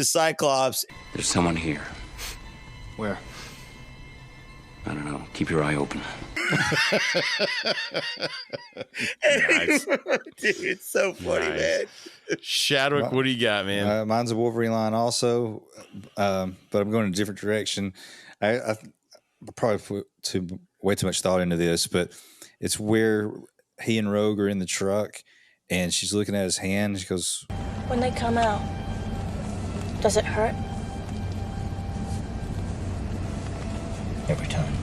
Cyclops. There's someone here. Where? I don't know. Keep your eye open. Nice. Dude, it's so funny, man. Shadwick, what do you got, man? Mine's a Wolverine line also, but I'm going in a different direction. I probably put way too much thought into this, but it's where he and Rogue are in the truck, and she's looking at his hand, and she goes, "When they come out, does it hurt?" Every time.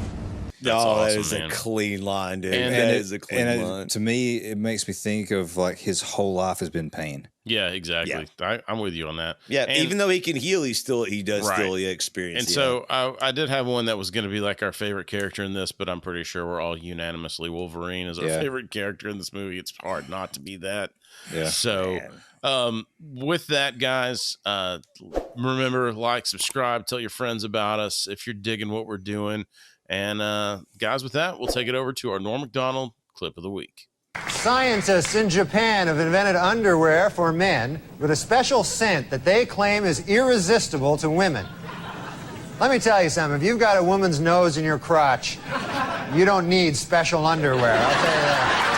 That's that awesome, is man. a clean line, dude. and That is a clean line. To me, it makes me think of like his whole life has been pain. Yeah, exactly. Yeah. I'm with you on that. Yeah, And- even though he can heal, he does Right. still experience. And so I did have one that was going to be like our favorite character in this, but I'm pretty sure we're all unanimously Wolverine is our favorite character in this movie. It's hard not to be that. Yeah. So with that, guys, remember, like, subscribe, tell your friends about us if you're digging what we're doing. And guys, with that, we'll take it over to our Norm Macdonald clip of the week. Scientists in Japan have invented underwear for men with a special scent that they claim is irresistible to women. Let me tell you something. If you've got a woman's nose in your crotch, you don't need special underwear. I'll tell you that.